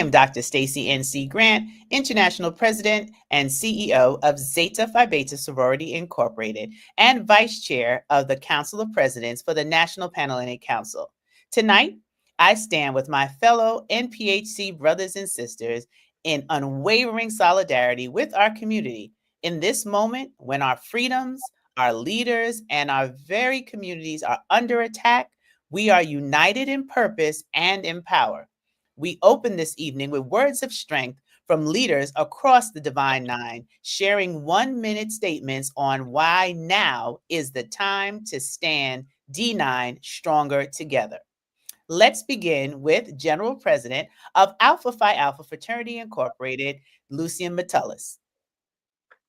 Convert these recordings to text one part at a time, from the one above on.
am Dr. Stacy N.C. Grant, International President and CEO of Zeta Phi Beta Sorority Incorporated and Vice Chair of the Council of Presidents for the National Panhellenic Council. Tonight, I stand with my fellow NPHC brothers and sisters in unwavering solidarity with our community in this moment when our freedoms, our leaders, and our very communities are under attack. We are united in purpose and in power. We open this evening with words of strength from leaders across the Divine Nine, sharing 1-minute statements on why now is the time to stand D9 stronger together. Let's begin with General President of Alpha Phi Alpha Fraternity Incorporated, Lucian Metellus.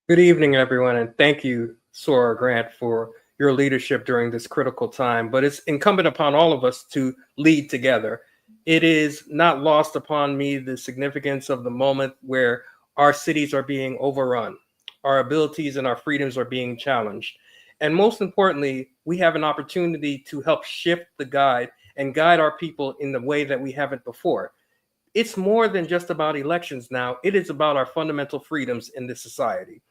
Good evening, everyone, and thank you, Sora Grant, for your leadership during this critical time. But it's incumbent upon all of us to lead together. It is not lost upon me the significance of the moment where our cities are being overrun, our abilities and our freedoms are being challenged. And most importantly, we have an opportunity to help shift the guide and guide our people in the way that we haven't before. It's more than just about elections now. It is about our fundamental freedoms in this society.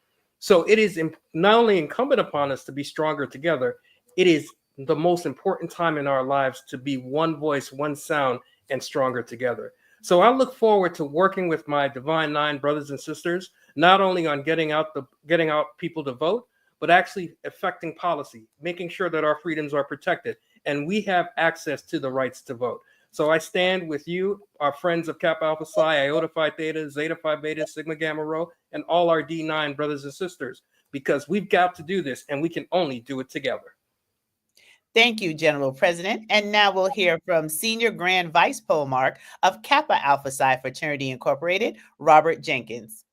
So it is not only incumbent upon us to be stronger together, it is the most important time in our lives to be one voice, one sound, and stronger together. So I look forward to working with my Divine Nine brothers and sisters, not only on getting out people to vote, but actually affecting policy, making sure that our freedoms are protected and we have access to the rights to vote. So I stand with you, our friends of Kappa Alpha Psi, Iota Phi Theta, Zeta Phi Beta, Sigma Gamma Rho, and all our D9 brothers and sisters, because we've got to do this and we can only do it together. Thank you, General President. And now we'll hear from Senior Grand Vice Polemarch of Kappa Alpha Psi Fraternity Incorporated, Robert Jenkins.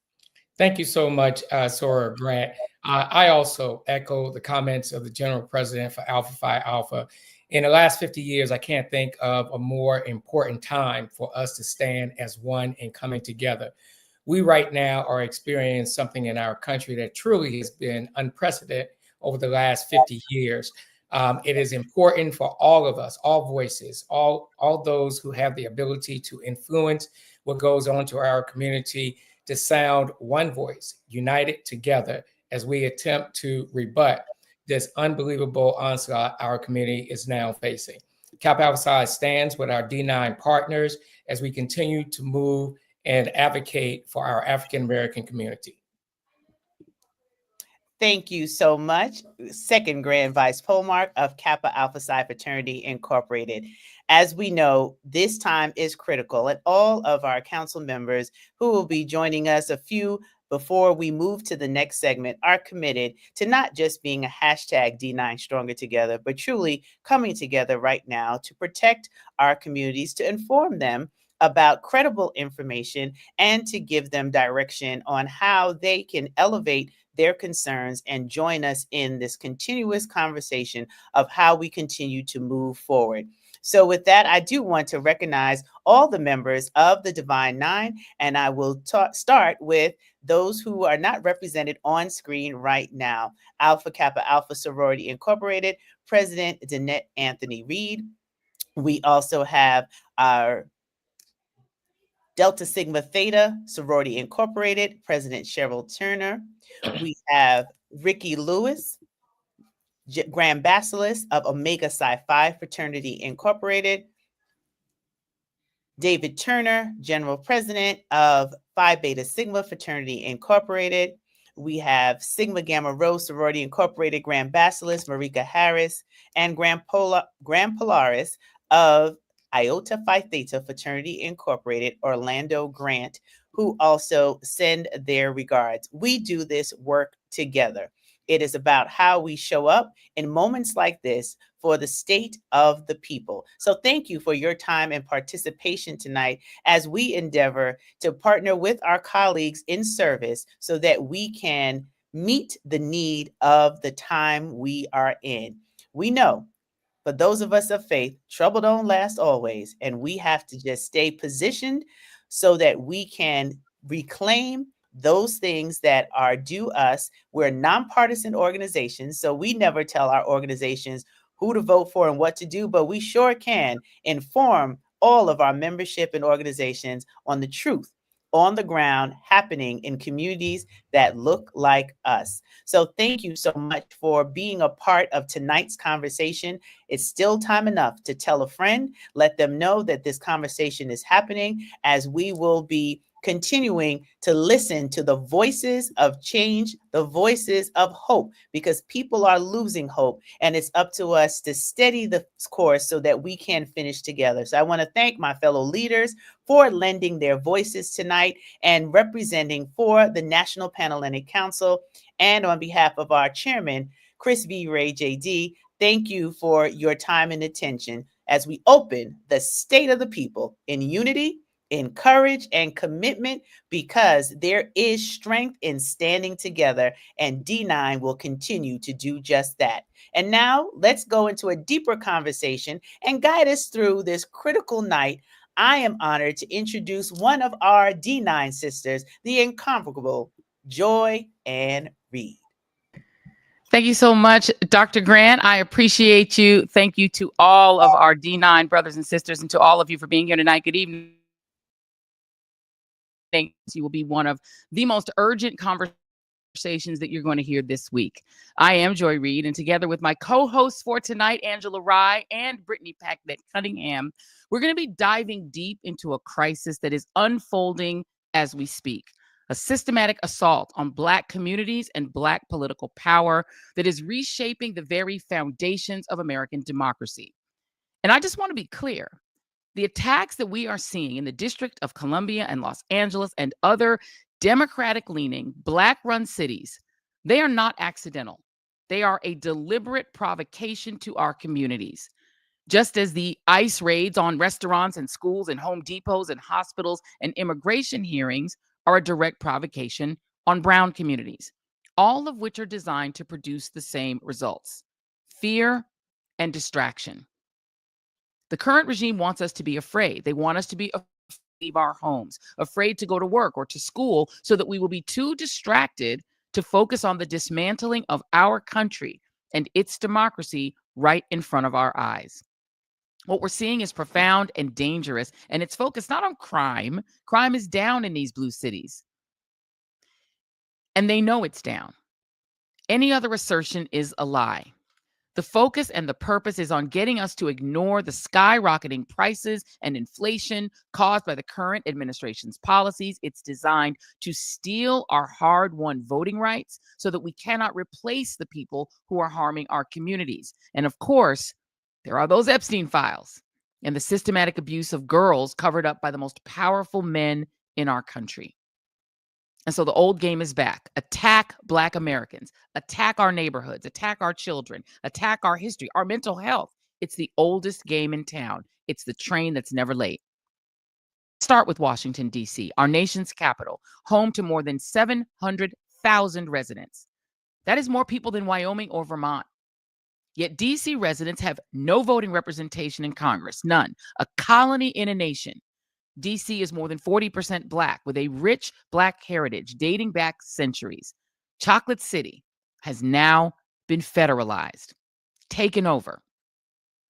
Thank you so much, Sora Grant. I also echo the comments of the General President for Alpha Phi Alpha. In the last 50 years, I can't think of a more important time for us to stand as one and coming together. We right now are experiencing something in our country that truly has been unprecedented over the last 50 years. It is important for all of us, all voices, all those who have the ability to influence what goes on to our community, to sound one voice, united together as we attempt to rebut this unbelievable onslaught our community is now facing. Kappa Alpha Psi stands with our D9 partners as we continue to move and advocate for our African-American community. Thank you so much. Second Grand Vice Polemarch of Kappa Alpha Psi Fraternity Incorporated. As we know, this time is critical, and all of our council members who will be joining us a few before we move to the next segment are committed to not just being a hashtag D9 Stronger Together, but truly coming together right now to protect our communities, to inform them about credible information, and to give them direction on how they can elevate their concerns and join us in this continuous conversation of how we continue to move forward. So with that, I do want to recognize all the members of the Divine Nine, and I will start with those who are not represented on screen right now. Alpha Kappa Alpha Sorority Incorporated, President Danette Anthony Reed. We also have our Delta Sigma Theta Sorority Incorporated, President Cheryl Turner. We have Ricky Lewis, Grand Basileus of Omega Psi Phi Fraternity Incorporated. David Turner, General President of Phi Beta Sigma Fraternity Incorporated. We have Sigma Gamma Rho Sorority Incorporated, Grand Basileus Marika Harris, and Grand Polaris of Iota Phi Theta Fraternity Incorporated, Orlando Grant, who also send their regards. We do this work together. It is about how we show up in moments like this for the state of the people. So thank you for your time and participation tonight as we endeavor to partner with our colleagues in service so that we can meet the need of the time we are in. We know, for those of us of faith, trouble don't last always, and we have to just stay positioned so that we can reclaim those things that are due us. We're nonpartisan organizations, so we never tell our organizations who to vote for and what to do, but we sure can inform all of our membership and organizations on the truth on the ground happening in communities that look like us. So thank you so much for being a part of tonight's conversation. It's still time enough to tell a friend, let them know that this conversation is happening, as we will be continuing to listen to the voices of change, the voices of hope, because people are losing hope, and it's up to us to steady the course so that we can finish together. So I want to thank my fellow leaders for lending their voices tonight and representing for the National Panhellenic Council. And on behalf of our chairman, Chris V. Ray JD, thank you for your time and attention as we open the state of the people in unity, in courage, and commitment, because there is strength in standing together, and D9 will continue to do just that. And now let's go into a deeper conversation and guide us through this critical night. I am honored to introduce one of our D9 sisters, the incomparable Joy Ann Reed. Thank you so much, Dr. Grant. I appreciate you. Thank you to all of our D9 brothers and sisters, and to all of you for being here tonight. Good evening. You will be one of the most urgent conversations that you're going to hear this week. I am Joy Reid, and together with my co-hosts for tonight, Angela Rye and Brittany Packnett Cunningham, we're going to be diving deep into a crisis that is unfolding as we speak. A systematic assault on Black communities and Black political power that is reshaping the very foundations of American democracy. And I just want to be clear. The attacks that we are seeing in the District of Columbia and Los Angeles and other Democratic-leaning, Black-run cities, they are not accidental. They are a deliberate provocation to our communities. Just as the ICE raids on restaurants and schools and Home Depots and hospitals and immigration hearings are a direct provocation on Brown communities, all of which are designed to produce the same results: fear and distraction. The current regime wants us to be afraid. They want us to be afraid to leave our homes, afraid to go to work or to school, so that we will be too distracted to focus on the dismantling of our country and its democracy right in front of our eyes. What we're seeing is profound and dangerous, and it's focused not on crime. Crime is down in these blue cities, and they know it's down. Any other assertion is a lie. The focus and the purpose is on getting us to ignore the skyrocketing prices and inflation caused by the current administration's policies. It's designed to steal our hard-won voting rights so that we cannot replace the people who are harming our communities. And of course, there are those Epstein files and the systematic abuse of girls covered up by the most powerful men in our country. And so the old game is back. Attack Black Americans, attack our neighborhoods, attack our children, attack our history, our mental health. It's the oldest game in town. It's the train that's never late. Start with Washington, D.C., our nation's capital, home to more than 700,000 residents. That is more people than Wyoming or Vermont. Yet D.C. residents have no voting representation in Congress, none. A colony in a nation. D.C. is more than 40% Black, with a rich Black heritage dating back centuries. Chocolate City has now been federalized, taken over.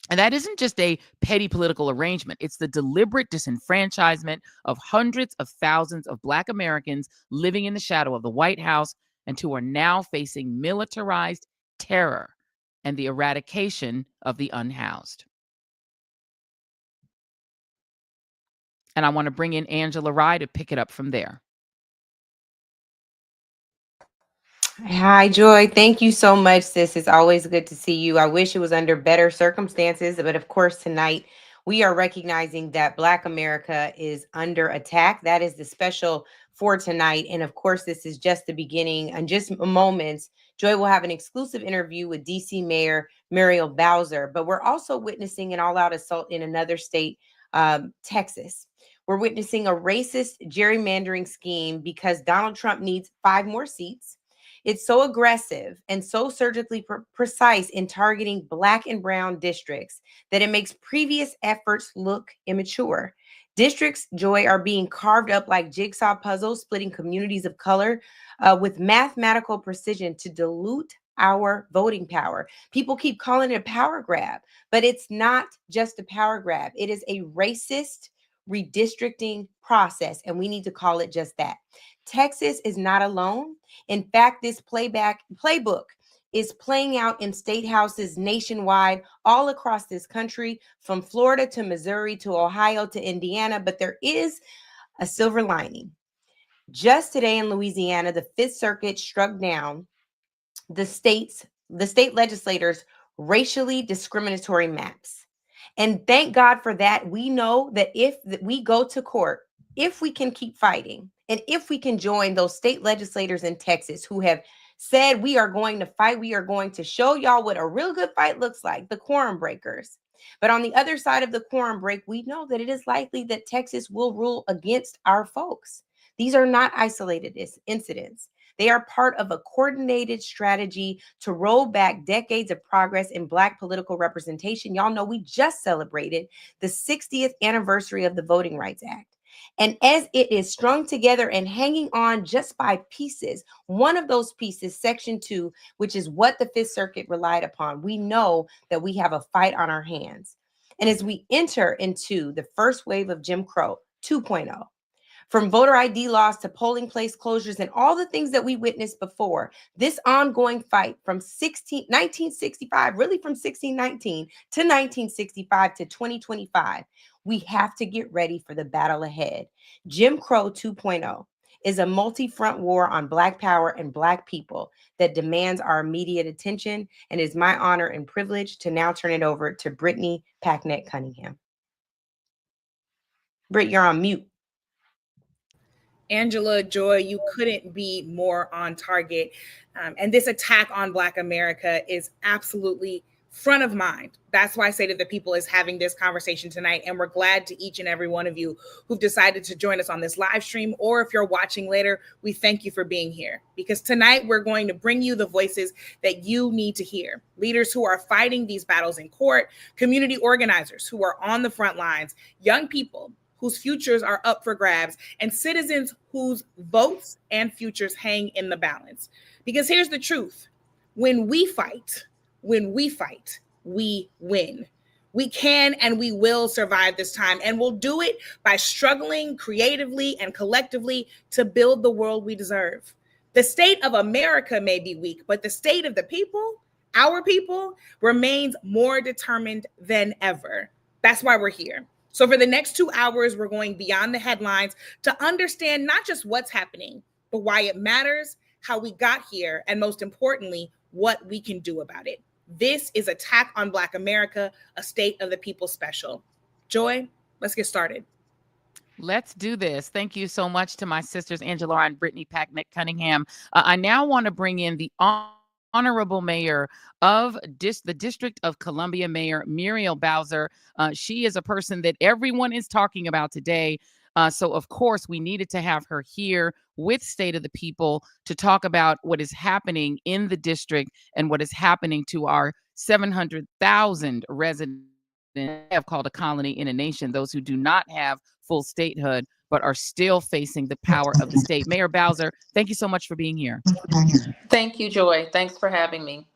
And that isn't just a petty political arrangement. It's the deliberate disenfranchisement of hundreds of thousands of Black Americans living in the shadow of the White House and who are now facing militarized terror and the eradication of the unhoused. And I want to bring in Angela Rye to pick it up from there. Hi, Joy. Thank you so much, sis. It's always good to see you. I wish it was under better circumstances, but of course, tonight we are recognizing that Black America is under attack. That is the special for tonight. And of course, this is just the beginning. In just moments, Joy will have an exclusive interview with DC Mayor Muriel Bowser, but we're also witnessing an all-out assault in another state, Texas. We're witnessing a racist gerrymandering scheme because Donald Trump needs 5 more seats. It's so aggressive and so surgically precise in targeting Black and brown districts that it makes previous efforts look immature. Districts, Joy, are being carved up like jigsaw puzzles, splitting communities of color with mathematical precision to dilute our voting power. People keep calling it a power grab, but it's not just a power grab. It is a racist redistricting process, and we need to call it just that. Texas is not alone. In fact, this playbook is playing out in state houses nationwide, all across this country, from Florida to Missouri to Ohio to Indiana. But there is a silver lining. Just today in Louisiana, the Fifth Circuit struck down the state legislators' racially discriminatory maps. And thank God for that. We know that if we go to court, if we can keep fighting, and if we can join those state legislators in Texas who have said we are going to fight, we are going to show y'all what a real good fight looks like, the quorum breakers. But on the other side of the quorum break, we know that it is likely that Texas will rule against our folks. These are not isolated incidents. They are part of a coordinated strategy to roll back decades of progress in Black political representation. Y'all know we just celebrated the 60th anniversary of the Voting Rights Act. And as it is strung together and hanging on just by pieces, one of those pieces, Section 2, which is what the Fifth Circuit relied upon, we know that we have a fight on our hands. And as we enter into the first wave of Jim Crow 2.0, from voter ID laws to polling place closures and all the things that we witnessed before, this ongoing fight from 1965, really from 1619 to 1965 to 2025, we have to get ready for the battle ahead. Jim Crow 2.0 is a multi-front war on Black power and Black people that demands our immediate attention, and it is my honor and privilege to now turn it over to Brittany Packnett Cunningham. Britt, you're on mute. Angela, Joy, you couldn't be more on target. And this attack on Black America is absolutely front of mind. That's why State of the People is having this conversation tonight. And we're glad to each and every one of you who've decided to join us on this live stream. Or if you're watching later, we thank you for being here. Because tonight we're going to bring you the voices that you need to hear. Leaders who are fighting these battles in court, community organizers who are on the front lines, young people whose futures are up for grabs, and citizens whose votes and futures hang in the balance. Because here's the truth. When we fight, we win. We can and we will survive this time, and we'll do it by struggling creatively and collectively to build the world we deserve. The state of America may be weak, but the state of the people, our people, remains more determined than ever. That's why we're here. So for the next 2 hours, we're going beyond the headlines to understand not just what's happening, but why it matters, how we got here, and most importantly, what we can do about it. This is Attack on Black America, a State of the People special. Joy, let's get started. Let's do this. Thank you so much to my sisters, Angela and Brittany Packnett Cunningham. I now want to bring in the Honorable Mayor of the District of Columbia, Mayor Muriel Bowser. She is a person that everyone is talking about today. So, of course, we needed to have her here with State of the People to talk about what is happening in the district and what is happening to our 700,000 residents have called a colony in a nation, those who do not have full statehood, but are still facing the power of the state. Mayor Bowser, thank you so much for being here. Thank you, Joy. Thanks for having me.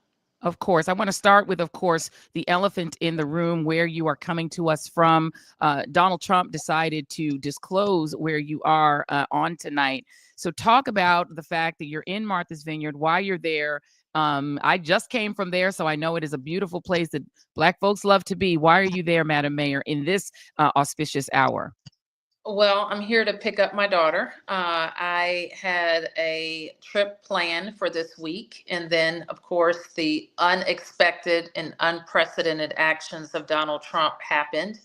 Of course. I want to start with, of course, the elephant in the room, where you are coming to us from. Donald Trump decided to disclose where you are on tonight. So talk about the fact that you're in Martha's Vineyard, why you're there. I just came from there, so I know it is a beautiful place that Black folks love to be. Why are you there, Madam Mayor, in this auspicious hour? Well, I'm here to pick up my daughter. I had a trip planned for this week, and then, of course, the unexpected and unprecedented actions of Donald Trump happened.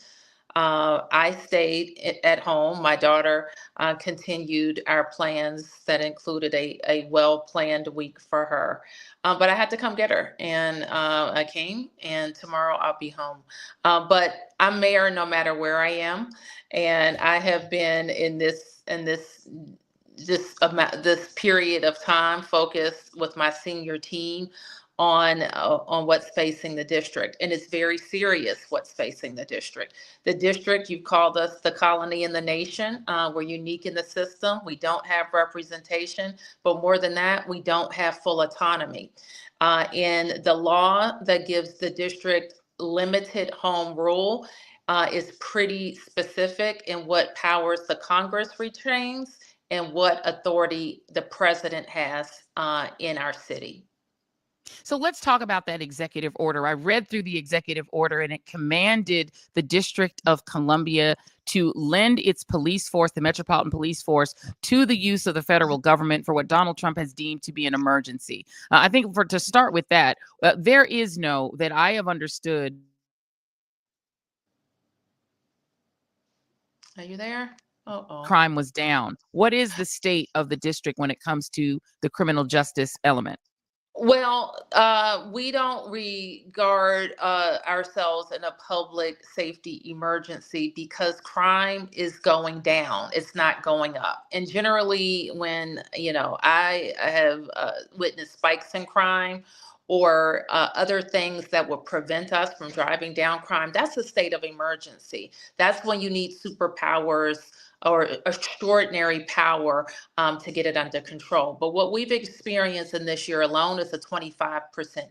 I stayed at home. My daughter continued our plans that included a well-planned week for her. But I had to come get her, and I came, and tomorrow I'll be home. But I'm mayor no matter where I am, and I have been in this period of time focused with my senior team on what's facing the district. And it's very serious what's facing the district. The district, you've called us the colony in the nation. We're unique in the system. We don't have representation, but more than that, we don't have full autonomy. In the law that gives the district limited home rule is pretty specific in what powers the Congress retains and what authority the president has in our city. So let's talk about that executive order. I read through the executive order, and it commanded the District of Columbia to lend its police force, the Metropolitan Police Force, to the use of the federal government for what Donald Trump has deemed to be an emergency. I think to start with that, there is no, that I have understood. Are you there? Crime was down. What is the state of the district when it comes to the criminal justice element? Well, we don't regard ourselves in a public safety emergency because crime is going down. It's not going up. And generally, when, I have witnessed spikes in crime or other things that would prevent us from driving down crime, that's a state of emergency. That's when you need superpowers or extraordinary power to get it under control. But what we've experienced in this year alone is a 25%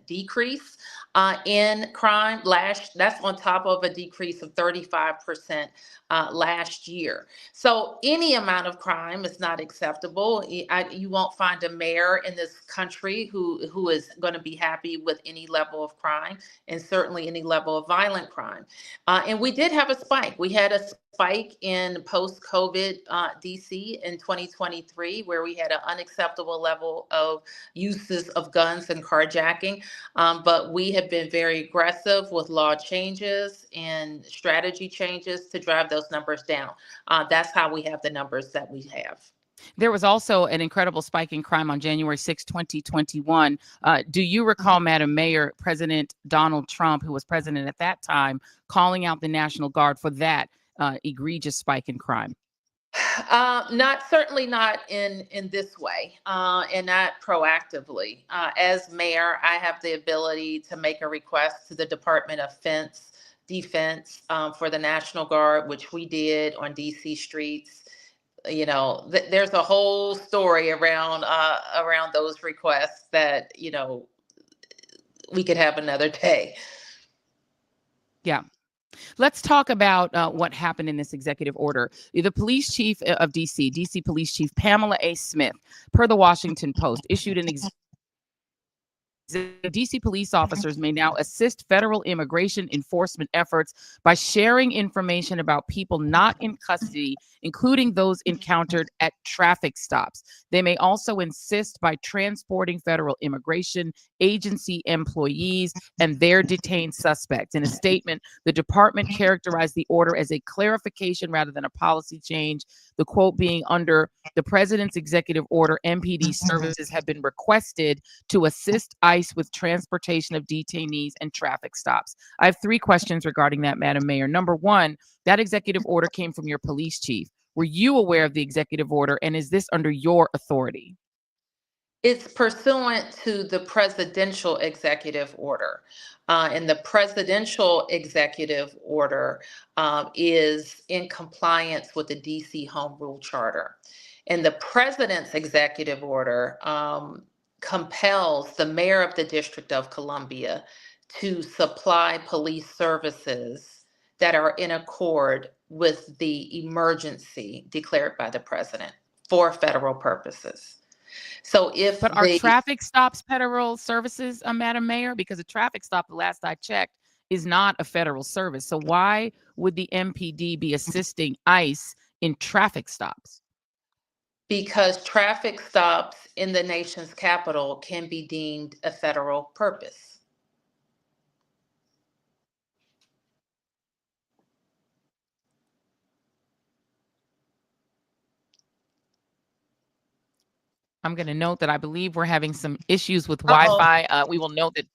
decrease in crime. That's on top of a decrease of 35% last year. So any amount of crime is not acceptable. You won't find a mayor in this country who is going to be happy with any level of crime, and certainly any level of violent crime. And we did have a spike. We had a spike in post-COVID DC in 2023, where we had an unacceptable level of uses of guns and carjacking. But we have been very aggressive with law changes and strategy changes to drive those numbers down. That's how we have the numbers that we have. There was also an incredible spike in crime on January 6, 2021. Do you recall, Madam Mayor, President Donald Trump, who was president at that time, calling out the National Guard for that egregious spike in crime? Certainly not in this way, and not proactively. As mayor, I have the ability to make a request to the Department of Defense for the National Guard, which we did on DC streets. There's a whole story around those requests that we could have another day. Yeah. Let's talk about what happened in this executive order. The police chief of DC Police Chief Pamela A. Smith, per the Washington Post, issued an DC police officers may now assist federal immigration enforcement efforts by sharing information about people not in custody, including those encountered at traffic stops. They may also assist by transporting federal immigration agency employees and their detained suspects. In a statement, the department characterized the order as a clarification rather than a policy change. The quote being, under the president's executive order, MPD services have been requested to assist ICE with transportation of detainees and traffic stops. I have 3 questions regarding that, Madam Mayor. Number 1, that executive order came from your police chief. Were you aware of the executive order, and is this under your authority? It's pursuant to the presidential executive order. And the presidential executive order is in compliance with the DC Home Rule Charter. And the president's executive order compels the mayor of the District of Columbia to supply police services that are in accord with the emergency declared by the president for federal purposes. So But are traffic stops federal services, Madam Mayor? Because a traffic stop, the last I checked, is not a federal service. So why would the MPD be assisting ICE in traffic stops? Because traffic stops in the nation's capital can be deemed a federal purpose. I'm going to note that I believe we're having some issues with Wi-Fi. We will note that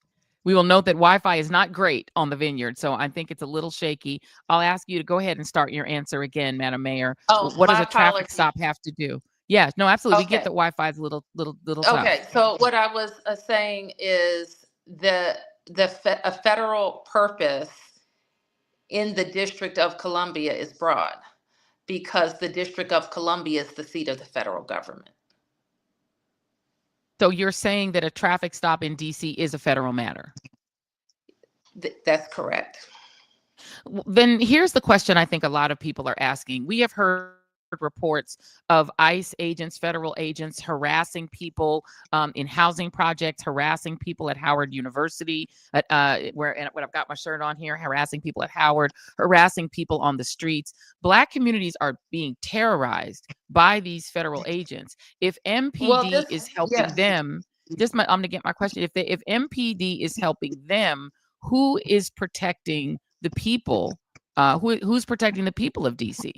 Wi-Fi is not great on the Vineyard, so I think it's a little shaky. I'll ask you to go ahead and start your answer again, Madam Mayor. What does a traffic stop have to do? Yeah, no, absolutely. Okay. We get that Wi-Fi is a little tough. Okay, so what I was saying is a federal purpose in the District of Columbia is broad, because the District of Columbia is the seat of the federal government. So you're saying that a traffic stop in DC is a federal matter? That's correct. Then here's the question I think a lot of people are asking. We have heard reports of ICE agents, federal agents, harassing people in housing projects, harassing people at Howard University, where I've got my shirt on here, harassing people at Howard, harassing people on the streets. Black communities are being terrorized by these federal agents. If MPD is helping them, I'm going to get my question. If MPD is helping them, who is protecting the people? Who's protecting the people of DC?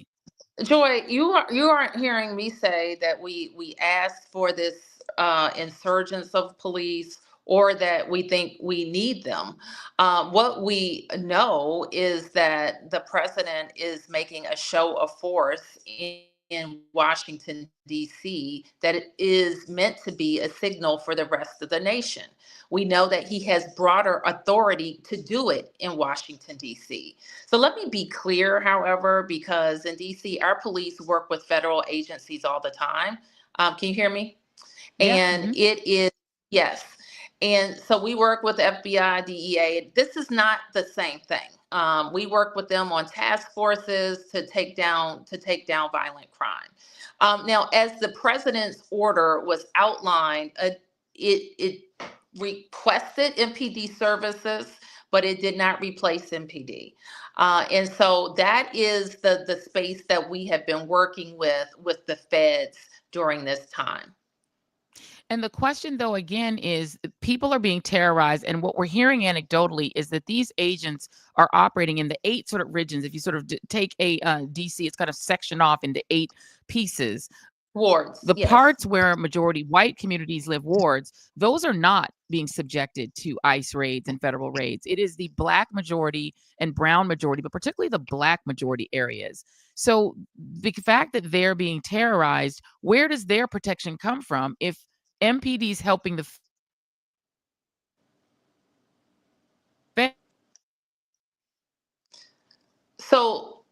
Joy, you aren't hearing me say that we asked for this insurgence of police, or that we think we need them. What we know is that the president is making a show of force in Washington, D.C., that it is meant to be a signal for the rest of the nation. We know that he has broader authority to do it in Washington, D.C. So let me be clear, however, because in D.C., our police work with federal agencies all the time. Can you hear me? Yeah. And it is, yes. And so we work with FBI, DEA. This is not the same thing. We work with them on task forces to take down violent crime. Now, as the president's order was outlined, it requested MPD services, but it did not replace MPD. And so that is the space that we have been working with the feds during this time. And the question, though, again, is people are being terrorized. And what we're hearing anecdotally is that these agents are operating in the 8 sort of regions. If you sort of take a DC, it's kind of sectioned off into 8 pieces. Wards. The yes. parts where majority white communities live, wards, those are not being subjected to ICE raids and federal raids. It is the Black majority and brown majority, but particularly the Black majority areas. So the fact that they're being terrorized, where does their protection come from if MPD is helping the So,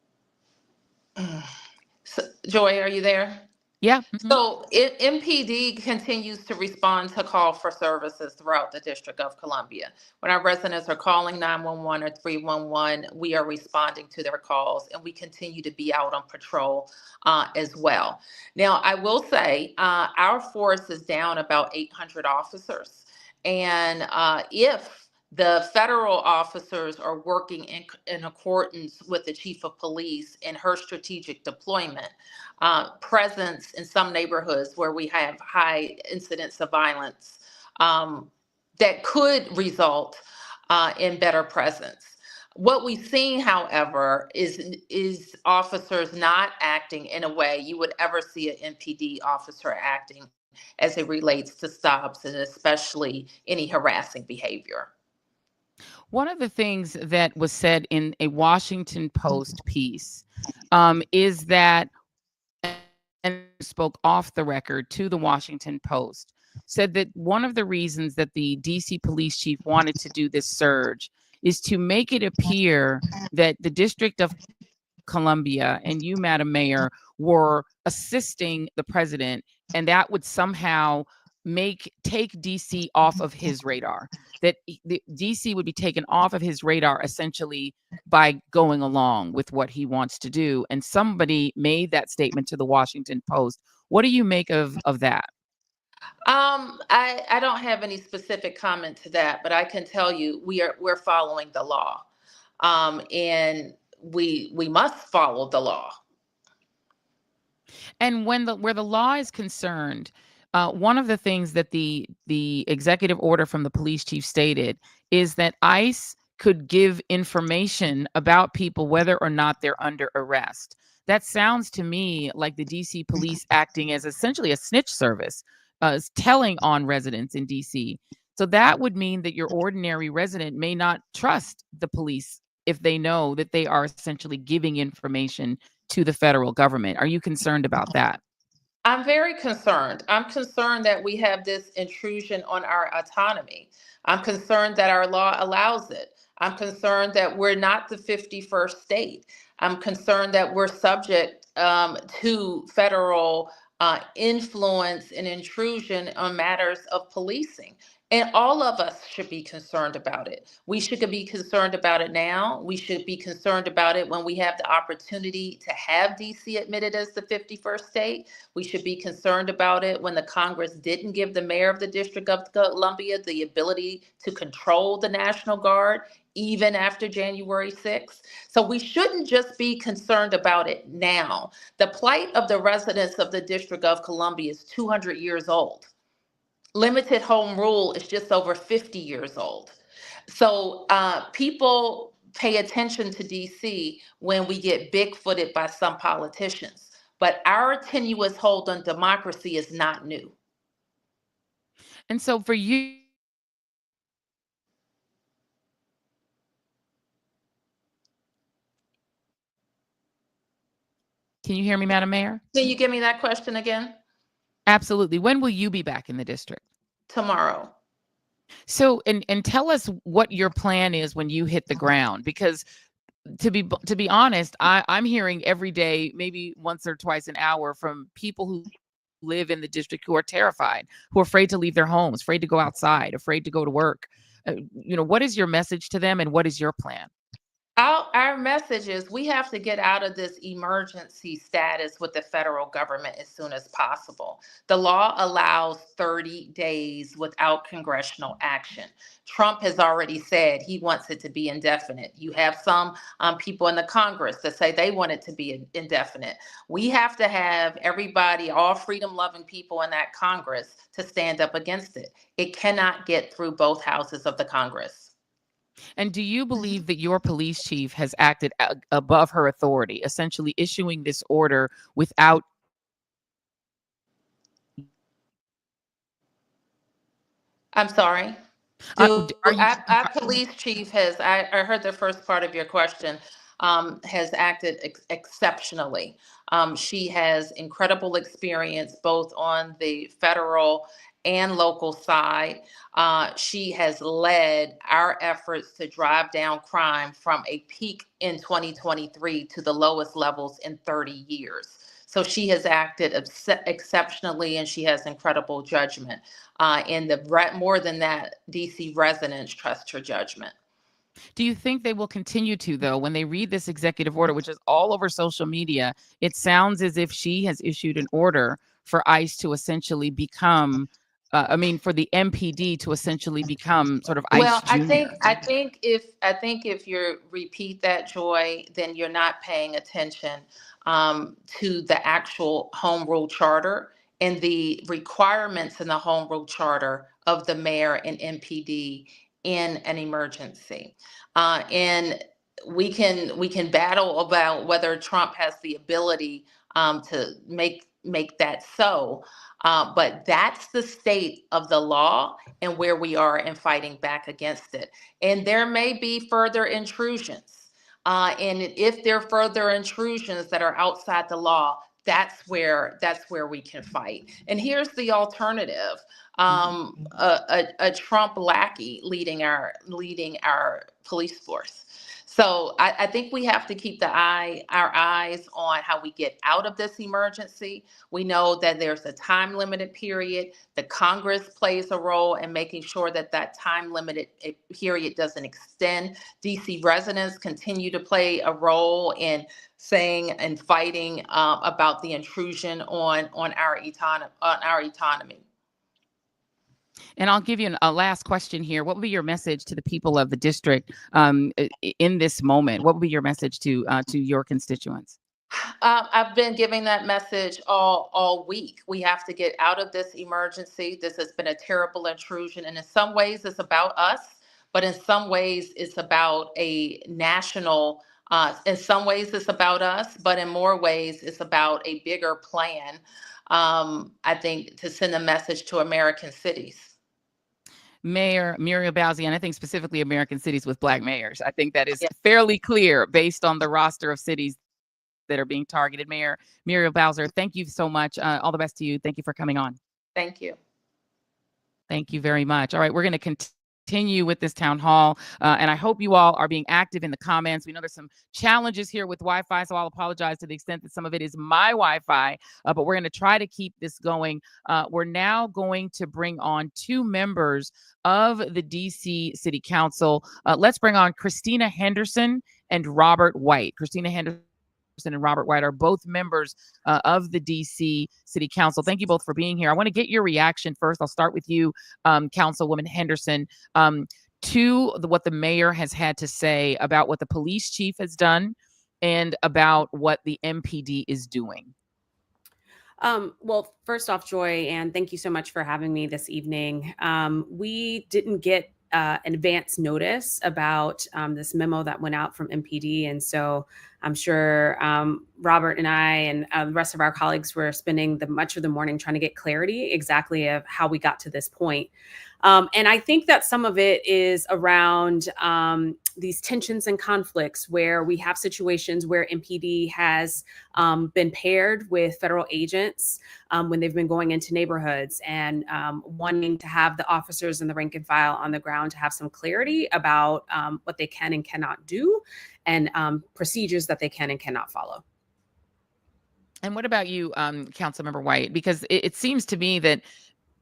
Joy, are you there? Yeah. So MPD continues to respond to call for services throughout the District of Columbia. When our residents are calling 911 or 311, we are responding to their calls, and we continue to be out on patrol as well. Now, I will say our force is down about 800 officers. And if the federal officers are working in accordance with the chief of police and her strategic deployment, presence in some neighborhoods where we have high incidents of violence, that could result in better presence. What we've seen, however, is officers not acting in a way you would ever see an MPD officer acting as it relates to stops, and especially any harassing behavior. One of the things that was said in a Washington Post piece is that, and spoke off the record to the Washington Post, said that one of the reasons that the DC police chief wanted to do this surge is to make it appear that the District of Columbia and you, Madam Mayor, were assisting the president, and that would somehow take DC off of his radar, that the DC would be taken off of his radar essentially by going along with what he wants to do. And somebody made that statement to the Washington Post. What do you make of that? I don't have any specific comment to that, but I can tell you we're following the law, and we must follow the law. And where the law is concerned, one of the things that the executive order from the police chief stated is that ICE could give information about people whether or not they're under arrest. That sounds to me like the DC police acting as essentially a snitch service, telling on residents in DC. So that would mean that your ordinary resident may not trust the police if they know that they are essentially giving information to the federal government. Are you concerned about that? I'm very concerned. I'm concerned that we have this intrusion on our autonomy. I'm concerned that our law allows it. I'm concerned that we're not the 51st state. I'm concerned that we're subject to federal influence and intrusion on matters of policing. And all of us should be concerned about it. We should be concerned about it now. We should be concerned about it when we have the opportunity to have DC admitted as the 51st state. We should be concerned about it when the Congress didn't give the mayor of the District of Columbia the ability to control the National Guard, even after January 6th. So we shouldn't just be concerned about it now. The plight of the residents of the District of Columbia is 200 years old. Limited home rule is just over 50 years old. So people pay attention to DC when we get big-footed by some politicians. But our tenuous hold on democracy is not new. And so for you, can you hear me, Madam Mayor? Can you give me that question again? Absolutely. When will you be back in the district? Tomorrow. So, and tell us what your plan is when you hit the ground, because to be honest, I'm hearing every day, maybe once or twice an hour, from people who live in the district who are terrified, who are afraid to leave their homes, afraid to go outside, afraid to go to work. What is your message to them, and what is your plan? Our message is we have to get out of this emergency status with the federal government as soon as possible. The law allows 30 days without congressional action. Trump has already said he wants it to be indefinite. You have some people in the Congress that say they want it to be indefinite. We have to have everybody, all freedom-loving people in that Congress, to stand up against it. It cannot get through both houses of the Congress. And do you believe that your police chief has acted above her authority, essentially issuing this order without? I'm sorry. Our police chief has, I heard the first part of your question, has acted exceptionally. She has incredible experience both on the federal and local side. She has led our efforts to drive down crime from a peak in 2023 to the lowest levels in 30 years. So she has acted exceptionally, and she has incredible judgment. And more than that, DC residents trust her judgment. Do you think they will continue to, though, when they read this executive order, which is all over social media? It sounds as if she has issued an order for ICE to essentially become, for the MPD to essentially become sort of ICE Well, Junior. I think if you repeat that, Joy, then you're not paying attention to the actual home rule charter and the requirements in the home rule charter of the mayor and MPD in an emergency. And we can battle about whether Trump has the ability to make that so. But that's the state of the law and where we are in fighting back against it. And there may be further intrusions. And if there are further intrusions that are outside the law, that's where we can fight. And here's the alternative: a Trump lackey leading our police force. So I think we have to keep our eyes on how we get out of this emergency. We know that there's a time limited period. The Congress plays a role in making sure that time limited period doesn't extend. DC residents continue to play a role in saying and fighting about the intrusion on our autonomy. And I'll give you a last question here. What would be your message to the people of the district in this moment? What would be your message to your constituents? I've been giving that message all week. We have to get out of this emergency. This has been a terrible intrusion, and in some ways it's about us, but in some ways it's about a national. In some ways it's about us, but in more ways it's about a bigger plan. I think to send a message to American cities. Mayor Muriel, and I think specifically American cities with Black mayors. I think that is fairly clear based on the roster of cities that are being targeted. Mayor Muriel Bowser, thank you so much. All the best to you. Thank you for coming on. Thank you. Thank you very much. All right, we're going to continue with this town hall, and I hope you all are being active in the comments. We know there's some challenges here with Wi-Fi, so I'll apologize to the extent that some of it is my Wi-Fi, but we're going to try to keep this going. We're now going to bring on two members of the DC City Council. Let's bring on Christina Henderson and Robert White. Christina Henderson and Robert White are both members of the DC City Council. Thank you both for being here. I want to get your reaction first. I'll start with you, Councilwoman Henderson, to what the mayor has had to say about what the police chief has done and about what the MPD is doing. Well, first off, Joy, and thank you so much for having me this evening. We didn't get an advance notice about this memo that went out from MPD. And so I'm sure Robert and I and the rest of our colleagues were spending much of the morning trying to get clarity exactly of how we got to this point. And I think that some of it is around these tensions and conflicts where we have situations where MPD has been paired with federal agents when they've been going into neighborhoods and wanting to have the officers and the rank and file on the ground to have some clarity about what they can and cannot do and procedures that they can and cannot follow. And what about you, Councilmember White? Because it seems to me that,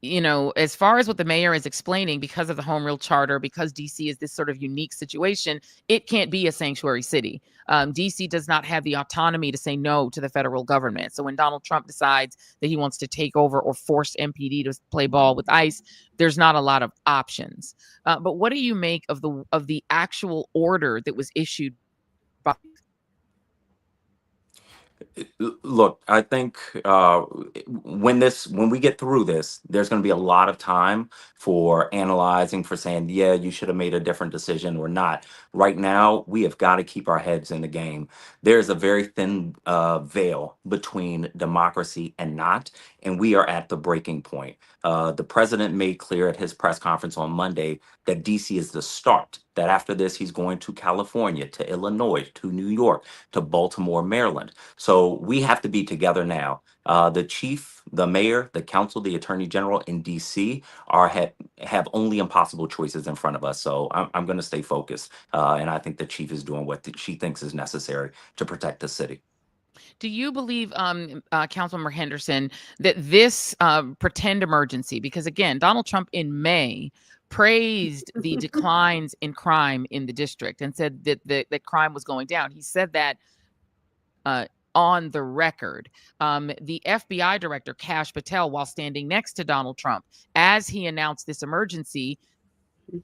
you know, as far as what the mayor is explaining, because of the home rule charter, because DC is this sort of unique situation, it can't be a sanctuary city. DC does not have the autonomy to say no to the federal government. So when Donald Trump decides that he wants to take over or force MPD to play ball with ICE, there's not a lot of options. But what do you make of the actual order that was issued by? Look, I think when we get through this, there's going to be a lot of time for analyzing, for saying, yeah, you should have made a different decision or not. Right now, we have got to keep our heads in the game. There's a very thin veil between democracy and not, and we are at the breaking point. The president made clear at his press conference on Monday that DC is the start, that after this, he's going to California, to Illinois, to New York, to Baltimore, Maryland. So we have to be together now. The chief, the mayor, the council, the attorney general in DC have only impossible choices in front of us. So I'm going to stay focused. And I think the chief is doing what she thinks is necessary to protect the city. Do you believe, Councilmember Henderson, that this pretend emergency, because again, Donald Trump in May praised the declines in crime in the district and said that crime was going down. He said that on the record. The FBI director, Kash Patel, while standing next to Donald Trump, as he announced this emergency, he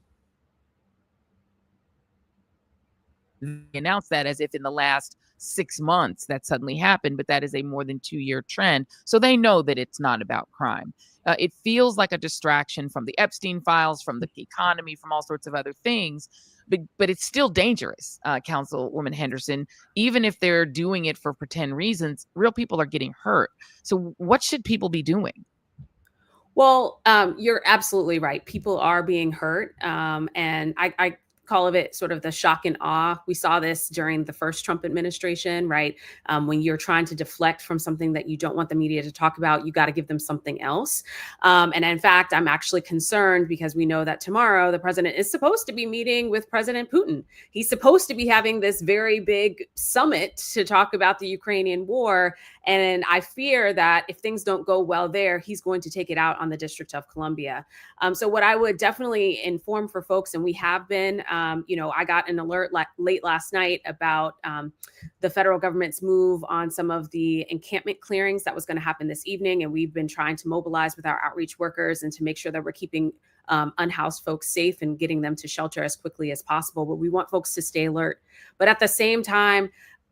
announced that as if in the last 6 months that suddenly happened, but that is a more than 2-year trend. So they know that it's not about crime. It feels like a distraction from the Epstein files, from the economy, from all sorts of other things. But it's still dangerous, Councilwoman Henderson. Even if they're doing it for pretend reasons, real people are getting hurt. So what should people be doing? Well, you're absolutely right. People are being hurt. And I call of it sort of the shock and awe. We saw this during the first Trump administration, right? When you're trying to deflect from something that you don't want the media to talk about, you got to give them something else. And in fact, I'm actually concerned because we know that tomorrow the president is supposed to be meeting with President Putin. He's supposed to be having this very big summit to talk about the Ukrainian war. And I fear that if things don't go well there, he's going to take it out on the District of Columbia. So what I would definitely inform for folks, and we have been, I got an alert late last night about the federal government's move on some of the encampment clearings that was going to happen this evening. And we've been trying to mobilize with our outreach workers and to make sure that we're keeping unhoused folks safe and getting them to shelter as quickly as possible. But we want folks to stay alert. But at the same time,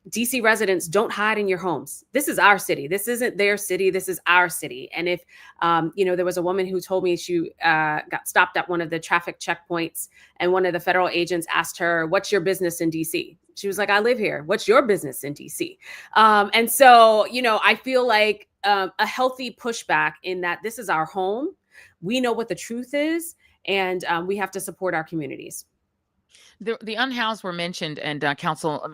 DC residents, don't hide in your homes. This is our city. This isn't their city. This is our city. And if, there was a woman who told me she got stopped at one of the traffic checkpoints and one of the federal agents asked her, "What's your business in DC?" She was like, "I live here. What's your business in DC?" And so, I feel like a healthy pushback in that this is our home. We know what the truth is, and we have to support our communities. The unhoused were mentioned, and Councilor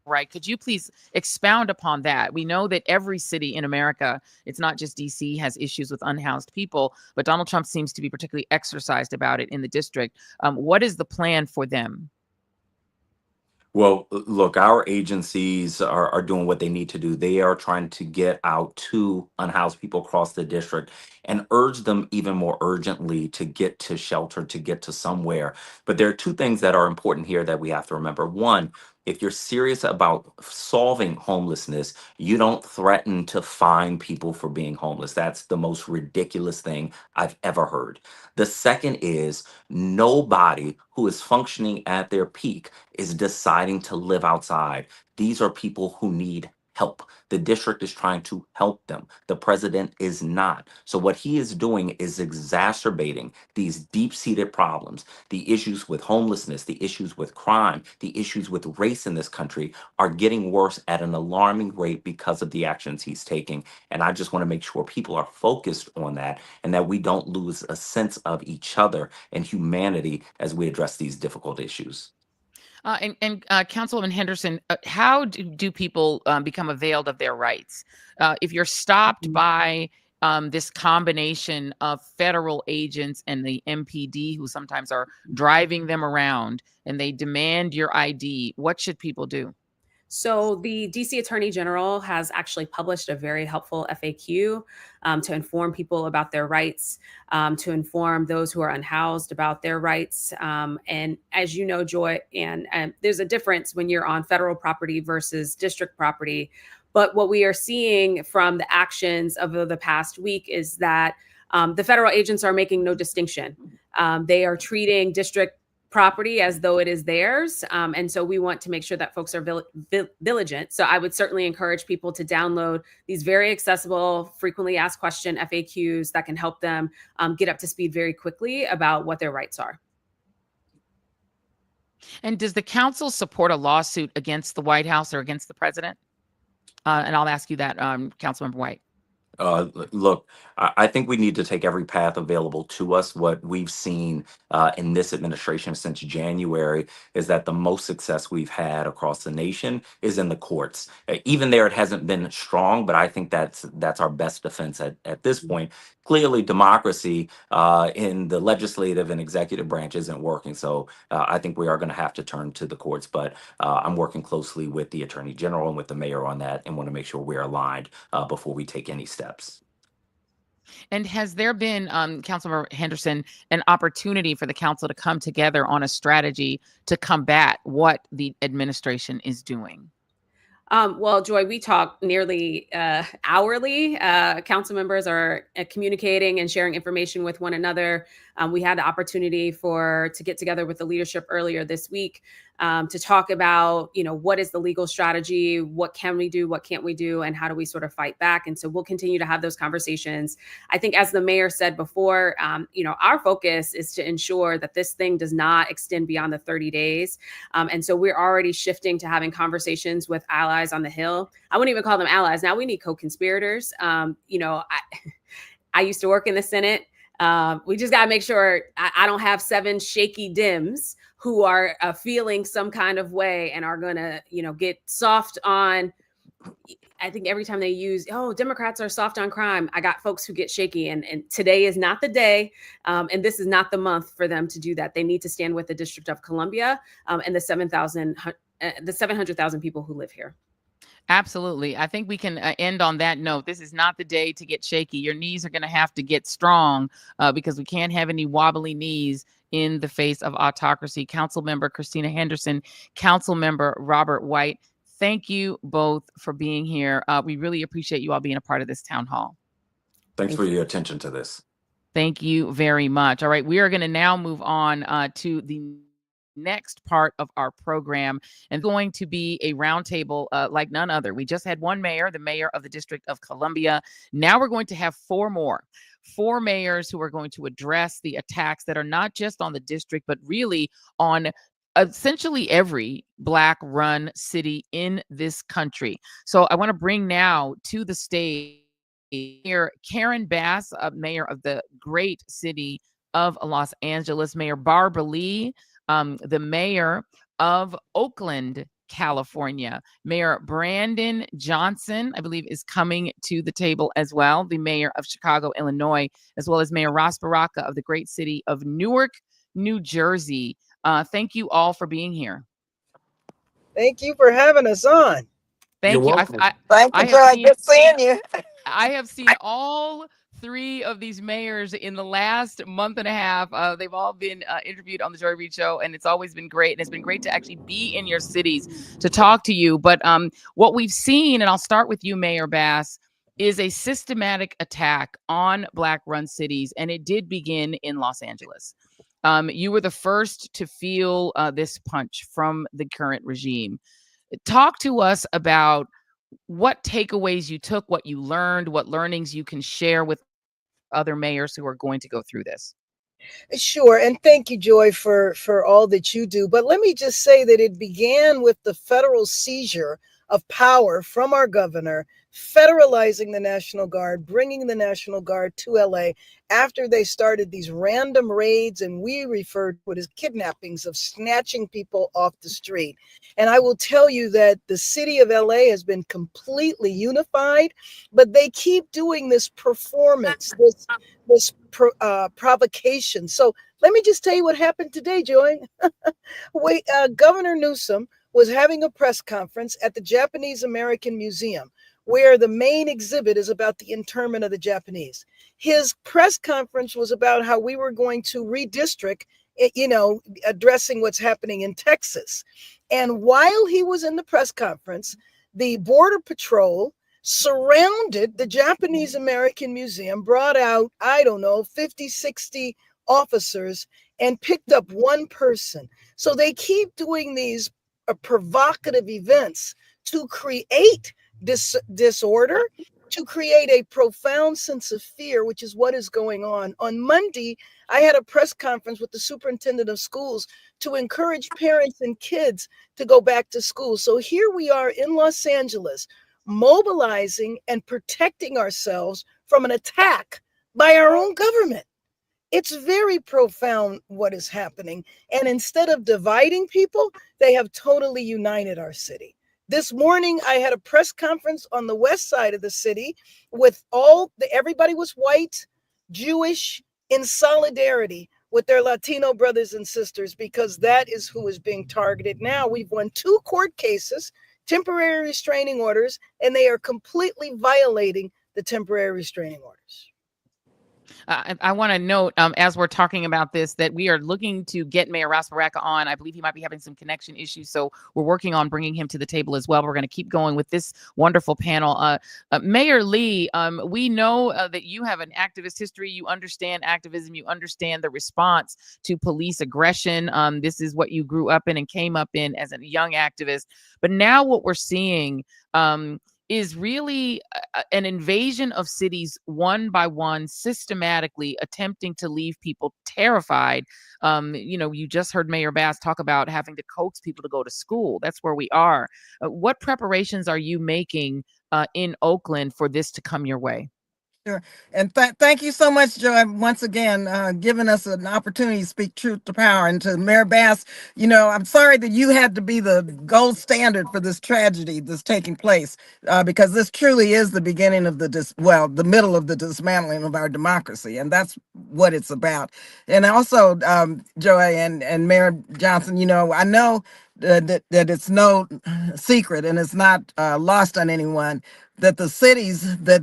right? Could you please expound upon that? We know that every city in America, it's not just DC, has issues with unhoused people, but Donald Trump seems to be particularly exercised about it in the district. What is the plan for them? Well, look, our agencies are doing what they need to do. They are trying to get out to unhoused people across the district and urge them even more urgently to get to shelter, to get to somewhere. But there are two things that are important here that we have to remember. One, if you're serious about solving homelessness, you don't threaten to fine people for being homeless. That's the most ridiculous thing I've ever heard. The second is nobody who is functioning at their peak is deciding to live outside. These are people who need help. The district is trying to help them. The president is not. So, what he is doing is exacerbating these deep seated problems. The issues with homelessness, the issues with crime, the issues with race in this country are getting worse at an alarming rate because of the actions he's taking. And I just want to make sure people are focused on that and that we don't lose a sense of each other and humanity as we address these difficult issues. Councilwoman Henderson, how do people become availed of their rights? If you're stopped by this combination of federal agents and the MPD, who sometimes are driving them around, and they demand your ID, what should people do? So the DC Attorney General has actually published a very helpful FAQ to inform people about their rights, to inform those who are unhoused about their rights. And as you know, Joy, and there's a difference when you're on federal property versus district property. But what we are seeing from the actions of the past week is that the federal agents are making no distinction. They are treating district property as though it is theirs. And so we want to make sure that folks are vigilant. So I would certainly encourage people to download these very accessible, frequently asked question FAQs that can help them get up to speed very quickly about what their rights are. And does the council support a lawsuit against the White House or against the president? And I'll ask you that, Councilmember White. Look, I think we need to take every path available to us. What we've seen in this administration since January is that the most success we've had across the nation is in the courts. Even there, it hasn't been strong, but I think that's our best defense at this point. Clearly, democracy in the legislative and executive branch isn't working. So I think we are going to have to turn to the courts. But I'm working closely with the Attorney General and with the mayor on that and want to make sure we're aligned before we take any steps. And has there been, Councilmember Henderson, an opportunity for the council to come together on a strategy to combat what the administration is doing? Well, Joy, we talk nearly hourly. Council members are communicating and sharing information with one another. We had the opportunity to get together with the leadership earlier this week to talk about, what is the legal strategy, what can we do, what can't we do, and how do we sort of fight back. And so we'll continue to have those conversations. I think, as the mayor said before, our focus is to ensure that this thing does not extend beyond the 30 days. And so we're already shifting to having conversations with allies on the Hill. I wouldn't even call them allies. Now we need co-conspirators. I used to work in the Senate. We just got to make sure I don't have 7 shaky Dems who are feeling some kind of way and are going to, get soft on. I think every time they use, Democrats are soft on crime, I got folks who get shaky. And today is not the day. And this is not the month for them to do that. They need to stand with the District of Columbia and the 700,000 people who live here. Absolutely. I think we can end on that note. This is not the day to get shaky. Your knees are going to have to get strong because we can't have any wobbly knees in the face of autocracy. Councilmember Christina Henderson, Councilmember Robert White, thank you both for being here. We really appreciate you all being a part of this town hall. Thanks for your attention to this. Thank you very much. All right, we are going to now move on to the next part of our program, and going to be a roundtable like none other. We just had one mayor, the mayor of the District of Columbia. Now we're going to have 4 mayors who are going to address the attacks that are not just on the district, but really on essentially every Black-run city in this country. So I want to bring now to the stage Mayor Karen Bass, mayor of the great city of Los Angeles, Mayor Barbara Lee, the mayor of Oakland, California. Mayor Brandon Johnson, I believe, is coming to the table as well, the mayor of Chicago, Illinois, as well as Mayor Ross Baraka of the great city of Newark, New Jersey. Thank you all for being here. Thank you for having us on. Thank You're you. welcome. Thank I you, have Joy. seen, Good seeing you. I have seen all three of these mayors in the last month and a half. They've all been interviewed on the Joy Reid Show, and it's always been great. And it's been great to actually be in your cities to talk to you. But what we've seen, and I'll start with you, Mayor Bass, is a systematic attack on Black-run cities, and it did begin in Los Angeles. You were the first to feel this punch from the current regime. Talk to us about what takeaways you took, what you learned, what learnings you can share with other mayors who are going to go through this. Sure, and thank you, Joy, for all that you do. But let me just say that it began with the federal seizure of power from our governor, federalizing the National Guard, bringing the National Guard to LA after they started these random raids, and we referred to it as kidnappings, of snatching people off the street. And I will tell you that the city of LA has been completely unified, but they keep doing this performance, this provocation. So let me just tell you what happened today, Joy. Governor Newsom was having a press conference at the Japanese American Museum, where the main exhibit is about the internment of the Japanese. His press conference was about how we were going to redistrict, addressing what's happening in Texas. And while he was in the press conference, the Border Patrol surrounded the Japanese American Museum, brought out, 50, 60 officers, and picked up one person. So they keep doing these provocative events to create disorder, to create a profound sense of fear, which is what is going on. On Monday, I had a press conference with the superintendent of schools to encourage parents and kids to go back to school. So here we are in Los Angeles, mobilizing and protecting ourselves from an attack by our own government. It's very profound what is happening. And instead of dividing people, they have totally united our city. This morning, I had a press conference on the west side of the city with everybody was white, Jewish, in solidarity with their Latino brothers and sisters, because that is who is being targeted now. We've won 2 court cases, temporary restraining orders, and they are completely violating the temporary restraining orders. I want to note, as we're talking about this, that we are looking to get Mayor Ross Baraka on. I believe he might be having some connection issues, so we're working on bringing him to the table as well. We're going to keep going with this wonderful panel. Mayor Lee, we know that you have an activist history. You understand activism. You understand the response to police aggression. This is what you grew up in and came up in as a young activist. But now what we're seeing is really an invasion of cities one by one, systematically attempting to leave people terrified. You just heard Mayor Bass talk about having to coax people to go to school. That's where we are. What preparations are you making in Oakland for this to come your way? Sure. And thank you so much, Joy, once again, giving us an opportunity to speak truth to power. And to Mayor Bass, I'm sorry that you had to be the gold standard for this tragedy that's taking place, because this truly is the beginning of the middle of the dismantling of our democracy. And that's what it's about. And also, Joy and Mayor Johnson, I know that it's no secret, and it's not lost on anyone, that the cities that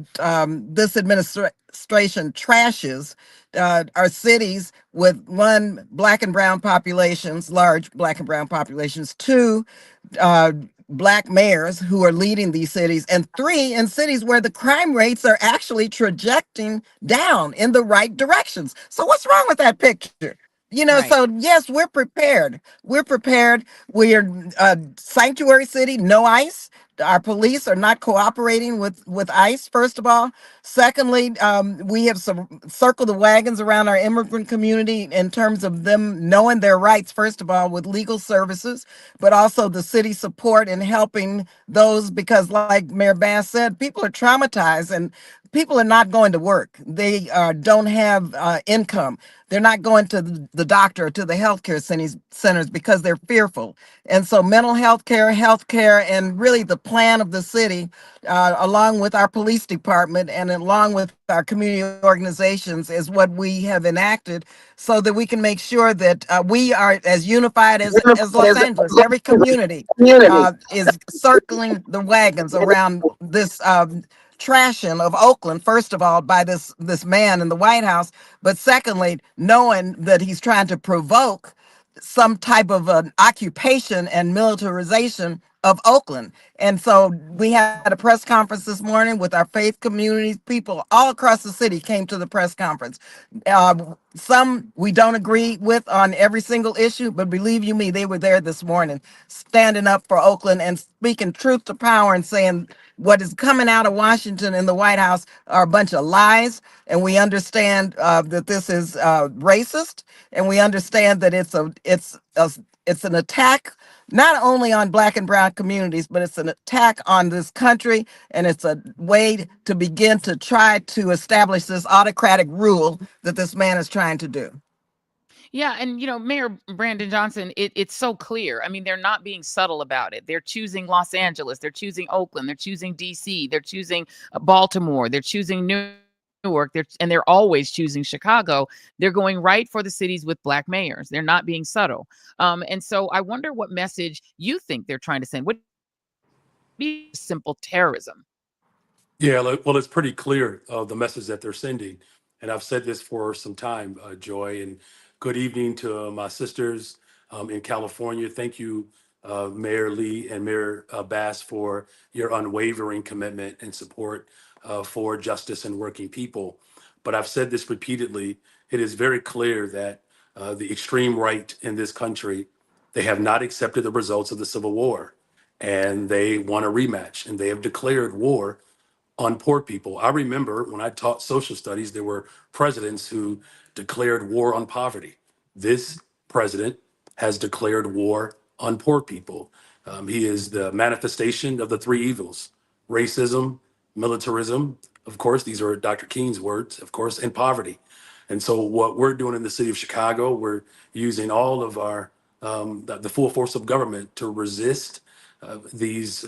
this administration trashes are cities with 1, Black and brown populations, large Black and brown populations, 2, Black mayors who are leading these cities, and 3, in cities where the crime rates are actually trajecting down in the right directions. So what's wrong with that picture? Right. So yes, we're prepared. We're prepared. We're a sanctuary city, no ICE. Our police are not cooperating with ICE, first of all. Secondly, we have circled the wagons around our immigrant community in terms of them knowing their rights, first of all, with legal services, but also the city support in helping those, because like Mayor Bass said, people are traumatized, and people are not going to work. They don't have income. They're not going to the doctor or to the healthcare centers because they're fearful. And so mental health care, and really the plan of the city, along with our police department and along with our community organizations, is what we have enacted so that we can make sure that we are as unified as Los Angeles. Every community is circling the wagons around this trashing of Oakland, first of all, by this man in the White House, but secondly, knowing that he's trying to provoke some type of an occupation and militarization of Oakland. And so we had a press conference this morning with our faith communities. People all across the city came to the press conference. Some we don't agree with on every single issue, but believe you me, they were there this morning standing up for Oakland and speaking truth to power and saying what is coming out of Washington and the White House are a bunch of lies. And we understand that this is racist, and we understand that it's an attack not only on Black and brown communities, but it's an attack on this country, and it's a way to begin to try to establish this autocratic rule that this man is trying to do. Yeah, and Mayor Brandon Johnson, it's so clear. I mean, they're not being subtle about it. They're choosing Los Angeles, they're choosing Oakland, they're choosing DC, they're choosing Baltimore, they're choosing Newark, they're always choosing Chicago. They're going right for the cities with Black mayors. They're not being subtle. And so I wonder what message you think they're trying to send. What be simple terrorism? Yeah, well, it's pretty clear the message that they're sending. And I've said this for some time, Joy, and good evening to my sisters in California. Thank you, Mayor Lee and Mayor Bass, for your unwavering commitment and support for justice and working people. But I've said this repeatedly. It is very clear that the extreme right in this country, they have not accepted the results of the Civil War, and they want a rematch, and they have declared war on poor people. I remember when I taught social studies, there were presidents who declared war on poverty. This president has declared war on poor people. He is the manifestation of the three evils: racism, militarism, of course, these are Dr. King's words, of course, and poverty. And so, what we're doing in the city of Chicago, we're using all of our the full force of government to resist these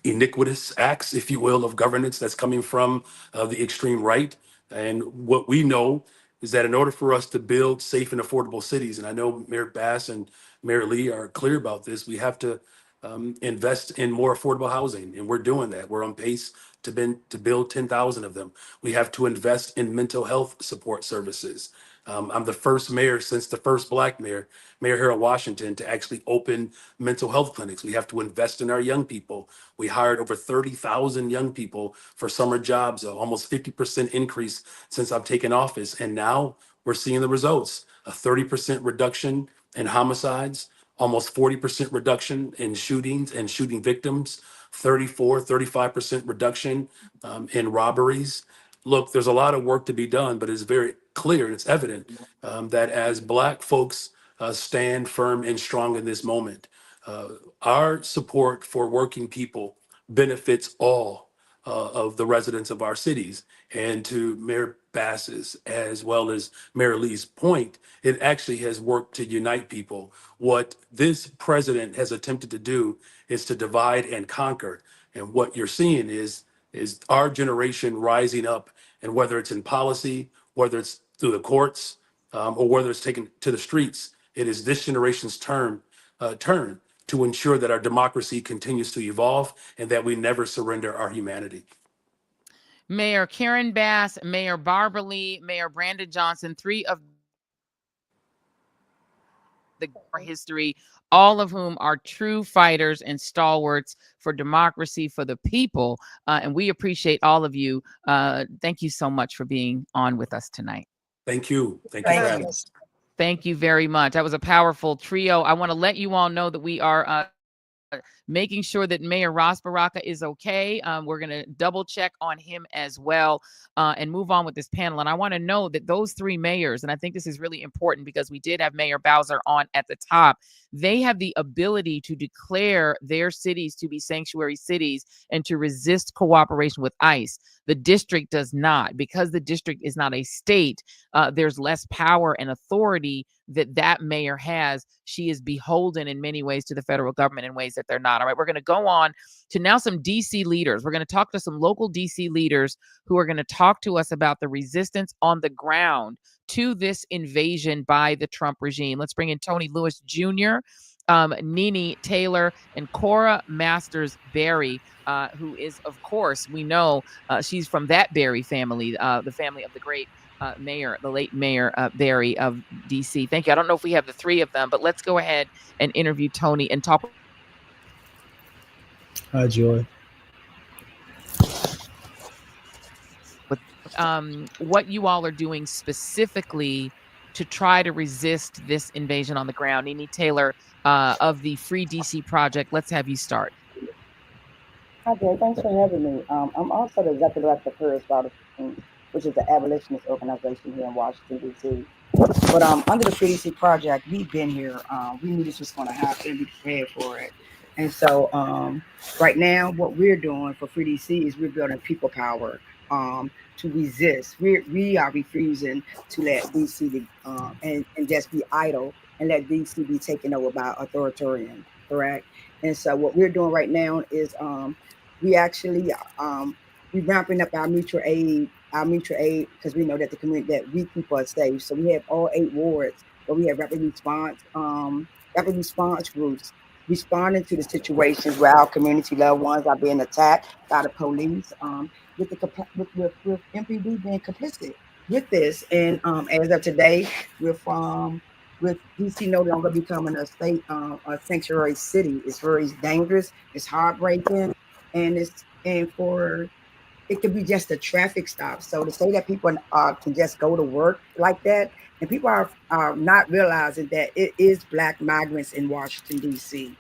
iniquitous acts, if you will, of governance that's coming from the extreme right. And what we know is that in order for us to build safe and affordable cities, and I know Mayor Bass and Mayor Lee are clear about this, we have to invest in more affordable housing, and we're doing that. We're on pace to build 10,000 of them. We have to invest in mental health support services. I'm the first mayor since the first Black mayor, Mayor here in Washington, to actually open mental health clinics. We have to invest in our young people. We hired over 30,000 young people for summer jobs, almost 50% increase since I've taken office. And now we're seeing the results: a 30% reduction in homicides, almost 40% reduction in shootings and shooting victims, 35% reduction in robberies. Look, there's a lot of work to be done, but it's very clear and it's evident that as Black folks stand firm and strong in this moment, our support for working people benefits all of the residents of our cities. And to Mayor Bass's as well as Mayor Lee's point, it actually has worked to unite people. What this president has attempted to do is to divide and conquer. And what you're seeing is our generation rising up, and whether it's in policy, whether it's through the courts, or whether it's taken to the streets, it is this generation's turn to ensure that our democracy continues to evolve and that we never surrender our humanity. Mayor Karen Bass, Mayor Barbara Lee, Mayor Brandon Johnson, three of the history, all of whom are true fighters and stalwarts for democracy, for the people. And we appreciate all of you. Thank you so much for being on with us tonight. Thank you. Thank you for having us. Thank you very much. That was a powerful trio. I want to let you all know that we are making sure that Mayor Ross Baraka is okay. We're going to double check on him as well and move on with this panel. And I want to know that those three mayors, and I think this is really important because we did have Mayor Bowser on at the top, they have the ability to declare their cities to be sanctuary cities and to resist cooperation with ICE. The district does not. Because the district is not a state, there's less power and authority that mayor has. She is beholden in many ways to the federal government in ways that they're not. All right, we're going to go on to now some DC leaders. We're going to talk to some local DC leaders who are going to talk to us about the resistance on the ground to this invasion by the Trump regime. Let's bring in Tony Lewis Jr., Nene Taylor, and Cora Masters Berry, who is, of course, we know she's from that Berry family, the family of the great mayor, the late Mayor Berry of DC. Thank you. I don't know if we have the three of them, but let's go ahead and interview Tony and talk. Hi, Joy. With what you all are doing specifically to try to resist this invasion on the ground. Nene Taylor of the Free DC Project, let's have you start. Hi, Joy. Thanks for having me. I'm also the executive director of Courage Foundation, which is the abolitionist organization here in Washington, D.C. But under the Free DC Project, we've been here. We knew this was going to happen. We prepared for it. And so right now, what we're doing for Free DC is we're building people power to resist. We are refusing to let DC and just be idle and let DC be taken over by authoritarian, correct? And so what we're doing right now is we actually we're ramping up our mutual aid because we know that the community that we people are safe. So we have all 8 wards, but we have rapid response groups responding to the situations where our community loved ones are being attacked by the police. With MPD being complicit with this, and as of today, with DC no longer becoming a state, a sanctuary city. It's very dangerous. It's heartbreaking, and it could be just a traffic stop. So to say that people can just go to work like that, and people are not realizing that it is Black migrants in Washington, D.C.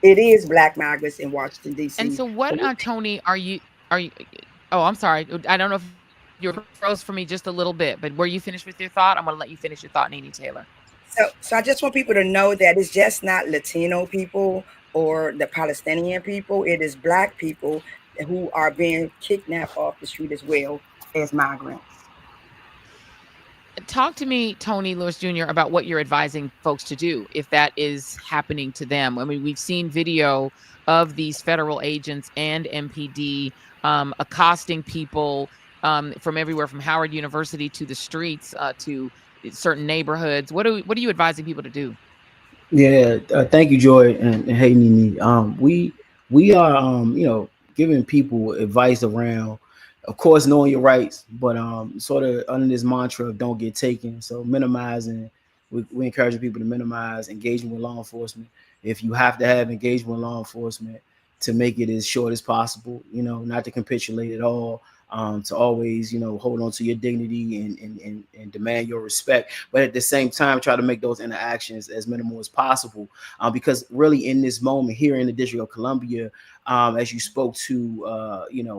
It is Black migrants in Washington, D.C. And so what, Tony, are you, oh, I'm sorry. I don't know if you froze for me just a little bit, but were you finished with your thought? I'm going to let you finish your thought, Nene Taylor. So I just want people to know that it's just not Latino people or the Palestinian people. It is Black people who are being kidnapped off the street as well as migrants. Talk to me, Tony Lewis Jr., about what you're advising folks to do if that is happening to them. I mean, we've seen video of these federal agents and MPD accosting people from everywhere, from Howard University to the streets to certain neighborhoods. What are you advising people to do? Yeah, thank you, Joy, and hey, Nene. We are giving people advice around, of course, knowing your rights, but sort of under this mantra of don't get taken. So minimizing, we encourage people to minimize engagement with law enforcement. If you have to have engagement with law enforcement, to make it as short as possible, not to capitulate at all, to always, hold on to your dignity and demand your respect, but at the same time, try to make those interactions as minimal as possible. Because really in this moment here in the District of Columbia, as you spoke to,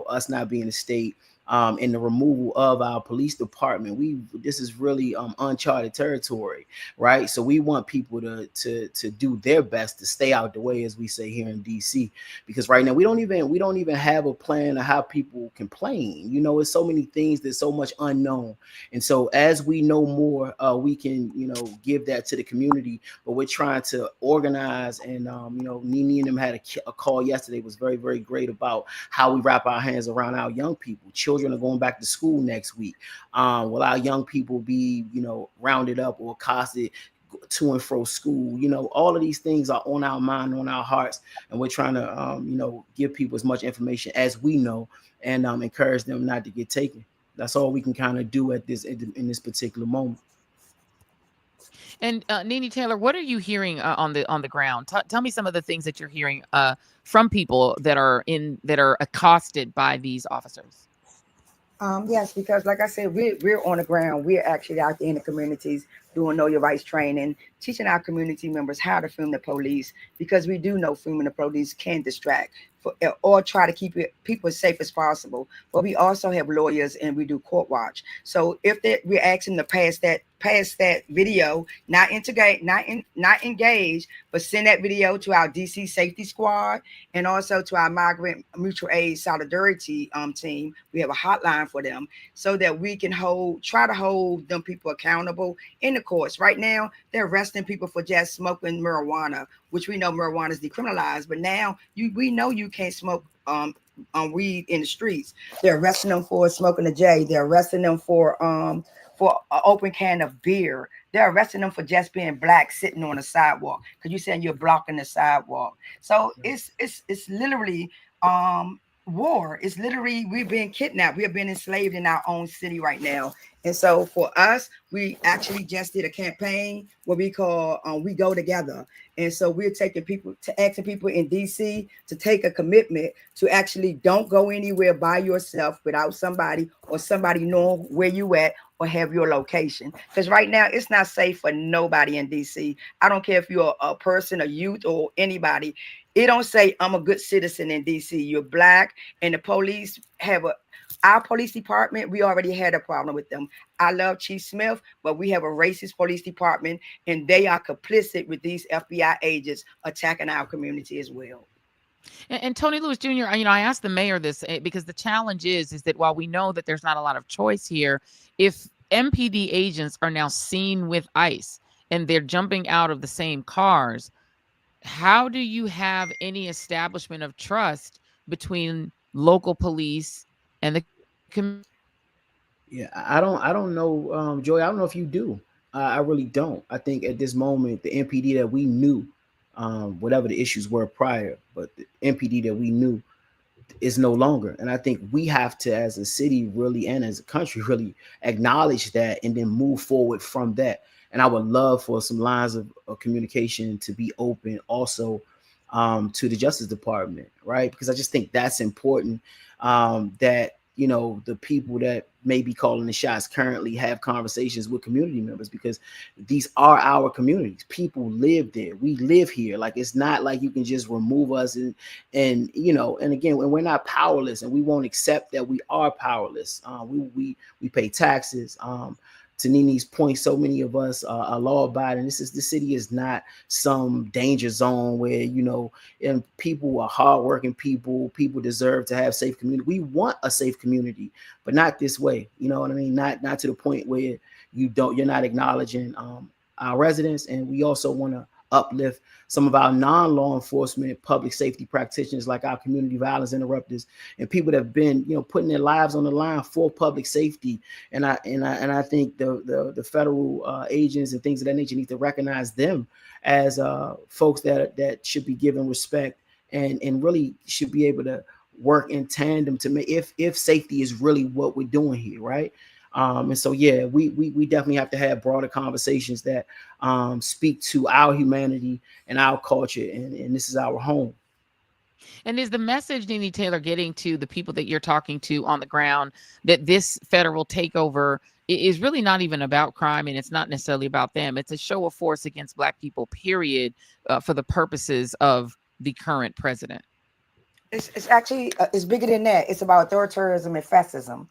us not being a state, and the removal of our police department, this is really uncharted territory, right? So we want people to do their best to stay out the way, as we say here in DC, because right now we don't even have a plan of how people complain. It's so many things, there's so much unknown, and so as we know more, we can give that to the community. But we're trying to organize, and Nene and them had a call yesterday. It was very, very great about how we wrap our hands around our young people. Children are going back to school next week. Will our young people be, rounded up or accosted to and fro school? All of these things are on our mind, on our hearts, and we're trying to, give people as much information as we know, and encourage them not to get taken. That's all we can kind of do in this particular moment. And Nene Taylor, what are you hearing on the ground? Tell me some of the things that you're hearing from people that are accosted by these officers. Yes, because like I said, we're on the ground. We're actually out there in the communities doing know your rights training, teaching our community members how to film the police because we do know filming the police can distract or try to keep people as safe as possible. But we also have lawyers and we do court watch. So if we're asking to pass that video, not engage, but send that video to our DC Safety Squad and also to our Migrant Mutual Aid Solidarity team. We have a hotline for them so that we can try to hold them people accountable in the courts. Right now, they're arresting people for just smoking marijuana, which we know marijuana is decriminalized, but now we know you can't smoke weed in the streets. They're arresting them for smoking a J. They're arresting them for an open can of beer. They're arresting them for just being black sitting on the sidewalk because you're saying you're blocking the sidewalk. So it's literally war. It's literally we're being kidnapped. We are being enslaved in our own city right now. And so for us, we actually just did a campaign what we call We Go Together. And so we're asking people in DC to take a commitment to actually don't go anywhere by yourself without somebody or somebody knowing where you at or have your location. Because right now it's not safe for nobody in DC. I don't care if you're a person, a youth, or anybody. It don't say I'm a good citizen in DC. You're black, and the police have our police department, we already had a problem with them. I love Chief Smith, but we have a racist police department, and they are complicit with these FBI agents attacking our community as well. And Tony Lewis Jr., I asked the mayor this because the challenge is that while we know that there's not a lot of choice here, if MPD agents are now seen with ICE and they're jumping out of the same cars, how do you have any establishment of trust between local police and the community? Yeah, I don't know, Joy. I don't know if you do. I really don't. I think at this moment, the MPD that we knew, whatever the issues were prior, but the MPD that we knew is no longer. And I think we have to, as a city, really, and as a country, really acknowledge that and then move forward from that. And I would love for some lines of communication to be open also to the Justice Department, right? Because I just think that's important, that the people that may be calling the shots currently have conversations with community members, because these are our communities. People live there. We live here. Like, it's not like you can just remove us and again, when we're not powerless, and we won't accept that we are powerless. We pay taxes. To Nini's point, so many of us are law abiding. The city is not some danger zone where, and people are hardworking people. People deserve to have safe community. We want a safe community, but not this way. You know what I mean? Not to the point where you're not acknowledging our residents. And we also want to uplift some of our non-law enforcement public safety practitioners, like our community violence interrupters and people that have been putting their lives on the line for public safety. And I think the federal agents and things of that nature need to recognize them as folks that should be given respect and really should be able to work in tandem to make if safety is really what we're doing here, right? And so, yeah, we definitely have to have broader conversations that speak to our humanity and our culture, and this is our home. And is the message, Nene Taylor, getting to the people that you're talking to on the ground that this federal takeover is really not even about crime, and it's not necessarily about them? It's a show of force against Black people, period, for the purposes of the current president. It's actually it's bigger than that. It's about authoritarianism and fascism.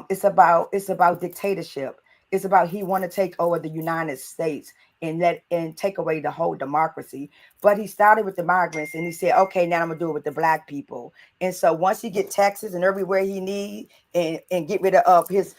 It's about dictatorship. It's about he want to take over the United States and take away the whole democracy. But he started with the migrants and he said, okay, now I'm gonna do it with the Black people. And so once he get taxes and everywhere he need and get rid of his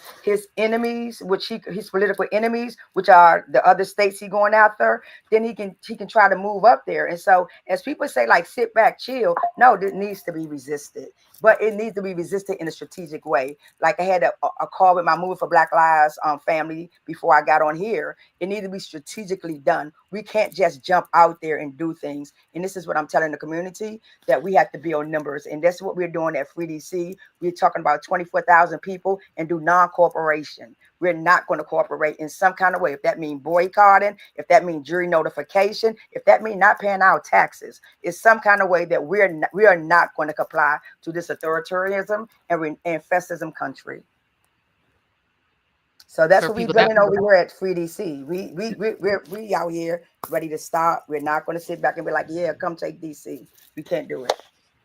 enemies, his political enemies, which are the other states he going after, then he can try to move up there. And so as people say, like, sit back, chill, no, this needs to be resisted. But it needs to be resisted in a strategic way. Like I had a call with my Movement for Black Lives family before I got on here. It needs to be strategically done. We can't just jump out there and do do things. And this is what I'm telling the community, that we have to build numbers. And that's what we're doing at Free DC. We're talking about 24,000 people and do non-cooperation. We're not going to cooperate in some kind of way. If that means boycotting, if that means jury notification, if that means not paying our taxes, it's some kind of way that we are not going to comply to this authoritarianism and fascism country. So that's For what we're people building over here at Free DC. We out here ready to stop. We're not going to sit back and be like, yeah, come take DC. We can't do it.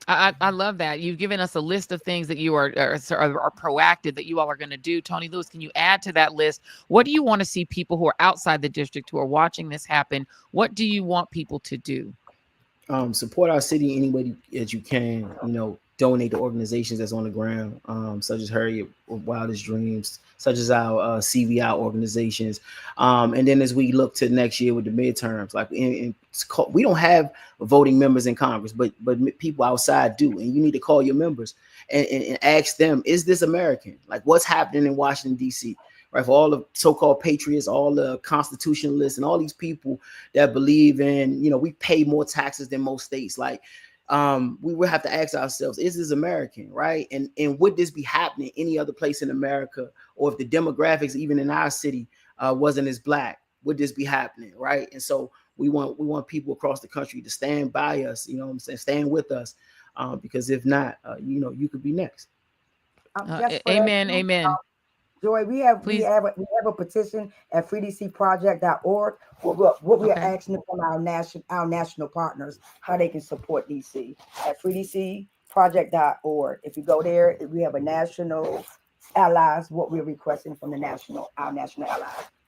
I love that. You've given us a list of things that you are proactive that you all are going to do. Tony Lewis, can you add to that list? What do you want to see people who are outside the district who are watching this happen? What do you want people to do? Support our city any way that you can. Donate to organizations that's on the ground, such as Harriet Wildest Dreams, such as our CVI organizations. And then as we look to next year with the midterms, like we don't have voting members in Congress, but people outside do. And you need to call your members and ask them, is this American? Like, what's happening in Washington, D.C.? Right, for all the so-called patriots, all the constitutionalists, and all these people that believe in, we pay more taxes than most states. Like, we will have to ask ourselves, is this American, right? And would this be happening any other place in America? Or if the demographics, even in our city, wasn't as black, would this be happening, right? And so we want people across the country to stand by us, stand with us, because if not, you could be next. Amen. Joy, we have a petition at freedcproject.org. What we are asking from our national partners, how they can support DC at freedcproject.org. If you go there, we have a national allies. What we're requesting from our national allies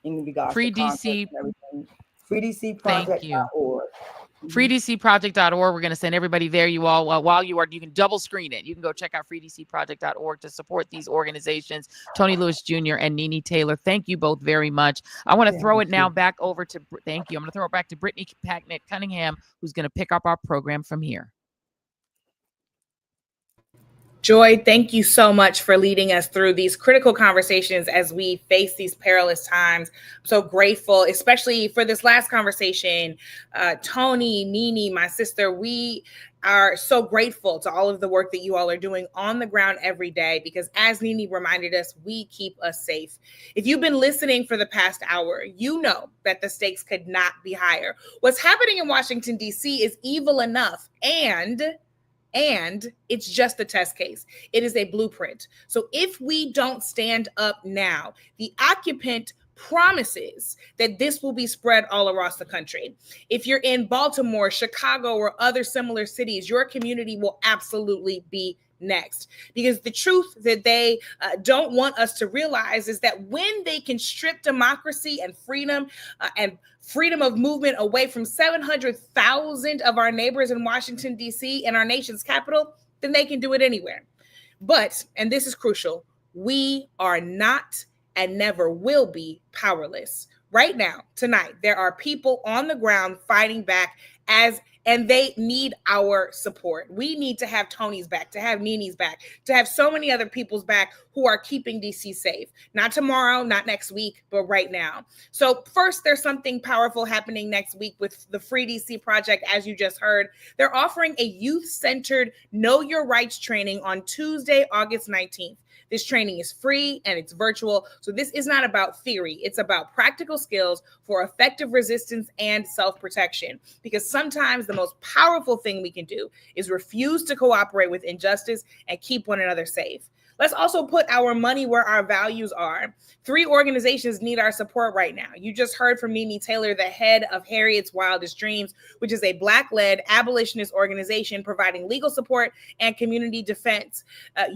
in regards to concepts and everything. freedcproject.org. freedcproject.org. We're going to send everybody there. You all, while you can double screen it. You can go check out freedcproject.org to support these organizations. Tony Lewis Jr. and Nene Taylor, thank you both very much. I want to throw it now back over to, thank you. I'm going to throw it back to Brittany Packnett Cunningham, who's going to pick up our program from here. Joy, thank you so much for leading us through these critical conversations as we face these perilous times. I'm so grateful, especially for this last conversation. Tony, Nene, my sister, we are so grateful to all of the work that you all are doing on the ground every day, because as Nene reminded us, we keep us safe. If you've been listening for the past hour, you know that the stakes could not be higher. What's happening in Washington, D.C. is evil enough, and it's just a test case. It is a blueprint. So if we don't stand up now, the occupant promises that this will be spread all across the country. If you're in Baltimore, Chicago, or other similar cities, your community will absolutely be next. Because the truth that they don't want us to realize is that when they can strip democracy and freedom of movement away from 700,000 of our neighbors in Washington, D.C., and our nation's capital, then they can do it anywhere. But, and this is crucial, we are not and never will be powerless. Right now, tonight, there are people on the ground fighting back and they need our support. We need to have Tony's back, to have Nene's back, to have so many other people's back who are keeping DC safe. Not tomorrow, not next week, but right now. So first, there's something powerful happening next week with the Free DC Project, as you just heard. They're offering a youth-centered Know Your Rights training on Tuesday, August 19th. This training is free and it's virtual. So this is not about theory. It's about practical skills for effective resistance and self-protection. Because sometimes the most powerful thing we can do is refuse to cooperate with injustice and keep one another safe. Let's also put our money where our values are. 3 organizations need our support right now. You just heard from Nene Taylor, the head of Harriet's Wildest Dreams, which is a Black-led abolitionist organization providing legal support and community defense.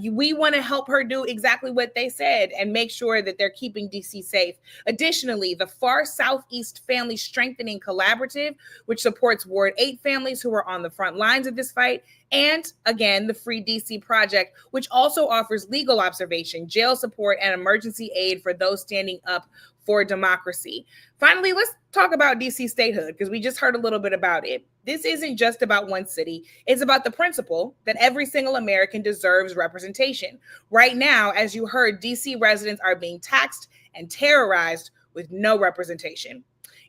We want to help her do exactly what they said and make sure that they're keeping DC safe. Additionally, the Far Southeast Family Strengthening Collaborative, which supports Ward 8 families who are on the front lines of this fight, and again, the Free DC Project, which also offers legal observation, jail support, and emergency aid for those standing up for democracy. Finally, let's talk about DC statehood, because we just heard a little bit about it. This isn't just about one city. It's about the principle that every single American deserves representation. Right now, as you heard, DC residents are being taxed and terrorized with no representation.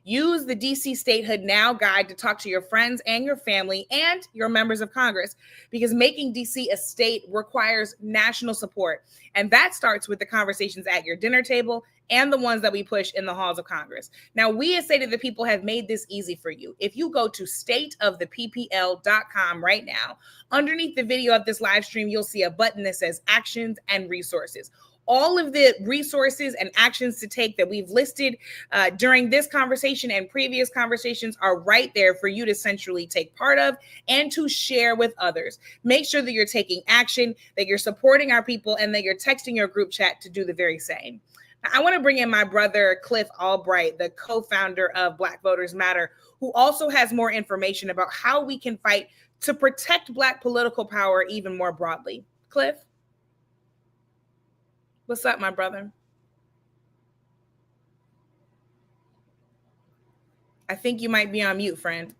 Use the DC Statehood Now guide to talk to your friends and your family and your members of Congress, because making DC a state requires national support. And that starts with the conversations at your dinner table and the ones that we push in the halls of Congress. Now, we at State of the People have made this easy for you. If you go to stateoftheppl.com right now, underneath the video of this live stream, you'll see a button that says Actions and Resources. All of the resources and actions to take that we've listed during this conversation and previous conversations are right there for you to centrally take part of and to share with others. Make sure that you're taking action, that you're supporting our people, and that you're texting your group chat to do the very same. Now, I want to bring in my brother, Cliff Albright, the co-founder of Black Voters Matter, who also has more information about how we can fight to protect Black political power even more broadly. Cliff? What's up, my brother? I think you might be on mute, friend.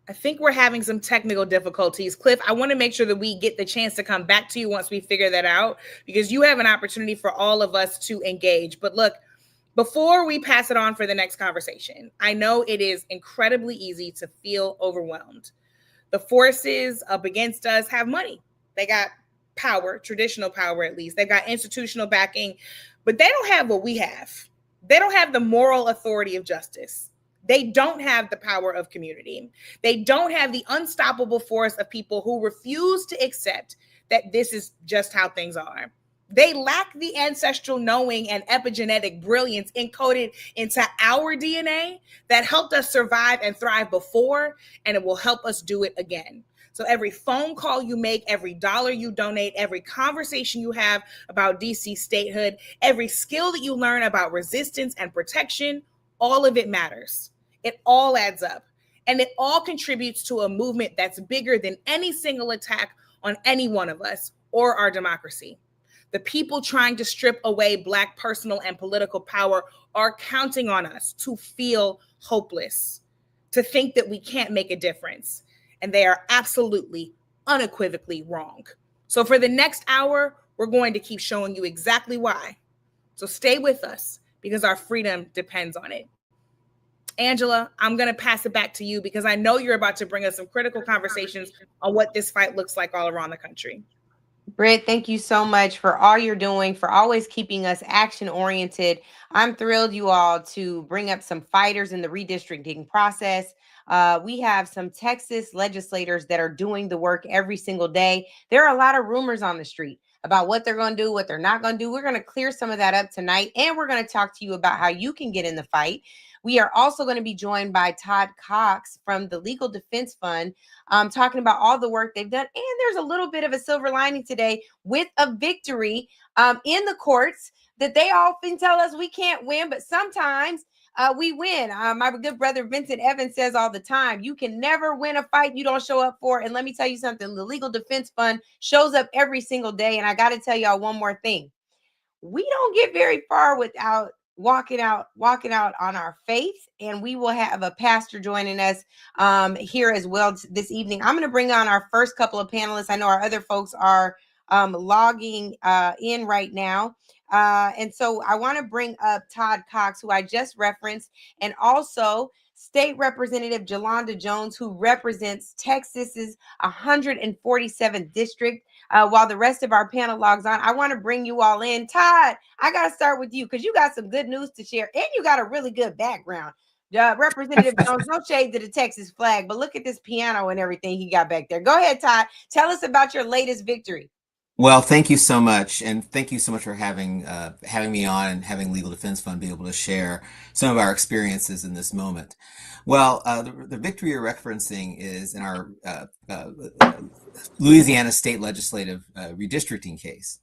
I think we're having some technical difficulties. Cliff, I want to make sure that we get the chance to come back to you once we figure that out, because you have an opportunity for all of us to engage. But look, before we pass it on for the next conversation, I know it is incredibly easy to feel overwhelmed. The forces up against us have money. They got power, traditional power at least. They've got institutional backing, but they don't have what we have. They don't have the moral authority of justice. They don't have the power of community. They don't have the unstoppable force of people who refuse to accept that this is just how things are. They lack the ancestral knowing and epigenetic brilliance encoded into our DNA that helped us survive and thrive before, and it will help us do it again. So every phone call you make, every dollar you donate, every conversation you have about DC statehood, every skill that you learn about resistance and protection, all of it matters. It all adds up. And it all contributes to a movement that's bigger than any single attack on any one of us or our democracy. The people trying to strip away Black personal and political power are counting on us to feel hopeless, to think that we can't make a difference. And they are absolutely, unequivocally wrong. So for the next hour, we're going to keep showing you exactly why. So stay with us, because our freedom depends on it. Angela, I'm going to pass it back to you, because I know you're about to bring us some critical conversations on what this fight looks like all around the country. Britt, thank you so much for all you're doing, for always keeping us action-oriented. I'm thrilled, you all, to bring up some fighters in the redistricting process. We have some Texas legislators that are doing the work every single day. There are a lot of rumors on the street about what they're going to do, what they're not going to do. We're going to clear some of that up tonight, and we're going to talk to you about how you can get in the fight. We are also going to be joined by Todd Cox from the Legal Defense Fund, talking about all the work they've done. And there's a little bit of a silver lining today with a victory in the courts that they often tell us we can't win, but sometimes we win. My good brother Vincent Evans says all the time, you can never win a fight you don't show up for. And let me tell you something, the Legal Defense Fund shows up every single day. And I got to tell y'all one more thing. We don't get very far without walking out on our faith, and we will have a pastor joining us here as well this evening. I'm going to bring on our first couple of panelists. I know our other folks are logging in right now. And so I want to bring up Todd Cox, who I just referenced, and also State Representative Jolanda Jones, who represents Texas's 147th district. While the rest of our panel logs on, I want to bring you all in. Todd, I got to start with you because you got some good news to share, and you got a really good background. Representative Jones, no shade to the Texas flag, but look at this piano and everything he got back there. Go ahead, Todd. Tell us about your latest victory. Well, thank you so much, and thank you so much for having me on and having Legal Defense Fund be able to share some of our experiences in this moment. Well, the victory you're referencing is in our Louisiana State Legislative redistricting case.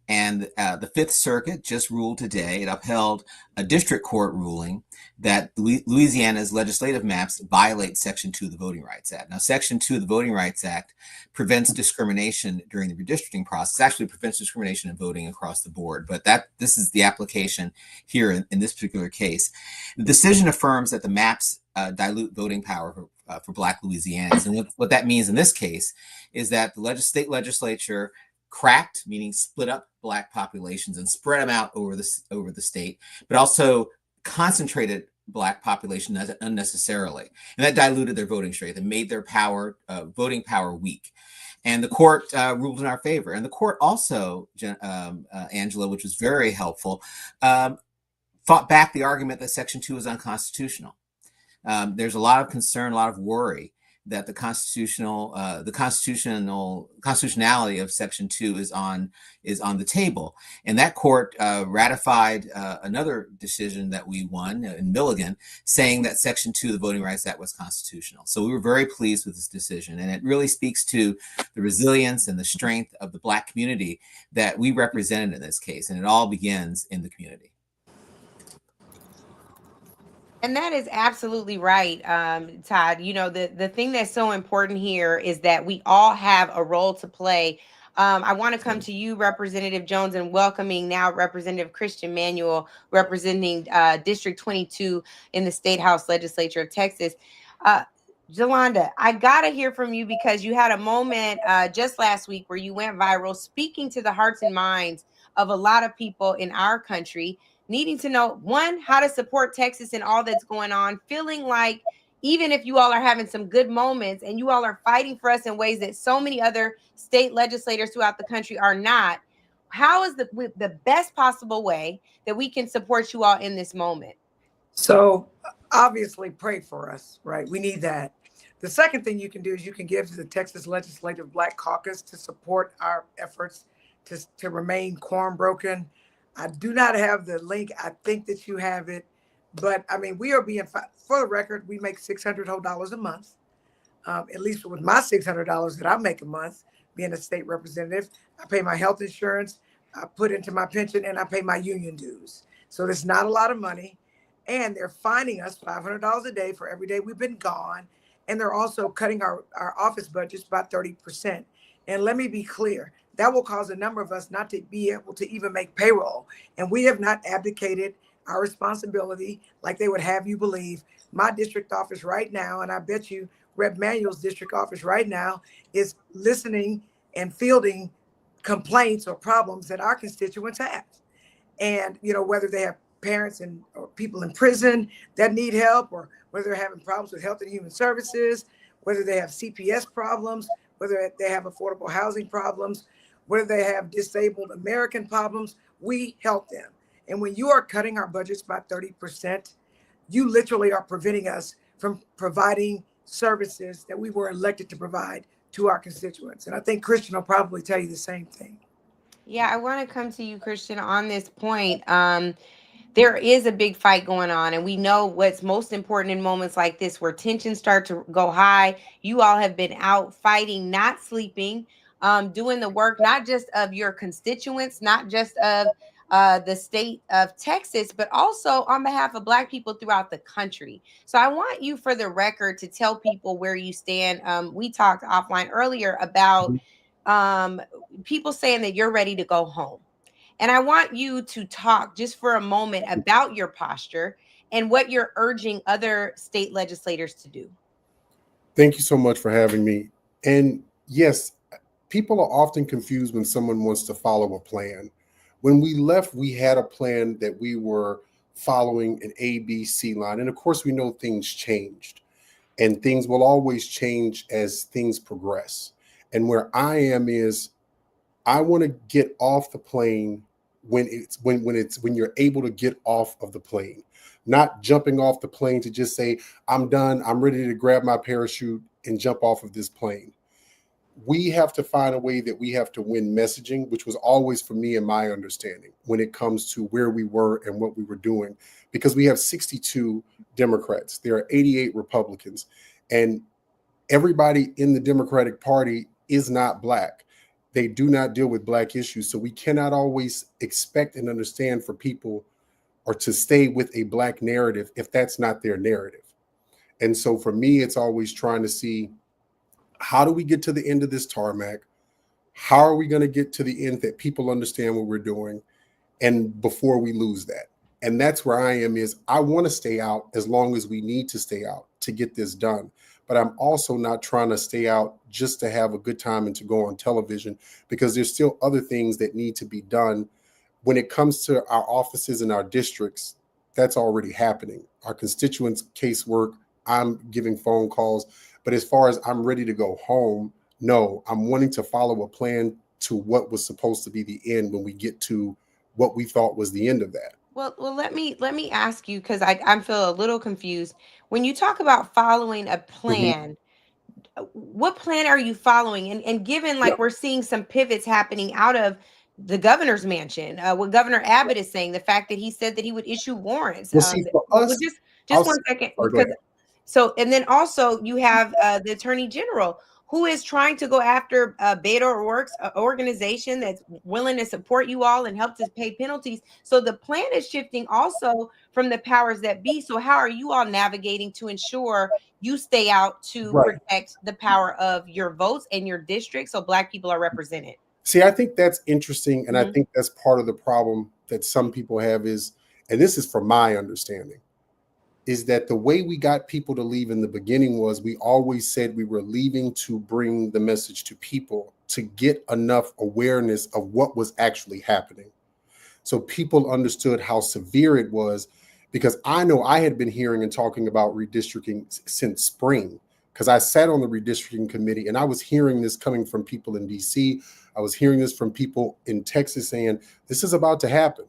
And the Fifth Circuit just ruled today, it upheld a district court ruling that Louisiana's legislative maps violate Section 2 of the Voting Rights Act. Now, Section 2 of the Voting Rights Act prevents discrimination during the redistricting process, actually prevents discrimination in voting across the board, but this is the application here in this particular case. The decision affirms that the maps dilute voting power Black Louisianans. And what that means in this case is that the state legislature cracked, meaning split up Black populations and spread them out over the state, but also concentrated Black population unnecessarily, and that diluted their voting strength and made their voting power weak. And the court ruled in our favor. And the court also, Angela, which was very helpful, fought back the argument that Section 2 is unconstitutional. There's a lot of concern, a lot of worry that the constitutionality of Section 2 is on the table. And that court ratified another decision that we won in Milligan, saying that Section 2 of the Voting Rights Act was constitutional. So we were very pleased with this decision, and it really speaks to the resilience and the strength of the Black community that we represented in this case. And it all begins in the community. And that is absolutely right, Todd. You know, the thing that's so important here is that we all have a role to play. I want to come to you, Representative Jones, and welcoming now Representative Christian Manuel, representing District 22 in the State House Legislature of Texas. Jolanda, I got to hear from you because you had a moment just last week where you went viral speaking to the hearts and minds of a lot of people in our country, needing to know, one, how to support Texas and all that's going on, feeling like even if you all are having some good moments and you all are fighting for us in ways that so many other state legislators throughout the country are not, how is the best possible way that we can support you all in this moment? So obviously pray for us, right? We need that. The second thing you can do is you can give to the Texas Legislative Black Caucus to support our efforts to remain quorum broken. I do not have the link. I think that you have it, but I mean, we are being, for the record, we make $600 a month, at least with my $600 that I make a month, being a state representative. I pay my health insurance, I put into my pension, and I pay my union dues. So there's not a lot of money, and they're fining us $500 a day for every day we've been gone, and they're also cutting our office budgets by 30%. And let me be clear, that will cause a number of us not to be able to even make payroll. And we have not abdicated our responsibility like they would have you believe. My district office right now, and I bet you Rep. Manuel's district office right now, is listening and fielding complaints or problems that our constituents have. And, you know, whether they have parents or people in prison that need help, or whether they're having problems with Health and Human Services, whether they have CPS problems, whether they have affordable housing problems, whether they have disabled American problems, we help them. And when you are cutting our budgets by 30%, you literally are preventing us from providing services that we were elected to provide to our constituents. And I think Christian will probably tell you the same thing. Yeah, I want to come to you, Christian, on this point. There is a big fight going on, and we know what's most important in moments like this where tensions start to go high. You all have been out fighting, not sleeping, doing the work, not just of your constituents, not just of the state of Texas, but also on behalf of Black people throughout the country. So I want you, for the record, to tell people where you stand. We talked offline earlier about people saying that you're ready to go home. And I want you to talk just for a moment about your posture and what you're urging other state legislators to do. Thank you so much for having me. And yes, people are often confused when someone wants to follow a plan. When we left, we had a plan that we were following an ABC line. And of course, we know things changed, and things will always change as things progress. And where I am is I want to get off the plane when you're able to get off of the plane, not jumping off the plane to just say, I'm done, I'm ready to grab my parachute and jump off of this plane. We have to find a way that we have to win messaging, which was always, for me and my understanding, when it comes to where we were and what we were doing, because we have 62 Democrats, there are 88 Republicans, and everybody in the Democratic Party is not Black. They do not deal with Black issues. So we cannot always expect and understand for people or to stay with a Black narrative if that's not their narrative. And so for me, it's always trying to see, how do we get to the end of this tarmac? How are we going to get to the end that people understand what we're doing? And before we lose that. And that's where I am, is I want to stay out as long as we need to stay out to get this done. But I'm also not trying to stay out just to have a good time and to go on television, because there's still other things that need to be done. When it comes to our offices and our districts, that's already happening. Our constituents' casework, I'm giving phone calls. But as far as I'm ready to go home, no, I'm wanting to follow a plan to what was supposed to be the end when we get to what we thought was the end of that. Well, let me ask you, because I feel a little confused when you talk about following a Mhm. plan. What plan are you following? And given like we're seeing some pivots happening out of the governor's mansion, what Governor Abbott is saying, the fact that he said that he would issue warrants. Well, see, for Well, us, just one second, sorry, go because ahead. so, and then also you have the Attorney General who is trying to go after Beto Works, an organization that's willing to support you all and help to pay penalties. So the plan is shifting also from the powers that be. So how are you all navigating to ensure you stay out to Right. protect the power of your votes and your district so Black people are represented? See, I think that's interesting. And I Mhm. think that's part of the problem that some people have is, and this is from my understanding, is that the way we got people to leave in the beginning was we always said we were leaving to bring the message to people to get enough awareness of what was actually happening. So people understood how severe it was, because I know I had been hearing and talking about redistricting since spring, because I sat on the redistricting committee and I was hearing this coming from people in DC. I was hearing this from people in Texas saying, this is about to happen.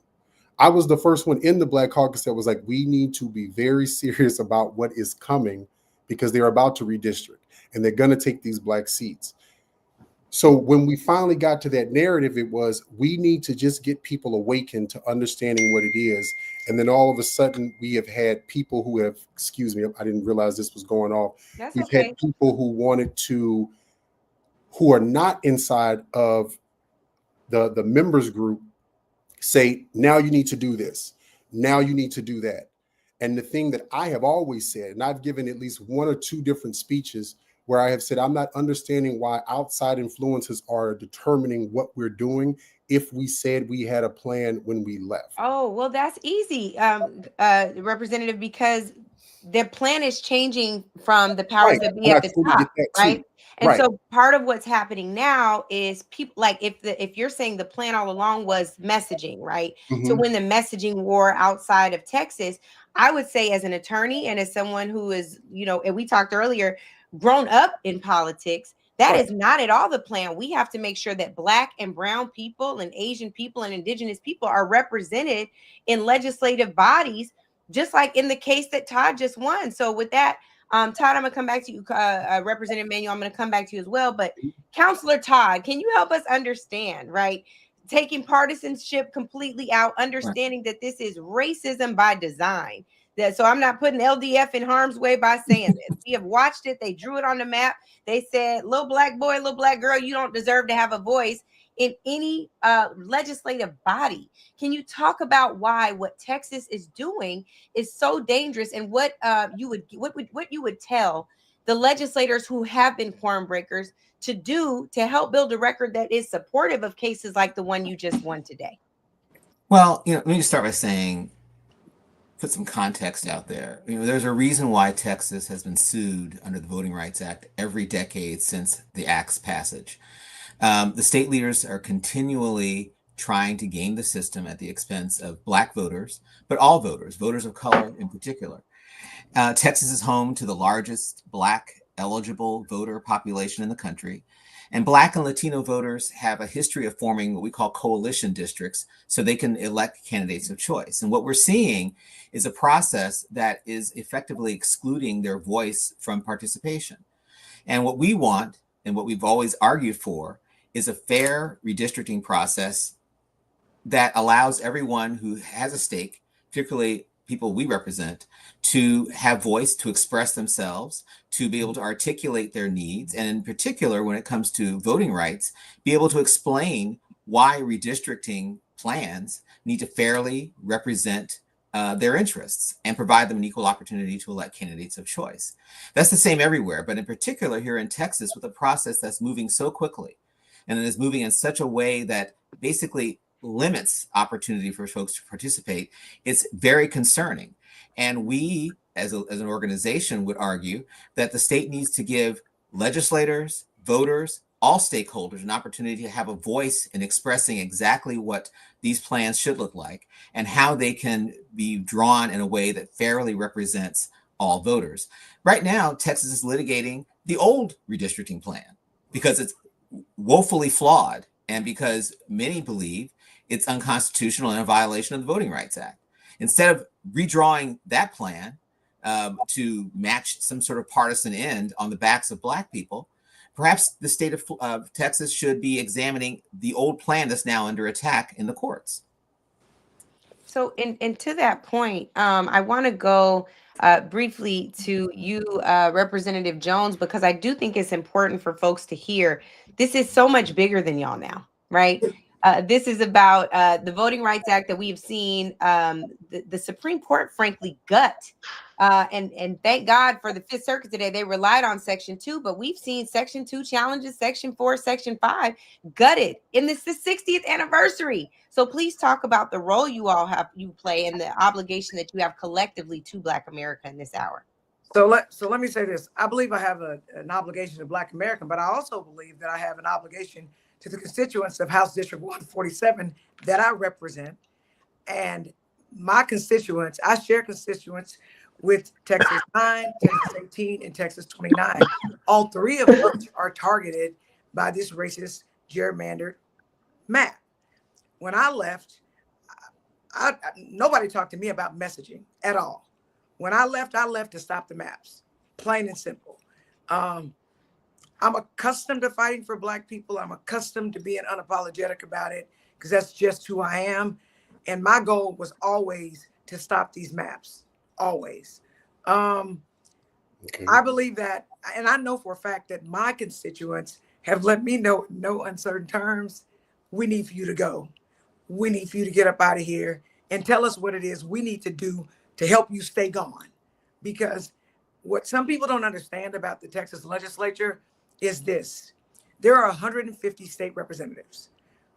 I was the first one in the Black Caucus that was like, we need to be very serious about what is coming, because they're about to redistrict and they're going to take these Black seats. So when we finally got to that narrative, it was, we need to just get people awakened to understanding what it is. And then all of a sudden we have had people who have, excuse me, I didn't realize this was going off. That's We've okay. had people who wanted to, who are not inside of the members group, say, now you need to do this. Now you need to do that. And the thing that I have always said, and I've given at least one or two different speeches where I have said, I'm not understanding why outside influences are determining what we're doing if we said we had a plan when we left. Oh, well, that's easy, Representative, because the plan is changing from the powers Right. that be And I at the fully top, get that right? too. And Right. so part of what's happening now is people, like, if you're saying the plan all along was messaging, right? To Mhm. win the messaging war outside of Texas, I would say as an attorney and as someone who is, and we talked earlier, grown up in politics, that Right. is not at all the plan. We have to make sure that Black and brown people and Asian people and indigenous people are represented in legislative bodies, just like in the case that Todd just won. So with that, Todd, I'm gonna come back to you, Representative Manuel. I'm gonna come back to you as well. But Counselor Todd, can you help us understand, right? Taking partisanship completely out, understanding that this is racism by design. So I'm not putting LDF in harm's way by saying this. We have watched it. They drew it on the map. They said, little Black boy, little Black girl, you don't deserve to have a voice in any legislative body. Can you talk about why what Texas is doing is so dangerous, and what you would tell the legislators who have been quorum breakers to do to help build a record that is supportive of cases like the one you just won today? Well, let me just start by saying, put some context out there. There's a reason why Texas has been sued under the Voting Rights Act every decade since the act's passage. The state leaders are continually trying to game the system at the expense of Black voters, but all voters, voters of color in particular. Texas is home to the largest Black eligible voter population in the country. And Black and Latino voters have a history of forming what we call coalition districts so they can elect candidates of choice. And what we're seeing is a process that is effectively excluding their voice from participation. And what we want, and what we've always argued for, is a fair redistricting process that allows everyone who has a stake, particularly people we represent, to have voice, to express themselves, to be able to articulate their needs, and in particular, when it comes to voting rights, be able to explain why redistricting plans need to fairly represent their interests and provide them an equal opportunity to elect candidates of choice. That's the same everywhere, but in particular here in Texas, with a process that's moving so quickly and it is moving in such a way that basically limits opportunity for folks to participate, it's very concerning. And we, as an organization, would argue that the state needs to give legislators, voters, all stakeholders an opportunity to have a voice in expressing exactly what these plans should look like and how they can be drawn in a way that fairly represents all voters. Right now, Texas is litigating the old redistricting plan because it's woefully flawed and because many believe it's unconstitutional and a violation of the Voting Rights Act. Instead of redrawing that plan to match some sort of partisan end on the backs of Black people, perhaps the state of Texas should be examining the old plan that's now under attack in the courts. So, and to that point, I want to go briefly to you, Representative Jones, because I do think it's important for folks to hear this is so much bigger than y'all now, right? This is about the Voting Rights Act that we have seen the Supreme Court, frankly, gut. And thank God for the Fifth Circuit today. They relied on Section 2, but we've seen Section 2 challenges, Section 4, Section 5 gutted. And this is the 60th anniversary. So please talk about the role you play and the obligation that you have collectively to Black America in this hour. So let me say this. I believe I have an obligation to Black American, but I also believe that I have an obligation to the constituents of House District 147 that I represent. And my constituents, I share constituents with Texas 9, Texas 18, and Texas 29. All three of which are targeted by this racist gerrymandered map. When I left, nobody talked to me about messaging at all. When I left to stop the maps, plain and simple. I'm accustomed to fighting for Black people. I'm accustomed to being unapologetic about it because that's just who I am. And my goal was always to stop these maps, always. Okay. I believe that, and I know for a fact that my constituents have let me know in no uncertain terms, we need for you to go. We need for you to get up out of here and tell us what it is we need to do to help you stay gone. Because what some people don't understand about the Texas legislature is this. There are 150 state representatives.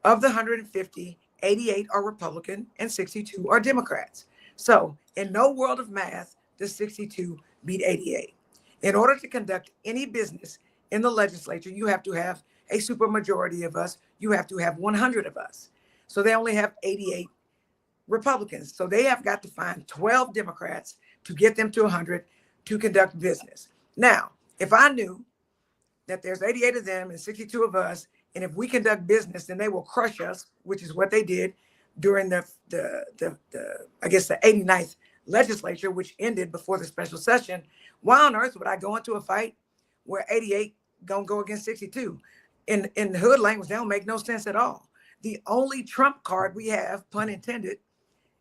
Of the 150, 88 are Republican and 62 are Democrats. So in no world of math does 62 beat 88. In order to conduct any business in the legislature, you have to have a supermajority of us. You have to have 100 of us. So they only have 88 Republicans. So they have got to find 12 Democrats to get them to 100 to conduct business. Now, if I knew that there's 88 of them and 62 of us, and if we conduct business, then they will crush us, which is what they did during the 89th legislature, which ended before the special session. Why on earth would I go into a fight where 88 gonna go against 62? In the hood language, that don't make no sense at all. The only trump card we have, pun intended,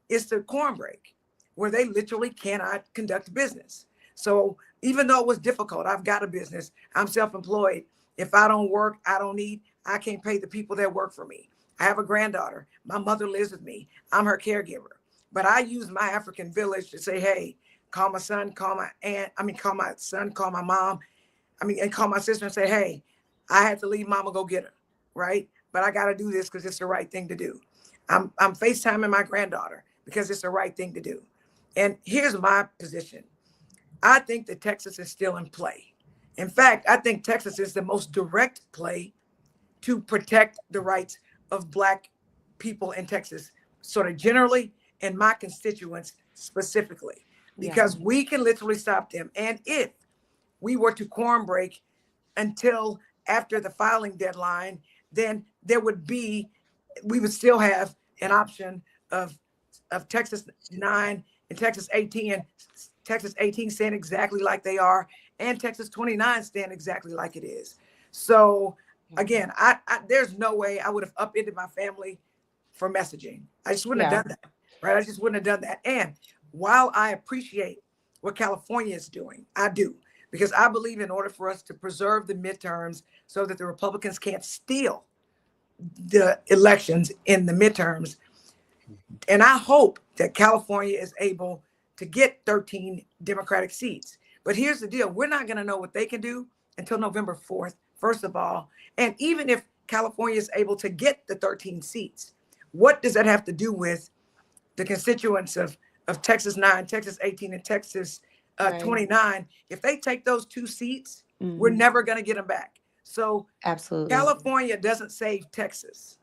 is the quorum break, where they literally cannot conduct business. So even though it was difficult, I've got a business, I'm self-employed. If I don't work, I don't eat, I can't pay the people that work for me. I have a granddaughter. My mother lives with me. I'm her caregiver. But I use my African village to say, hey, call my son, call my aunt, call my son, call my mom, and call my sister and say, hey, I had to leave mama, go get her, right? But I got to do this because it's the right thing to do. I'm FaceTiming my granddaughter because it's the right thing to do. And here's my position. I think that Texas is still in play. In fact, I think Texas is the most direct play to protect the rights of Black people in Texas, sort of generally, and my constituents specifically, because we can literally stop them. And if we were to quorum break until after the filing deadline, then we would still have an option of Texas 9 and Texas 18, Texas 18 stand exactly like they are, and Texas 29 stand exactly like it is. So again, I there's no way I would have upended my family for messaging. I just wouldn't have done that, right? I just wouldn't have done that. And while I appreciate what California is doing, I do, because I believe in order for us to preserve the midterms so that the Republicans can't steal the elections in the midterms. And I hope that California is able to get 13 Democratic seats. But here's the deal. We're not going to know what they can do until November 4th, first of all. And even if California is able to get the 13 seats, What does that have to do with the constituents of Texas 9, Texas 18, and Texas 29? If they take those 2 seats, we're never going to get them back. So absolutely, California doesn't save Texas.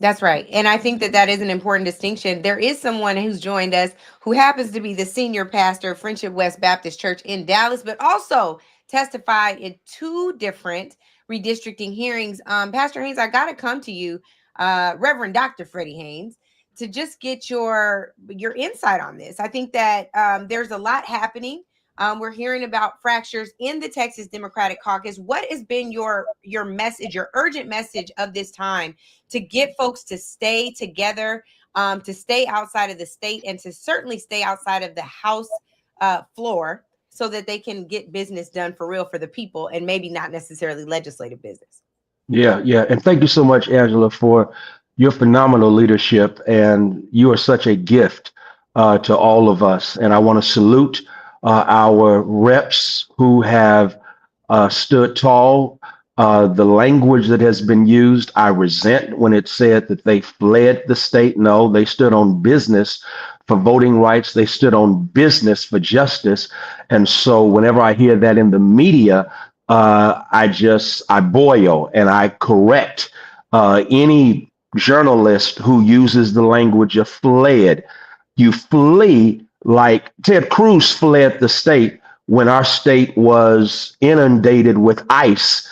That's right. And I think that that is an important distinction. There is someone who's joined us who happens to be the senior pastor of Friendship West Baptist Church in Dallas, but also testified in 2 different redistricting hearings. Pastor Haynes, I got to come to you, Reverend Dr. Freddie Haynes, to just get your insight on this. I think that there's a lot happening. We're hearing about fractures in the Texas Democratic Caucus. What has been your message, your urgent message of this time to get folks to stay together, to stay outside of the state, and to certainly stay outside of the House floor so that they can get business done for real for the people and maybe not necessarily legislative business? Yeah. And thank you so much, Angela, for your phenomenal leadership. And you are such a gift to all of us. And I want to salute our reps who have stood tall. The language that has been used, I resent when it said that they fled the state. No, they stood on business for voting rights. They stood on business for justice. And so whenever I hear that in the media, I boil and I correct any journalist who uses the language of fled. You flee like Ted Cruz fled the state when our state was inundated with ICE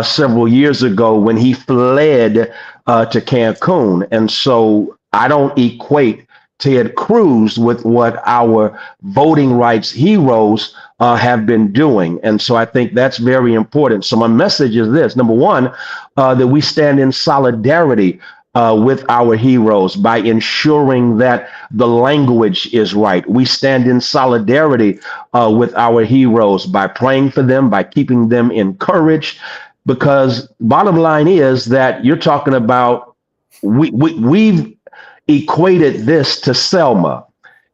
several years ago when he fled to Cancun. And so I don't equate Ted Cruz with what our voting rights heroes have been doing. And so I think that's very important. So my message is this: number one, that we stand in solidarity with our heroes by ensuring that the language is right. We stand in solidarity with our heroes by praying for them, by keeping them encouraged, because bottom line is that you're talking about, we've equated this to Selma.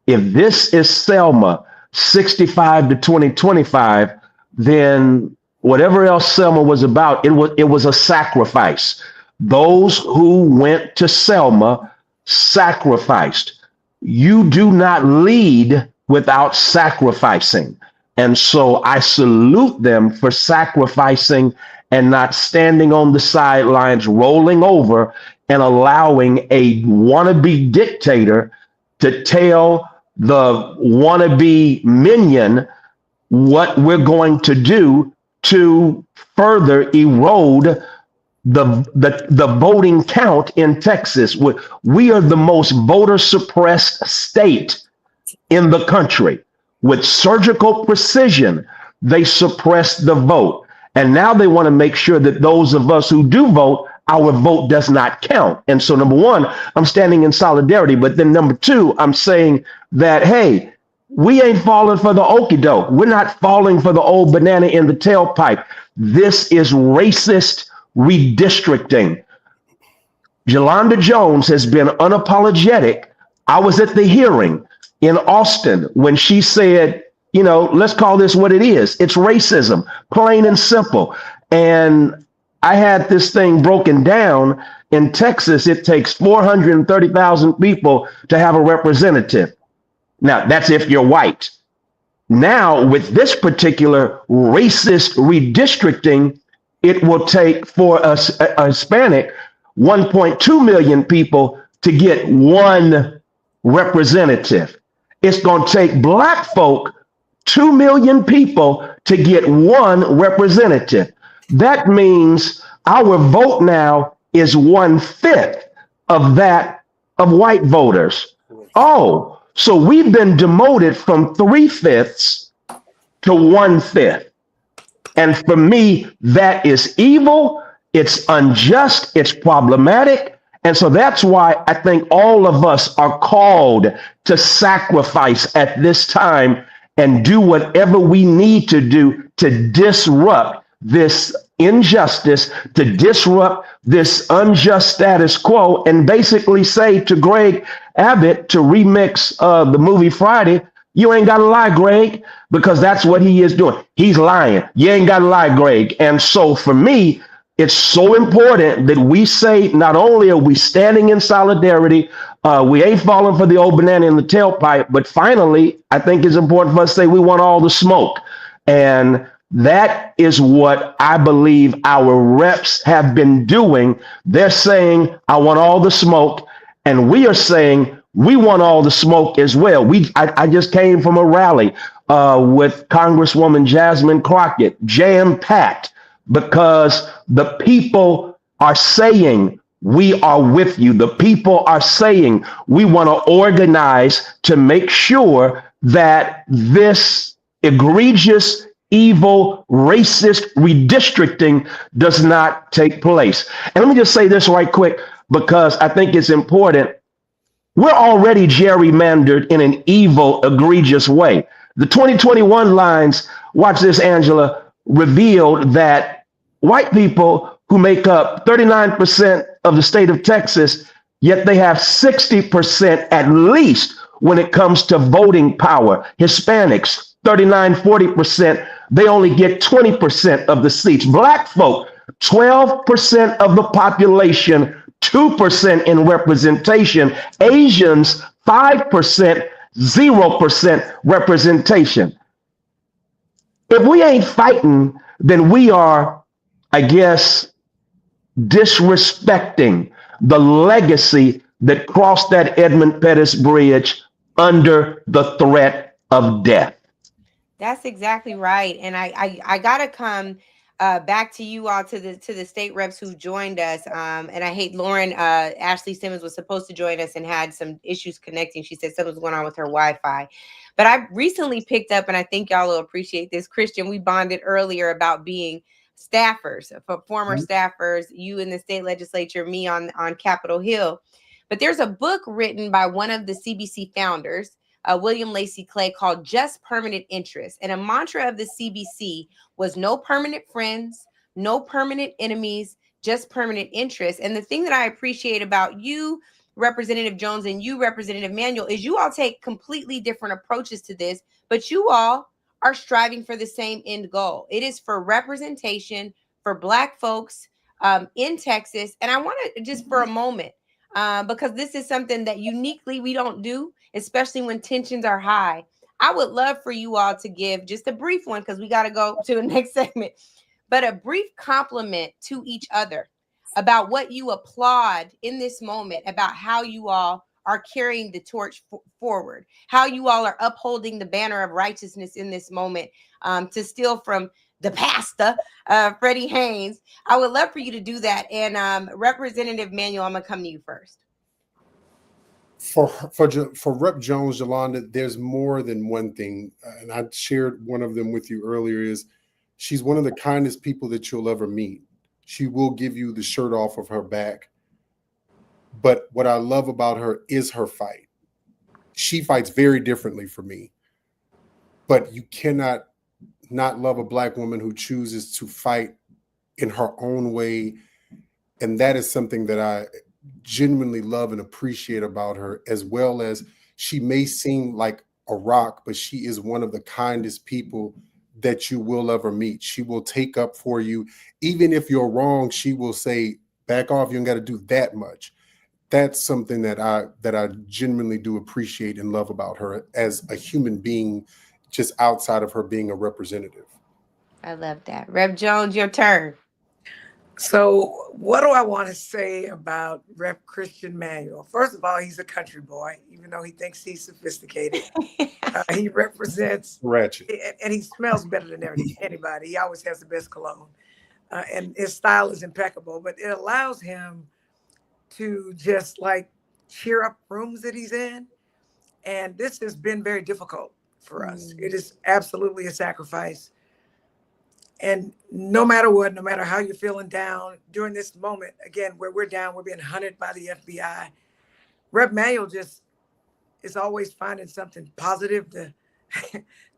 If this is Selma 65 to 2025, then whatever else Selma was about, it was a sacrifice. Those who went to Selma sacrificed. You do not lead without sacrificing. And so I salute them for sacrificing and not standing on the sidelines, rolling over and allowing a wannabe dictator to tell the wannabe minion what we're going to do to further erode the voting count in Texas. We are the most voter suppressed state in the country. With surgical precision, they suppress the vote. And now they want to make sure that those of us who do vote, our vote does not count. And so number one, I'm standing in solidarity. But then number two, I'm saying that, hey, we ain't falling for the okie doke. We're not falling for the old banana in the tailpipe. This is racist redistricting. Yolanda Jones has been unapologetic. I was at the hearing in Austin when she said, let's call this what it is. It's racism, plain and simple. And I had this thing broken down. In Texas, it takes 430,000 people to have a representative. Now, that's if you're white. Now, with this particular racist redistricting, it will take for a Hispanic 1.2 million people to get one representative. It's going to take Black folk 2 million people to get one representative. That means our vote now is 1/5 of that of white voters. Oh, so we've been demoted from 3/5 to 1/5. And for me, that is evil. It's unjust. It's problematic. And so that's why I think all of us are called to sacrifice at this time and do whatever we need to do to disrupt this injustice, to disrupt this unjust status quo, and basically say to Greg Abbott, to remix the movie Friday, you ain't got to lie, Greg, because that's what he is doing. He's lying. You ain't got to lie, Greg. And so for me, it's so important that we say not only are we standing in solidarity, we ain't falling for the old banana in the tailpipe, but finally, I think it's important for us to say we want all the smoke. And that is what I believe our reps have been doing. They're saying, I want all the smoke. And we are saying, we want all the smoke as well. I just came from a rally with Congresswoman Jasmine Crockett, jam-packed, because the people are saying, we are with you. The people are saying, we want to organize to make sure that this egregious, evil, racist redistricting does not take place. And let me just say this right quick, because I think it's important. We're already gerrymandered in an evil, egregious way. The 2021 lines, watch this, Angela, revealed that white people who make up 39% of the state of Texas, yet they have 60% at least when it comes to voting power. Hispanics, 39-40%, they only get 20% of the seats. Black folk, 12% of the population, 2% in representation. Asians, 5%, 0% representation. If we ain't fighting, then we are, I guess, disrespecting the legacy that crossed that Edmund Pettus Bridge under the threat of death. That's exactly right. And I gotta come back to you all, to the state reps who joined us. And I hate Lauren, Ashley Simmons was supposed to join us and had some issues connecting. She said something was going on with her Wi-Fi. But I recently picked up, and I think y'all will appreciate this, Christian, we bonded earlier about being staffers, for former staffers, you in the state legislature, me on Capitol Hill. But there's a book written by one of the CBC founders, William Lacey Clay, called Just Permanent Interest. And a mantra of the CBC was no permanent friends, no permanent enemies, just permanent interest. And the thing that I appreciate about you, Representative Jones, and you, Representative Manuel, is you all take completely different approaches to this, but you all are striving for the same end goal. It is for representation for Black folks in Texas. And I want to just for a moment, because this is something that uniquely we don't do, especially when tensions are high. I would love for you all to give just a brief one, because we got to go to the next segment, but a brief compliment to each other about what you applaud in this moment, about how you all are carrying the torch forward, how you all are upholding the banner of righteousness in this moment. To steal from the pastor, Freddie Haynes, I would love for you to do that. And Representative Manuel, I'm gonna come to you first. For Rep Jones, Yolanda, there's more than one thing, and I shared one of them with you earlier. Is she's one of the kindest people that you'll ever meet. She will give you the shirt off of her back. But what I love about her is her fight. She fights very differently from me. But you cannot not love a Black woman who chooses to fight in her own way. And that is something that I genuinely love and appreciate about her, as well as she may seem like a rock, but she is one of the kindest people that you will ever meet. She will take up for you. Even if you're wrong, she will say, back off, you ain't got to do that much. That's something that I genuinely do appreciate and love about her as a human being, just outside of her being a representative. I love that. Rep Jones, your turn. So what do I want to say about Rep Christian Manuel? First of all, he's a country boy, even though he thinks he's sophisticated. He represents Ratchet, and he smells better than anybody. He always has the best cologne, and his style is impeccable. But it allows him to just like cheer up rooms that he's in, and this has been very difficult for us. It is absolutely a sacrifice. And no matter what, no matter how you're feeling down during this moment, again, where we're down, we're being hunted by the FBI. Rep Manuel just is always finding something positive to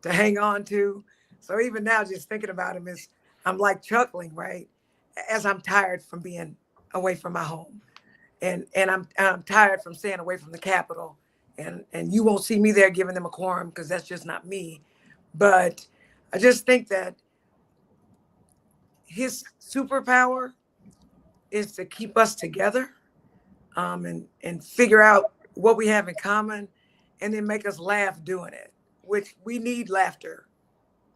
hang on to. So even now, just thinking about him I'm like chuckling, right? As I'm tired from being away from my home, and I'm tired from staying away from the Capitol, and you won't see me there giving them a quorum because that's just not me. But I just think that his superpower is to keep us together, and figure out what we have in common, and then make us laugh doing it, which we need laughter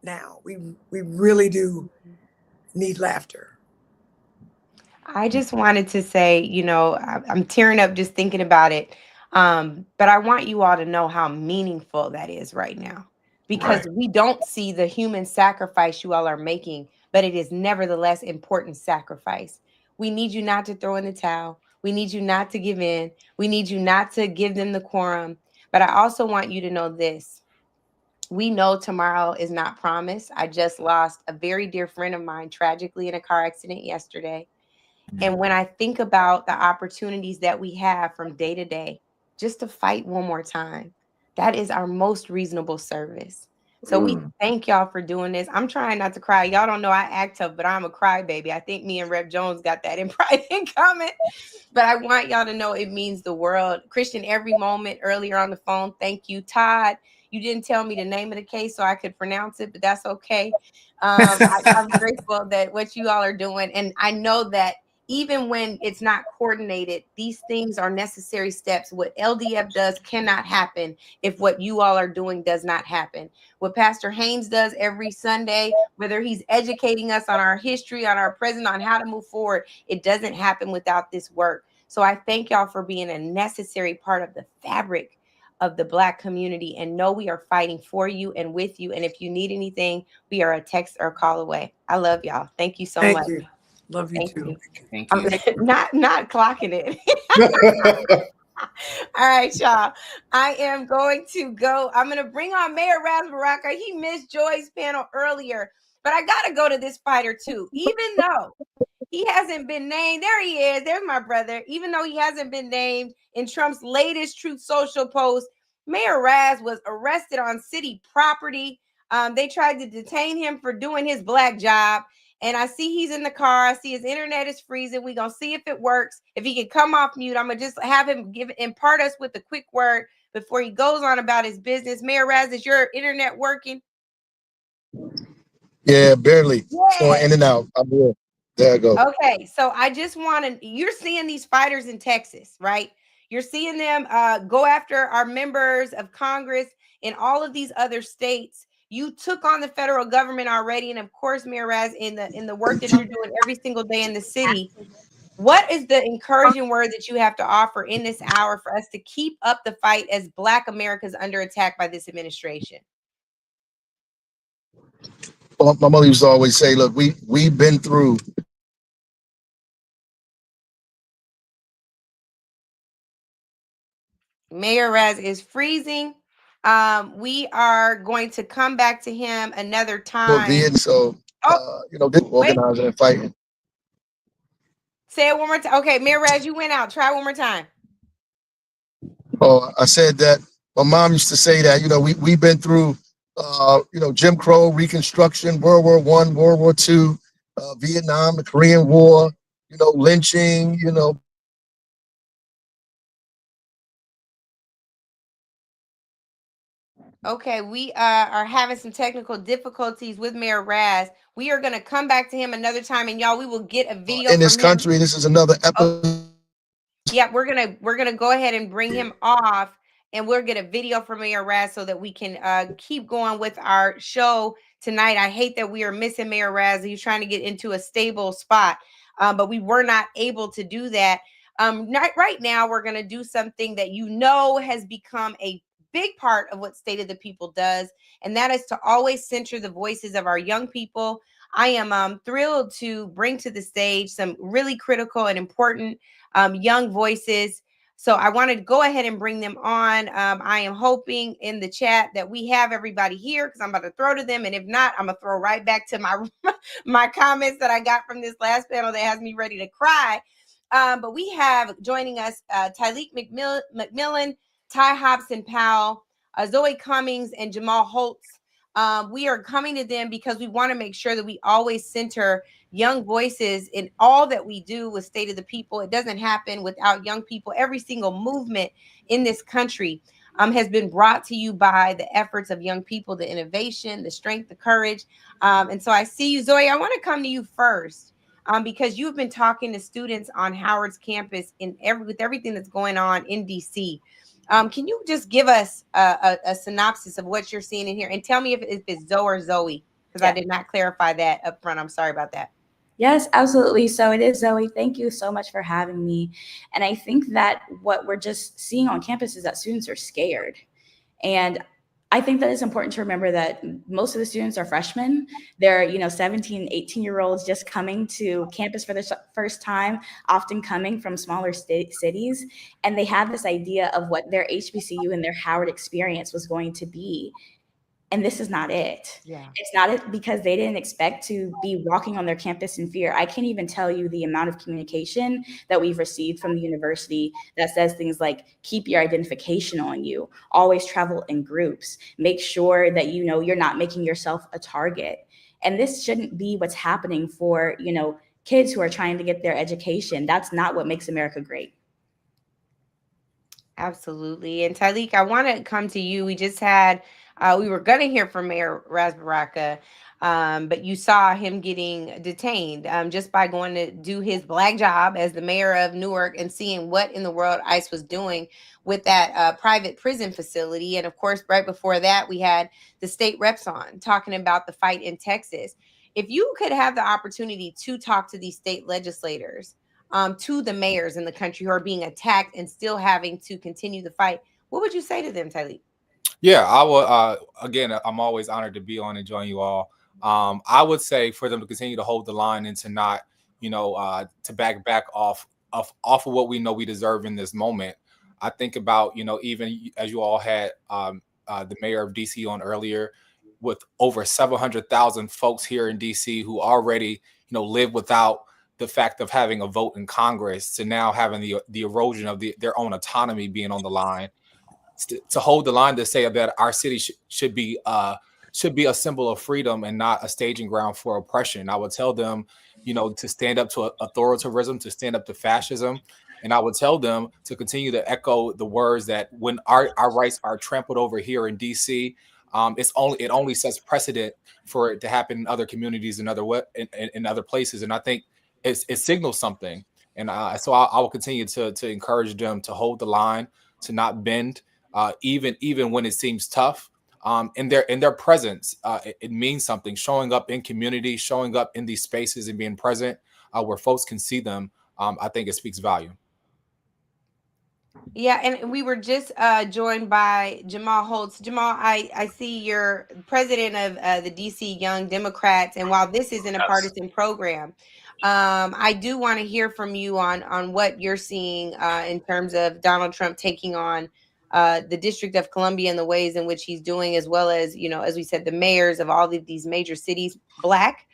now. We really do need laughter. I just wanted to say, I'm tearing up just thinking about it. But I want you all to know how meaningful that is right now, because Right. we don't see the human sacrifice you all are making, but it is nevertheless important sacrifice. We need you not to throw in the towel. We need you not to give in. We need you not to give them the quorum. But I also want you to know this. We know tomorrow is not promised. I just lost a very dear friend of mine tragically in a car accident yesterday. And when I think about the opportunities that we have from day to day, just to fight one more time, that is our most reasonable service. So we thank y'all for doing this. I'm trying not to cry. Y'all don't know I act tough, but I'm a crybaby. I think me and Rep Jones got that in pride in common. But I want y'all to know it means the world. Christian, every moment earlier on the phone, thank you. Todd, you didn't tell me the name of the case so I could pronounce it, but that's okay. I'm grateful that what you all are doing. And I know that even when it's not coordinated, these things are necessary steps. What LDF does cannot happen if what you all are doing does not happen. What Pastor Haynes does every Sunday, whether he's educating us on our history, on our present, on how to move forward, it doesn't happen without this work. So I thank y'all for being a necessary part of the fabric of the Black community, and know we are fighting for you and with you. And if you need anything, we are a text or a call away. I love y'all. Thank you so much. Thank you. Love you Thank too. you. Thank I'm you. not clocking it. All right, y'all. I am going to go. I'm going to bring on Mayor Raz Baraka. He missed Joy's panel earlier, but I got to go to this fighter too, even though he hasn't been named. There he is. There's my brother. Even though he hasn't been named in Trump's latest Truth Social post, Mayor Raz was arrested on city property. They tried to detain him for doing his black job. And I see he's in the car. I see his internet is freezing. We're going to see if it works. If he can come off mute, I'm going to just have him impart us with a quick word before he goes on about his business. Mayor Raz, is your internet working? Yeah, barely. It's going Yeah. in and out. I'm here. There I go. Okay, so I just want to, you're seeing these fighters in Texas, right? You're seeing them go after our members of Congress in all of these other states. You took on the federal government already, and of course, Mayor Raz, in the work that you're doing every single day in the city. What is the encouraging word that you have to offer in this hour for us to keep up the fight as Black America is under attack by this administration? Well, my mother used to always say, "Look, we've been through." Mayor Raz is freezing. We are going to come back to him another time. So, this organizing and fighting. Say it one more time. Okay, Mayor Raz, you went out. Try one more time. Oh, I said that my mom used to say that, we've been through, Jim Crow, Reconstruction, World War I, World War II, Vietnam, the Korean War, lynching, Okay, we are having some technical difficulties with Mayor Raz. We are going to come back to him another time, and y'all, we will get a video in this from him. country. This is another episode. Yeah, we're gonna go ahead and bring him off, and we'll get a video from Mayor Raz so that we can keep going with our show tonight. I hate that we are missing Mayor Raz. He's trying to get into a stable spot, but we were not able to do that. Right now, we're gonna do something that has become a big part of what State of the People does, and that is to always center the voices of our young people. I am thrilled to bring to the stage some really critical and important young voices. So I wanted to go ahead and bring them on. I am hoping in the chat that we have everybody here, because I'm about to throw to them. And if not, I'm going to throw right back to my comments that I got from this last panel that has me ready to cry. But we have joining us Tyleek McMillan, Ty Hobson Powell, Zoe Cummings, and Jamal Holtz. We are coming to them because we want to make sure that we always center young voices in all that we do with State of the People. It doesn't happen without young people. Every single movement in this country has been brought to you by the efforts of young people, the innovation, the strength, the courage. And so I see you, Zoe. I want to come to you first. because you've been talking to students on Howard's campus with everything that's going on in DC. Can you just give us a synopsis of what you're seeing in here, and tell me if it's Zoe or Zoe, because I did not clarify that up front. I'm sorry about that. Yes, absolutely. So it is Zoe. Thank you so much for having me. And I think that what we're just seeing on campus is that students are scared. And I think that it's important to remember that most of the students are freshmen. They're, 17, 18-year-olds just coming to campus for the first time, often coming from smaller cities. And they have this idea of what their HBCU and their Howard experience was going to be. And this is not it. Yeah. It's not it because they didn't expect to be walking on their campus in fear. I can't even tell you the amount of communication that we've received from the university that says things like, keep your identification on you, always travel in groups, make sure that you're not making yourself a target. And this shouldn't be what's happening for, kids who are trying to get their education. That's not what makes America great. Absolutely. And Tyleek, I want to come to you. We just had, we were going to hear from Mayor Rasbaraka, but you saw him getting detained just by going to do his black job as the mayor of Newark and seeing what in the world ICE was doing with that private prison facility. And of course, right before that, we had the state reps on talking about the fight in Texas. If you could have the opportunity to talk to these state legislators, to the mayors in the country who are being attacked and still having to continue the fight, what would you say to them, Tyleek? Yeah, I will. Again, I'm always honored to be on and join you all. I would say for them to continue to hold the line and to not, to back off of what we know we deserve in this moment. I think about, even as you all had the mayor of DC on earlier, with over 700,000 folks here in DC who already, live without the fact of having a vote in Congress, to now having the erosion of their own autonomy being on the line, to hold the line to say that our city should be a symbol of freedom and not a staging ground for oppression. I would tell them, to stand up to authoritarianism, to stand up to fascism. And I would tell them to continue to echo the words that when our rights are trampled over here in DC, it only sets precedent for it to happen in other communities and in other places. And I think it signals something. And so I will continue to encourage them to hold the line, to not bend, even when it seems tough. In their presence, it means something. Showing up in community, showing up in these spaces, and being present where folks can see them. I think it speaks volume. Yeah, and we were just joined by Jamal Holtz. Jamal, I see you're president of the DC Young Democrats, and while this isn't a partisan program, I do want to hear from you on what you're seeing in terms of Donald Trump taking on the District of Columbia and the ways in which he's doing, as well as, as we said, the mayors of all of these major cities. Black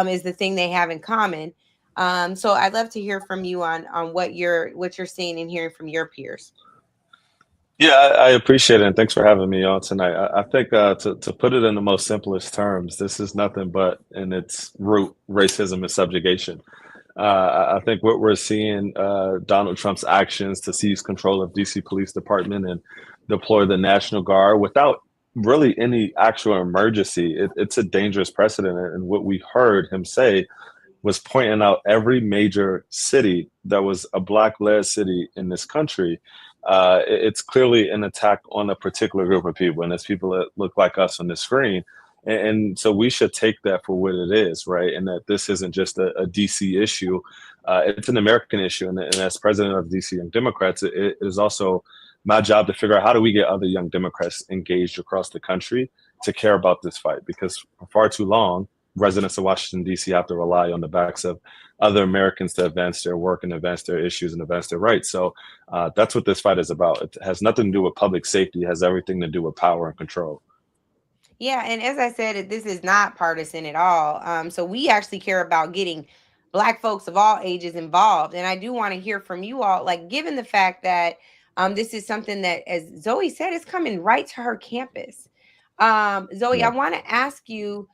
is the thing they have in common. So I'd love to hear from you on what you're seeing and hearing from your peers. Yeah, I appreciate it, and thanks for having me on tonight. I think to put it in the most simplest terms, this is nothing but, in its root, racism and subjugation. I think what we're seeing, Donald Trump's actions to seize control of DC Police Department and deploy the National Guard without really any actual emergency, it's a dangerous precedent. And what we heard him say was pointing out every major city that was a Black-led city in this country. It's clearly an attack on a particular group of people, and it's people that look like us on the screen. And so we should take that for what it is, right? And that this isn't just a DC issue. It's an American issue. And as president of DC Young Democrats, it is also my job to figure out how do we get other young Democrats engaged across the country to care about this fight? Because for far too long, residents of Washington, D.C. have to rely on the backs of other Americans to advance their work and advance their issues and advance their rights. So that's what this fight is about. It has nothing to do with public safety. It has everything to do with power and control. Yeah, and as I said, this is not partisan at all. So we actually care about getting Black folks of all ages involved. And I do want to hear from you all, like, given the fact that this is something that, as Zoe said, is coming right to her campus. Zoe, Yeah. I want to ask you,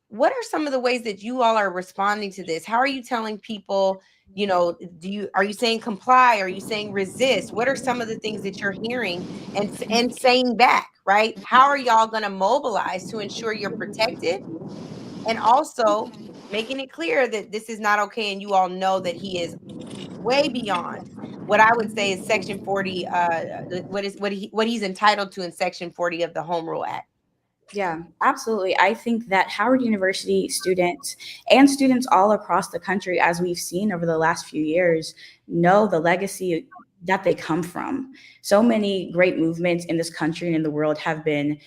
what are some of the ways that you all are responding to this? How are you telling people, are you saying comply? Are you saying resist? What are some of the things that you're hearing and saying back, right? How are y'all going to mobilize to ensure you're protected and also making it clear that this is not okay, and you all know that he is way beyond what I would say is Section 40, what he's entitled to in Section 40 of the Home Rule Act. Yeah, absolutely. I think that Howard University students and students all across the country, as we've seen over the last few years, know the legacy that they come from. So many great movements in this country and in the world have been,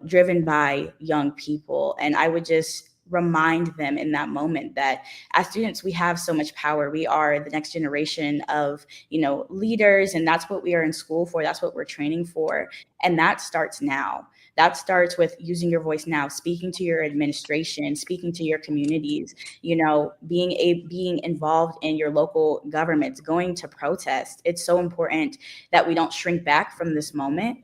driven by young people. And I would just remind them in that moment that as students, we have so much power. We are the next generation of, leaders, and that's what we are in school for. That's what we're training for. And that starts now. That starts with using your voice now, speaking to your administration, speaking to your communities, being involved in your local governments, going to protest. It's so important that we don't shrink back from this moment.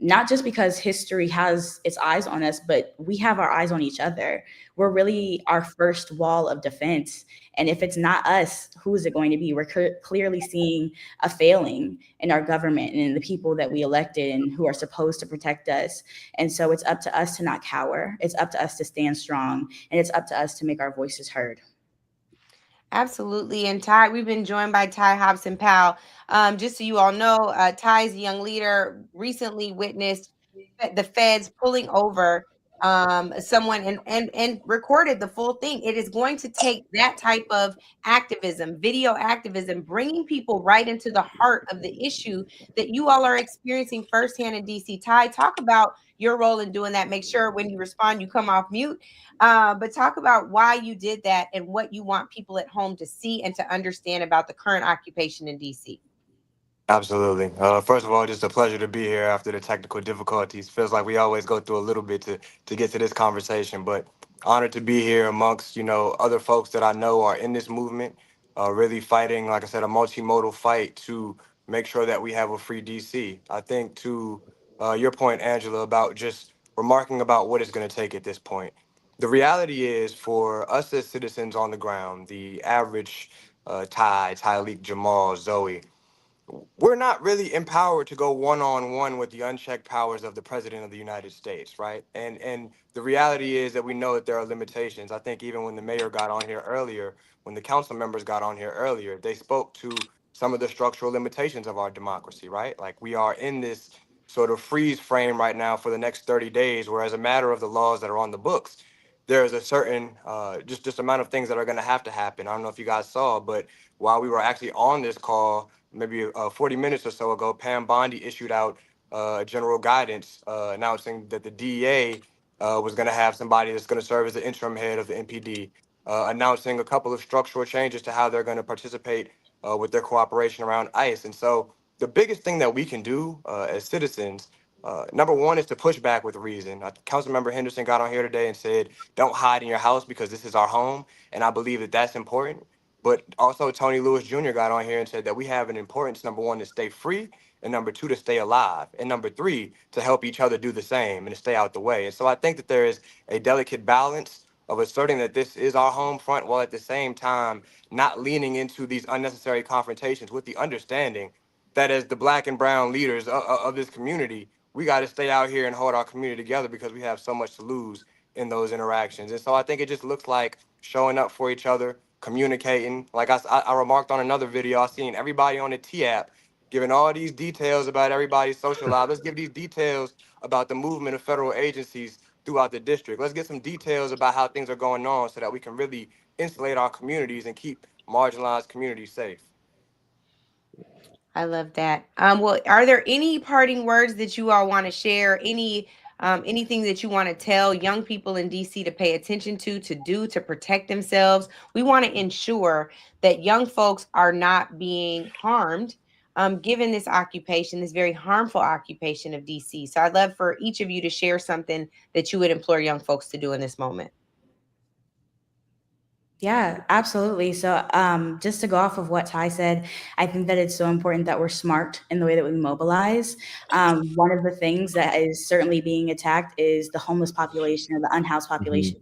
Not just because history has its eyes on us, but we have our eyes on each other. We're really our first wall of defense. And if it's not us, who is it going to be? We're clearly seeing a failing in our government and in the people that we elected and who are supposed to protect us. And so it's up to us to not cower. It's up to us to stand strong. And it's up to us to make our voices heard. Absolutely. And Ty, we've been joined by Ty Hobson Powell. Just so you all know, Ty is a young leader, recently witnessed the feds pulling over someone and recorded the full thing. It is going to take that type of activism, video activism, bringing people right into the heart of the issue that you all are experiencing firsthand in DC. Ty, talk about your role in doing that. Make sure when you respond, you come off mute. But talk about why you did that and what you want people at home to see and to understand about the current occupation in DC. Absolutely. First of all, just a pleasure to be here after the technical difficulties. Feels like we always go through a little bit to get to this conversation, but honored to be here amongst, other folks that I know are in this movement, really fighting, like I said, a multimodal fight to make sure that we have a free DC. I think to your point, Angela, about just remarking about what it's going to take at this point. The reality is for us as citizens on the ground, the average Tyleek, Jamal, Zoe, we're not really empowered to go one-on-one with the unchecked powers of the president of the United States, right? And the reality is that we know that there are limitations. I think even when the mayor got on here earlier, when the council members got on here earlier, they spoke to some of the structural limitations of our democracy, right? Like we are in this sort of freeze frame right now for the next 30 days, where as a matter of the laws that are on the books, there is a certain just amount of things that are going to have to happen. I don't know if you guys saw, but while we were actually on this call, maybe 40 minutes or so ago, Pam Bondi issued out general guidance announcing that the DEA was going to have somebody that's going to serve as the interim head of the NPD, announcing a couple of structural changes to how they're going to participate with their cooperation around ICE. And so the biggest thing that we can do as citizens, number one, is to push back with reason. Councilmember Henderson got on here today and said, don't hide in your house because this is our home. And I believe that that's important. But also Tony Lewis Jr. got on here and said that we have an importance, number one, to stay free, and number two, to stay alive, and number three, to help each other do the same and to stay out the way. And so I think that there is a delicate balance of asserting that this is our home front while at the same time not leaning into these unnecessary confrontations with the understanding that as the black and brown leaders of this community, we got to stay out here and hold our community together because we have so much to lose in those interactions. And so I think it just looks like showing up for each other, communicating. Like I remarked on another video, I seen everybody on the T app giving all these details about everybody's social life. Let's give these details about the movement of federal agencies throughout the district. Let's get some details about how things are going on so that we can really insulate our communities and keep marginalized communities safe. I love that. Well, are there any parting words that you all want to share? Anything that you want to tell young people in DC to pay attention to do to protect themselves? We want to ensure that young folks are not being harmed, given this occupation, this very harmful occupation of DC. So I'd love for each of you to share something that you would implore young folks to do in this moment. Yeah, absolutely. So just to go off of what Ty said, I think that it's so important that we're smart in the way that we mobilize. One of the things that is certainly being attacked is the homeless population or the unhoused population.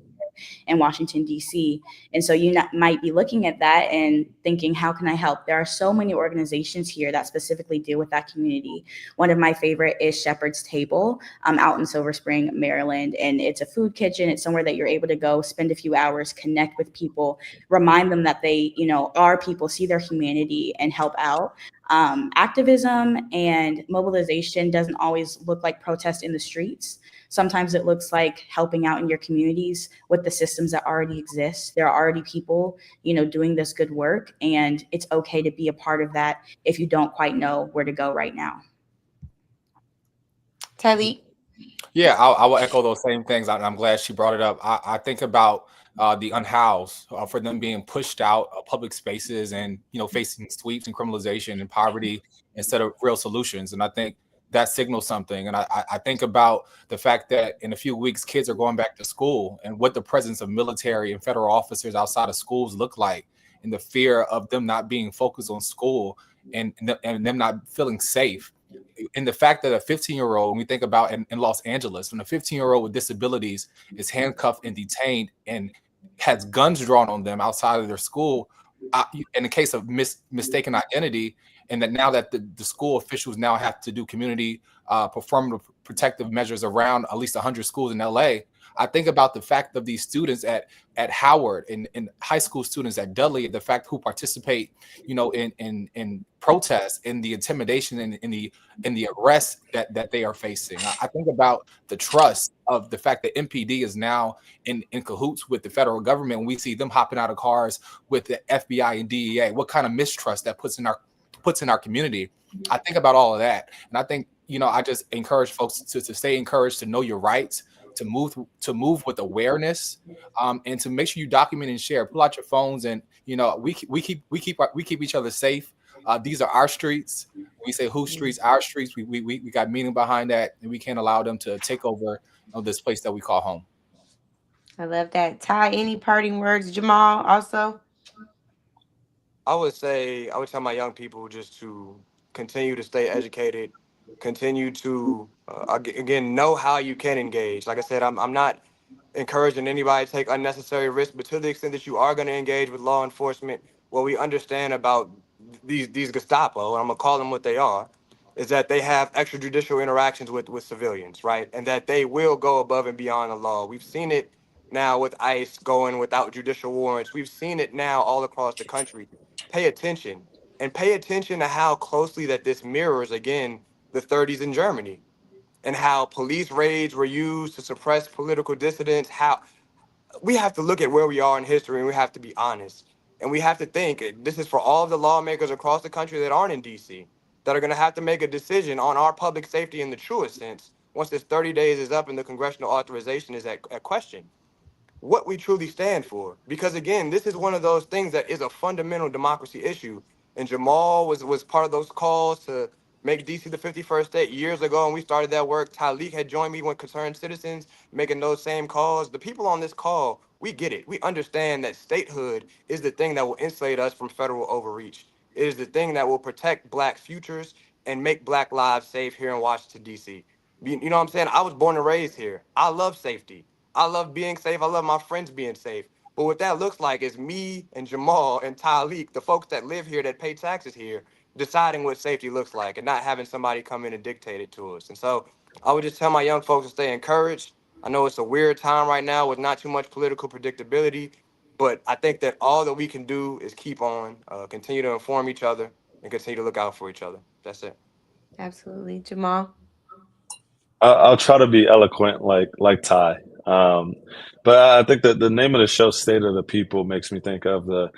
in Washington, D.C. And so you might be looking at that and thinking, how can I help? There are so many organizations here that specifically deal with that community. One of my favorite is Shepherd's Table out in Silver Spring, Maryland. And it's a food kitchen. It's somewhere that you're able to go spend a few hours, connect with people, remind them that they, are people, see their humanity, and help out. Activism and mobilization doesn't always look like protest in the streets. Sometimes it looks like helping out in your communities with the systems that already exist. There are already people, doing this good work, and it's okay to be a part of that if you don't quite know where to go right now. Talik? Yeah, I will echo those same things. I'm glad she brought it up. I think about the unhoused, for them being pushed out of public spaces and facing sweeps and criminalization and poverty instead of real solutions. And I think that signals something. And I think about the fact that in a few weeks, kids are going back to school, and what the presence of military and federal officers outside of schools look like, and the fear of them not being focused on school and them not feeling safe. And the fact that a 15-year-old, when we think about in Los Angeles, when a 15-year-old with disabilities is handcuffed and detained and has guns drawn on them outside of their school, in the case of mistaken identity, and that now that the school officials now have to do community performative protective measures around at least 100 schools in LA, I think about the fact of these students at Howard and high school students at Dudley, the fact who participate, in protests, in the intimidation and in the arrest that they are facing. I think about the trust of the fact that MPD is now in cahoots with the federal government. When we see them hopping out of cars with the FBI and DEA, what kind of mistrust that puts in our community. I think about all of that, and I think I just encourage folks to stay encouraged, to know your rights, to move with awareness, and to make sure you document and share. Pull out your phones, and we keep each other safe. These are our streets. We say whose streets? Our streets. We got meaning behind that, and we can't allow them to take over this place that we call home. I love that. Ty, any parting words? Jamal, also? I would tell my young people just to continue to stay educated, continue to again know how you can engage. Like I said, I'm not encouraging anybody to take unnecessary risks, but to the extent that you are going to engage with law enforcement, what we understand about these Gestapo, and I'm gonna call them what they are, is that they have extrajudicial interactions with civilians, right? And that they will go above and beyond the law. We've seen it now with ICE going without judicial warrants. We've seen it now all across the country. Pay attention, and pay attention to how closely that this mirrors, again, the 30s in Germany, and how police raids were used to suppress political dissidents. How we have to look at where we are in history, and we have to be honest. And we have to think, this is for all of the lawmakers across the country that aren't in DC, that are going to have to make a decision on our public safety in the truest sense once this 30 days is up and the congressional authorization is at question, what we truly stand for. Because again, this is one of those things that is a fundamental democracy issue. And Jamal was part of those calls to make DC the 51st state years ago, and we started that work. Talik had joined me with Concerned Citizens, making those same calls. The people on this call, we get it. We understand that statehood is the thing that will insulate us from federal overreach. It is the thing that will protect Black futures and make Black lives safe here in Washington, D.C. You know what I'm saying? I was born and raised here. I love safety. I love being safe. I love my friends being safe. But what that looks like is me and Jamal and Talik, the folks that live here, that pay taxes here, deciding what safety looks like and not having somebody come in and dictate it to us. And so I would just tell my young folks to stay encouraged. I know it's a weird time right now with not too much political predictability, but I think that all that we can do is keep on, continue to inform each other, and continue to look out for each other. That's it. Absolutely. Jamal? I'll try to be eloquent like Ty. Um, but I think that the name of the show, State of the People, makes me think of the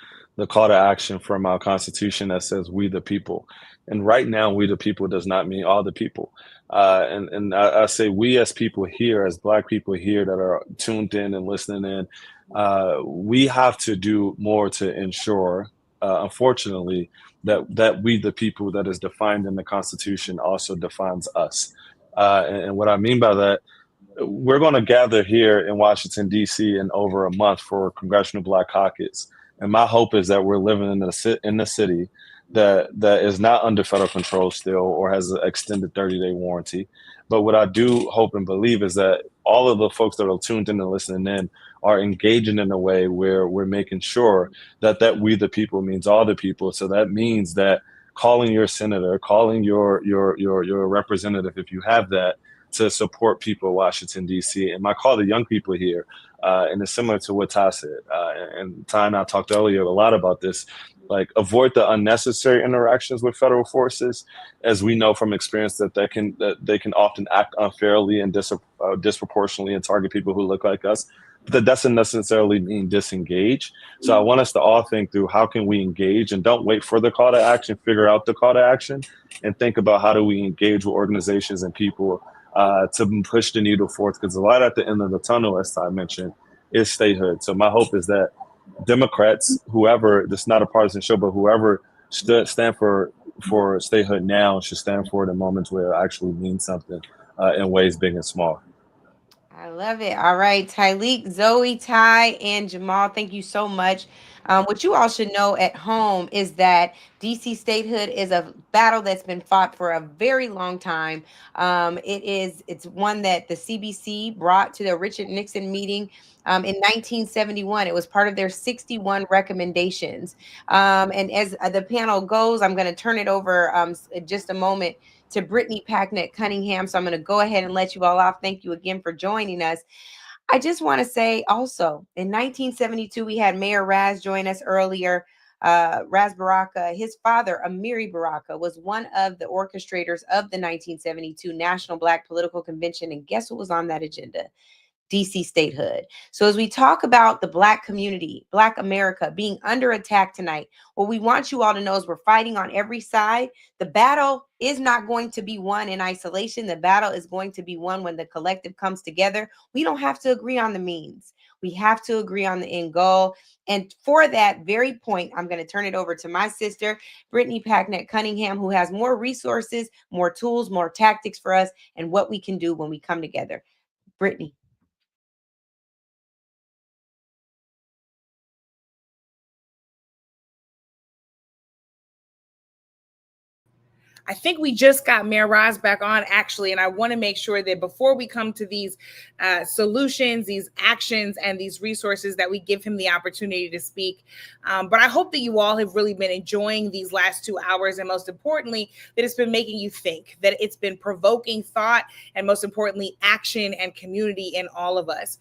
call to action from our Constitution that says "We the people." And right now, "We the people" does not mean all the people. And I say we as people here, as Black people here that are tuned in and listening in, we have to do more to ensure, unfortunately, that we the people that is defined in the Constitution also defines us. And what I mean by that, we're going to gather here in Washington, D.C. in over a month for Congressional Black Caucus. And my hope is that we're living in the city that is not under federal control still or has an extended 30-day warranty. But what I do hope and believe is that all of the folks that are tuned in and listening in are engaging in a way where we're making sure that we the people means all the people. So that means that calling your senator, calling your representative, if you have that, to support people in Washington, D.C. And my call to young people here, and it's similar to what Ty said, and Ty and I talked earlier a lot about this, like avoid the unnecessary interactions with federal forces, as we know from experience that they can often act unfairly and disproportionately and target people who look like us. But that doesn't necessarily mean disengage. So I want us to all think through how can we engage, and don't wait for the call to action, figure out the call to action and think about how do we engage with organizations and people to push the needle forth, because the light at the end of the tunnel, as Ty mentioned, is statehood. So my hope is that Democrats, whoever, this is not a partisan show, but whoever stand for statehood now should stand for it in moments where it actually means something in ways big and small. I love it. All right, Tyleek, Zoe, Ty, and Jamal, thank you so much. What you all should know at home is that DC statehood is a battle that's been fought for a very long time. It's one that the CBC brought to the Richard Nixon meeting in 1971. It was part of their 61 recommendations. And as the panel goes, I'm going to turn it over in just a moment to Brittany Packnett Cunningham. So I'm going to go ahead and let you all off. Thank you again for joining us. I just want to say also, in 1972, we had Mayor Raz join us earlier. Raz Baraka, his father, Amiri Baraka, was one of the orchestrators of the 1972 National Black Political Convention. And guess what was on that agenda? DC statehood. So as we talk about the Black community, Black America being under attack tonight, what we want you all to know is we're fighting on every side. The battle is not going to be won in isolation. The battle is going to be won when the collective comes together. We don't have to agree on the means. We have to agree on the end goal. And for that very point, I'm going to turn it over to my sister, Brittany Packnett Cunningham, who has more resources, more tools, more tactics for us, and what we can do when we come together. Brittany. I think we just got Mayor Raz back on, actually, and I want to make sure that before we come to these solutions, these actions, and these resources, that we give him the opportunity to speak. But I hope that you all have really been enjoying these last 2 hours, and most importantly, that it's been making you think, that it's been provoking thought, and most importantly, action and community in all of us.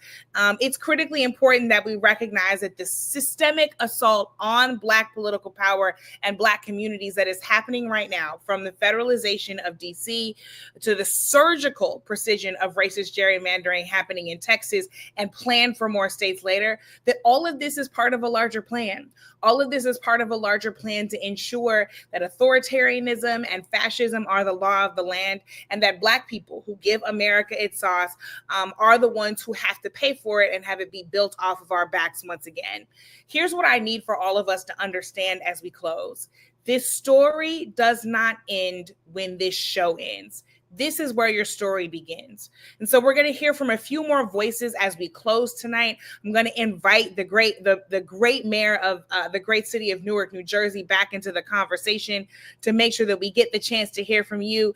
It's critically important that we recognize that the systemic assault on Black political power and Black communities that is happening right now, from the federalization of DC to the surgical precision of racist gerrymandering happening in Texas and plan for more states later, that all of this is part of a larger plan. All of this is part of a larger plan to ensure that authoritarianism and fascism are the law of the land, and that Black people who give America its sauce are the ones who have to pay for it and have it be built off of our backs once again. Here's what I need for all of us to understand as we close. This story does not end when this show ends. This is where your story begins. And so we're going to hear from a few more voices as we close tonight. I'm going to invite the great mayor of the great city of Newark, New Jersey, back into the conversation to make sure that we get the chance to hear from you.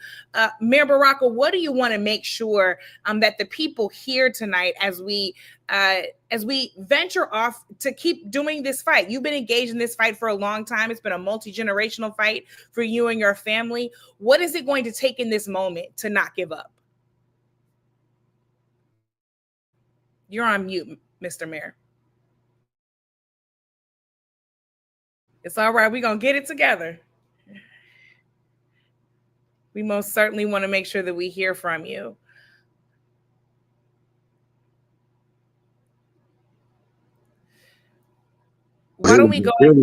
Mayor Baraka, what do you want to make sure that the people hear tonight as we venture off to keep doing this fight? You've been engaged in this fight for a long time. It's been a multi-generational fight for you and your family. What is it going to take in this moment to not give up? You're on mute, Mr. Mayor. It's all right. We're going to get it together. We most certainly want to make sure that we hear from you. Why don't we go? Here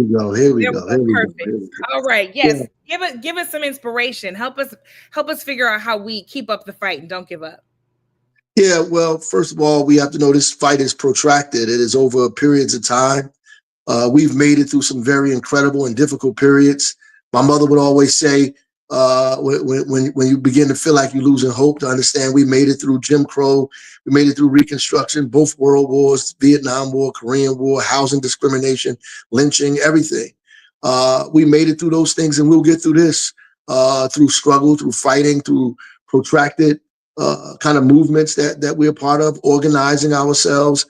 we go. Perfect. All right. Yes. Yeah. Give us some inspiration. Help us figure out how we keep up the fight and don't give up. Yeah. Well, first of all, we have to know this fight is protracted. It is over periods of time. We've made it through some very incredible and difficult periods. My mother would always say, when you begin to feel like you're losing hope, to understand we made it through Jim Crow, we made it through Reconstruction, both world wars, Vietnam War, Korean War, housing discrimination, lynching, everything. We made it through those things, and we'll get through this through struggle, through fighting, through protracted kind of movements that we're part of, organizing ourselves,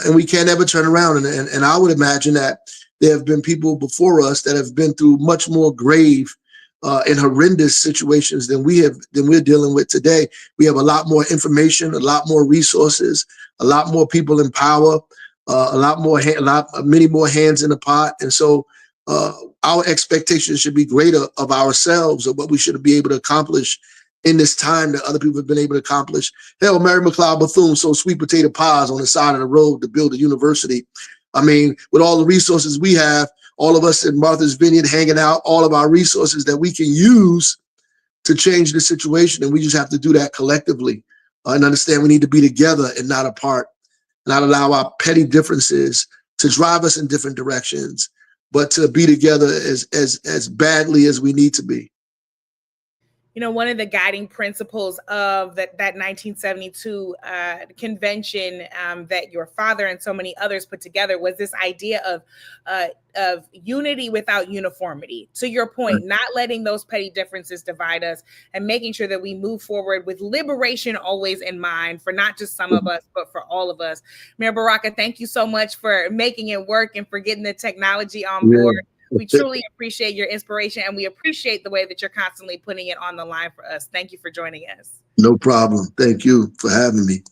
and we can't ever turn around. And I would imagine that there have been people before us that have been through much more grave and horrendous situations than we're dealing with today. We have a lot more information, a lot more resources, a lot more people in power, many more hands in the pot, and so our expectations should be greater of ourselves, of what we should be able to accomplish in this time that other people have been able to accomplish. Hell, Mary McLeod Bethune sold sweet potato pies on the side of the road to build a university. I mean, with all the resources we have, all of us in Martha's Vineyard hanging out, all of our resources that we can use to change the situation. And we just have to do that collectively and understand we need to be together and not apart, not allow our petty differences to drive us in different directions, but to be together as badly as we need to be. You know, one of the guiding principles of that 1972 convention that your father and so many others put together was this idea of unity without uniformity. To your point, not letting those petty differences divide us and making sure that we move forward with liberation always in mind for not just some of us, but for all of us. Mayor Baraka, thank you so much for making it work and for getting the technology on board. We truly appreciate your inspiration, and we appreciate the way that you're constantly putting it on the line for us. Thank you for joining us. No problem. Thank you for having me.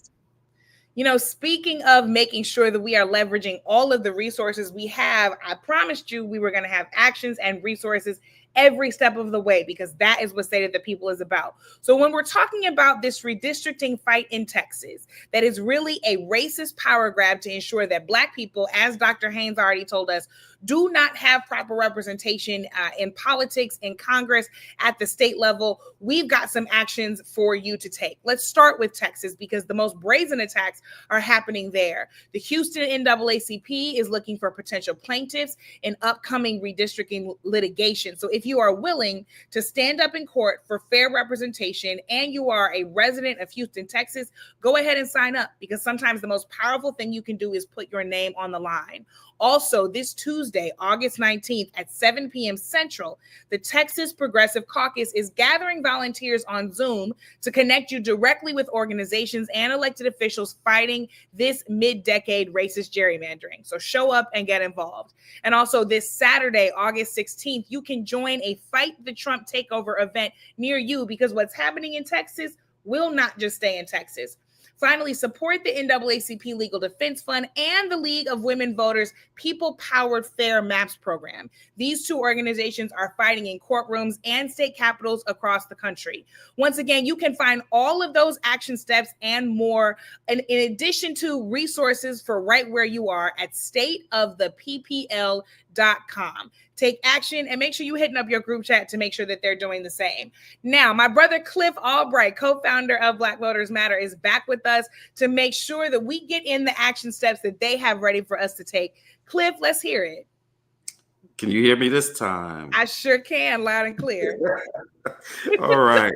You know, speaking of making sure that we are leveraging all of the resources we have, I promised you we were going to have actions and resources every step of the way, because that is what State of the People is about. So when we're talking about this redistricting fight in Texas, that is really a racist power grab to ensure that Black people, as Dr. Haynes already told us, do not have proper representation in politics, in Congress, at the state level. We've got some actions for you to take. Let's start with Texas, because the most brazen attacks are happening there. The Houston NAACP is looking for potential plaintiffs in upcoming redistricting litigation. So if you are willing to stand up in court for fair representation and you are a resident of Houston, Texas, go ahead and sign up, because sometimes the most powerful thing you can do is put your name on the line. Also, this Tuesday, August 19th at 7 p.m. Central, the Texas Progressive Caucus is gathering volunteers on Zoom to connect you directly with organizations and elected officials fighting this mid-decade racist gerrymandering. So show up and get involved. And also this Saturday, August 16th, you can join a Fight the Trump Takeover event near you, because what's happening in Texas will not just stay in Texas. Finally, support the NAACP Legal Defense Fund and the League of Women Voters People-Powered Fair Maps program. These two organizations are fighting in courtrooms and state capitals across the country. Once again, you can find all of those action steps and more, and in addition to resources for right where you are, at stateoftheppl.com. Take action and make sure you're hitting up your group chat to make sure that they're doing the same. Now, my brother Cliff Albright, co-founder of Black Voters Matter, is back with us to make sure that we get in the action steps that they have ready for us to take. Cliff, let's hear it. Can you hear me this time? I sure can, loud and clear. All right.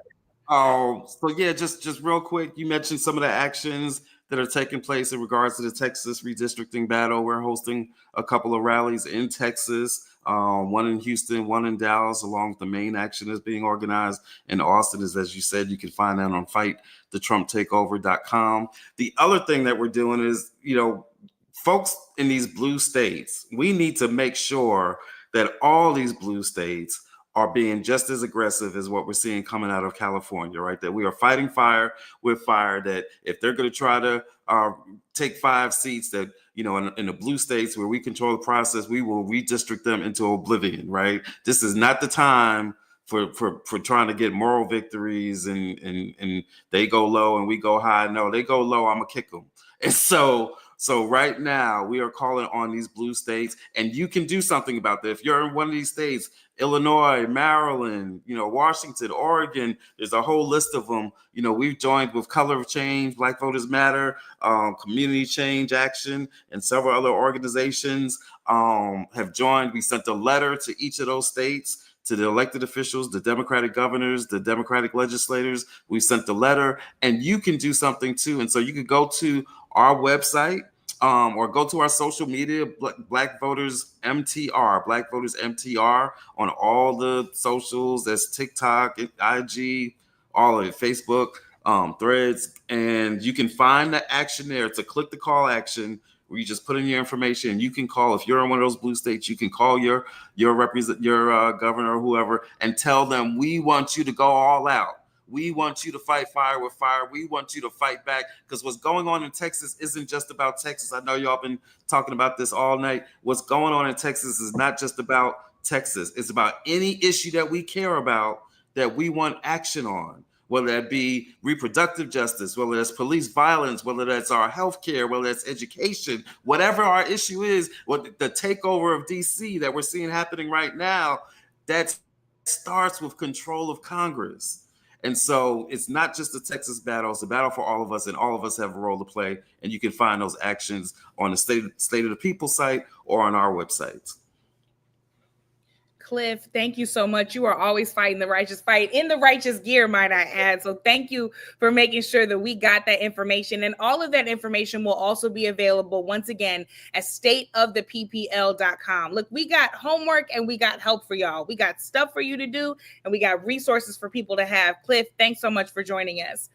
So yeah, just real quick, you mentioned some of the actions that are taking place in regards to the Texas redistricting battle. We're hosting a couple of rallies in Texas, one in Houston, one in Dallas, along with the main action that's being organized in Austin. As you said, you can find that on fightthetrumptakeover.com. The other thing that we're doing is, folks in these blue states, we need to make sure that all these blue states are being just as aggressive as what we're seeing coming out of California, right? That we are fighting fire with fire, that if they're going to try to take 5 seats, that, in the blue states where we control the process, we will redistrict them into oblivion, right? This is not the time for trying to get moral victories and they go low and we go high. No, they go low, I'm going to kick them. And so right now we are calling on these blue states, and you can do something about that. If you're in one of these states, Illinois, Maryland, Washington, Oregon, there's a whole list of them. We've joined with Color of Change, Black Voters Matter, Community Change Action, and several other organizations have joined. We sent a letter to each of those states, to the elected officials, the Democratic governors, the Democratic legislators. We sent the letter, and you can do something too. And so you could go to our website, or go to our social media, Black Voters MTR, Black Voters MTR on all the socials. That's TikTok, IG, all of it, Facebook, Threads, and you can find the action there. To click the call action, where you just put in your information, and you can call. If you're in one of those blue states, you can call your governor or whoever and tell them, we want you to go all out. We want you to fight fire with fire. We want you to fight back, because what's going on in Texas isn't just about Texas. I know y'all been talking about this all night. What's going on in Texas is not just about Texas. It's about any issue that we care about, that we want action on, whether that be reproductive justice, whether that's police violence, whether that's our healthcare, whether that's education, whatever our issue is, what the takeover of DC that we're seeing happening right now, that starts with control of Congress. And so it's not just a Texas battle, it's a battle for all of us, and all of us have a role to play. And you can find those actions on the State of the People site or on our website. Cliff, thank you so much. You are always fighting the righteous fight in the righteous gear, might I add. So thank you for making sure that we got that information. And all of that information will also be available once again at stateoftheppl.com. Look, we got homework and we got help for y'all. We got stuff for you to do and we got resources for people to have. Cliff, thanks so much for joining us.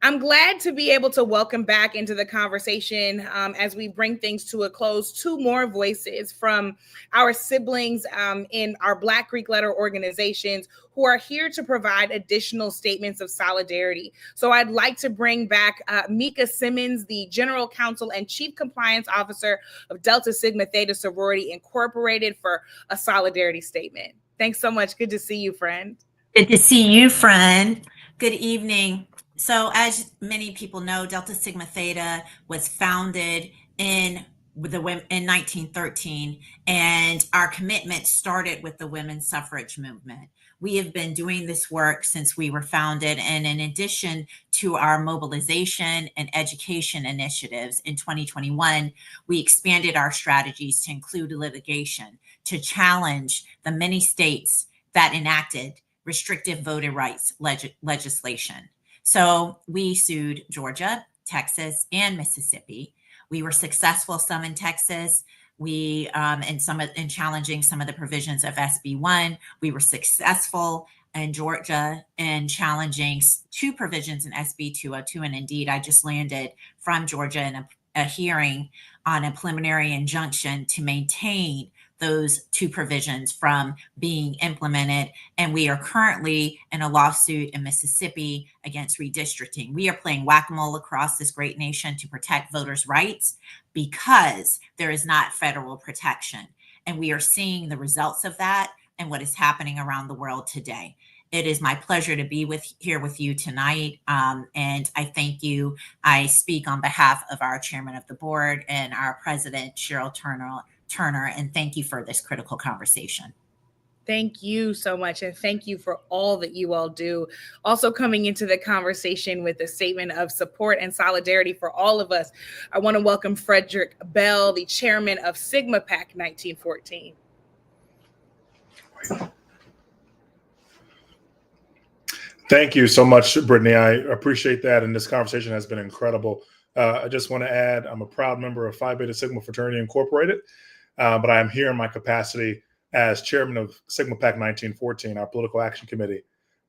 I'm glad to be able to welcome back into the conversation as we bring things to a close, two more voices from our siblings in our Black Greek letter organizations who are here to provide additional statements of solidarity. So I'd like to bring back Mika Simmons, the General Counsel and Chief Compliance Officer of Delta Sigma Theta Sorority Incorporated, for a solidarity statement. Thanks so much. Good to see you, friend. Good to see you, friend. Good evening. So as many people know, Delta Sigma Theta was founded in 1913, and our commitment started with the women's suffrage movement. We have been doing this work since we were founded, and in addition to our mobilization and education initiatives in 2021, we expanded our strategies to include litigation to challenge the many states that enacted restrictive voter rights legislation. So we sued Georgia, Texas, and Mississippi. We were successful, some in Texas. We in challenging some of the provisions of SB 1. We were successful in Georgia in challenging two provisions in SB 202. And indeed, I just landed from Georgia in a hearing on a preliminary injunction to maintain those two provisions from being implemented. And we are currently in a lawsuit in Mississippi against redistricting. We are playing whack-a-mole across this great nation to protect voters' rights because there is not federal protection. And we are seeing the results of that and what is happening around the world today. It is my pleasure to be here with you tonight. And I thank you. I speak on behalf of our chairman of the board and our president, Cheryl Turner, and thank you for this critical conversation. Thank you so much. And thank you for all that you all do. Also coming into the conversation with a statement of support and solidarity for all of us, I want to welcome Frederick Bell, the chairman of Sigma PAC 1914. Thank you so much, Brittany. I appreciate that. And this conversation has been incredible. I just want to add, I'm a proud member of Phi Beta Sigma Fraternity Incorporated, but I am here in my capacity as chairman of Sigma PAC 1914, our political action committee.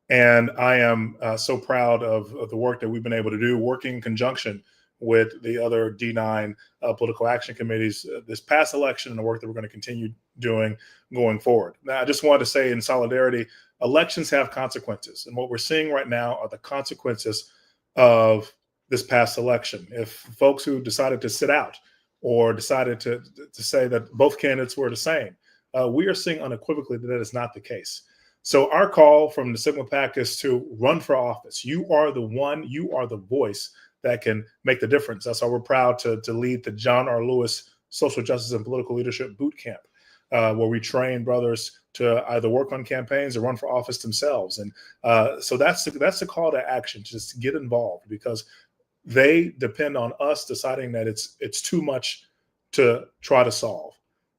And I am so proud of the work that we've been able to do, working in conjunction with the other D9 political action committees this past election, and the work that we're going to continue doing going forward. Now, I just wanted to say in solidarity, elections have consequences. And what we're seeing right now are the consequences of this past election. If folks who decided to sit out or decided to say that both candidates were the same, we are seeing unequivocally that is not the case. So our call from the Sigma PAC is to run for office. You are the one, you are the voice that can make the difference. That's why we're proud to lead the John R. Lewis Social Justice and Political Leadership Boot Camp, where we train brothers to either work on campaigns or run for office themselves. And so that's the call to action, just to get involved, because they depend on us deciding that it's too much to try to solve.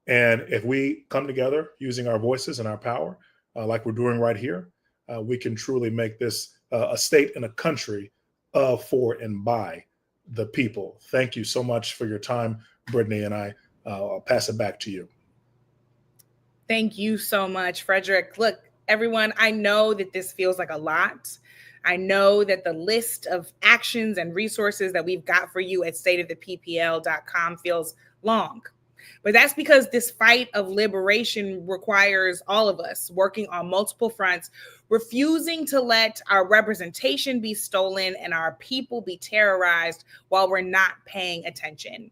And if we come together using our voices and our power, like we're doing right here, we can truly make this a state and a country of, for, and by the people. Thank you so much for your time, Brittany, and I'll pass it back to you. Thank you so much, Frederick. Look, everyone, I know that this feels like a lot. I know that the list of actions and resources that we've got for you at stateoftheppl.com feels long. But that's because this fight of liberation requires all of us working on multiple fronts, refusing to let our representation be stolen and our people be terrorized while we're not paying attention.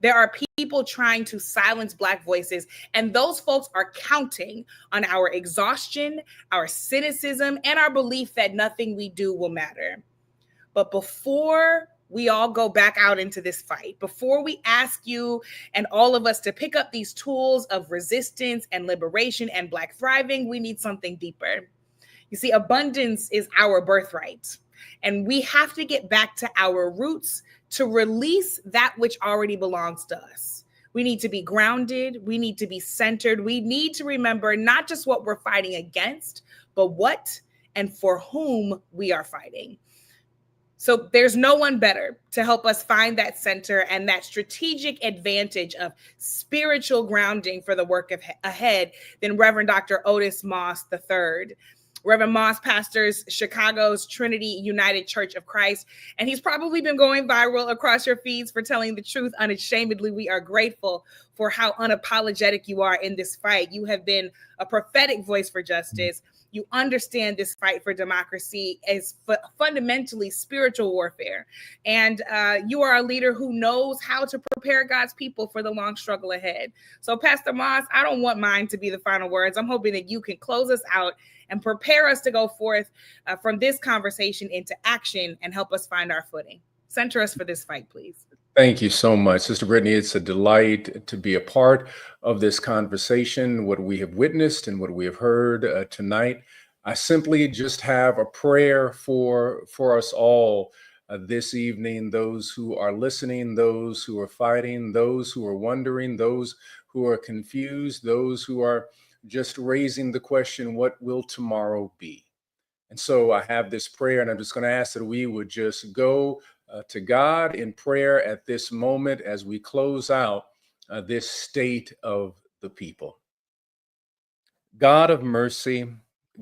There are people trying to silence Black voices, and those folks are counting on our exhaustion, our cynicism, and our belief that nothing we do will matter. But before we all go back out into this fight, before we ask you and all of us to pick up these tools of resistance and liberation and Black thriving, we need something deeper. You see, abundance is our birthright, and we have to get back to our roots to release that which already belongs to us. We need to be grounded. We need to be centered. We need to remember not just what we're fighting against, but what and for whom we are fighting. So there's no one better to help us find that center and that strategic advantage of spiritual grounding for the work ahead than Reverend Dr. Otis Moss III. Reverend Moss pastors Chicago's Trinity United Church of Christ, and he's probably been going viral across your feeds for telling the truth unashamedly. We are grateful for how unapologetic you are in this fight. You have been a prophetic voice for justice. You understand this fight for democracy as fundamentally spiritual warfare. And you are a leader who knows how to prepare God's people for the long struggle ahead. So Pastor Moss, I don't want mine to be the final words. I'm hoping that you can close us out and prepare us to go forth from this conversation into action and help us find our footing. Center us for this fight, please. Thank you so much, Sister Brittany. It's a delight to be a part of this conversation, what we have witnessed and what we have heard tonight. I simply just have a prayer for us all this evening, those who are listening, those who are fighting, those who are wondering, those who are confused, those who are just raising the question, what will tomorrow be? And so I have this prayer, and I'm just going to ask that we would just go to God in prayer at this moment as we close out this state of the people. God of mercy,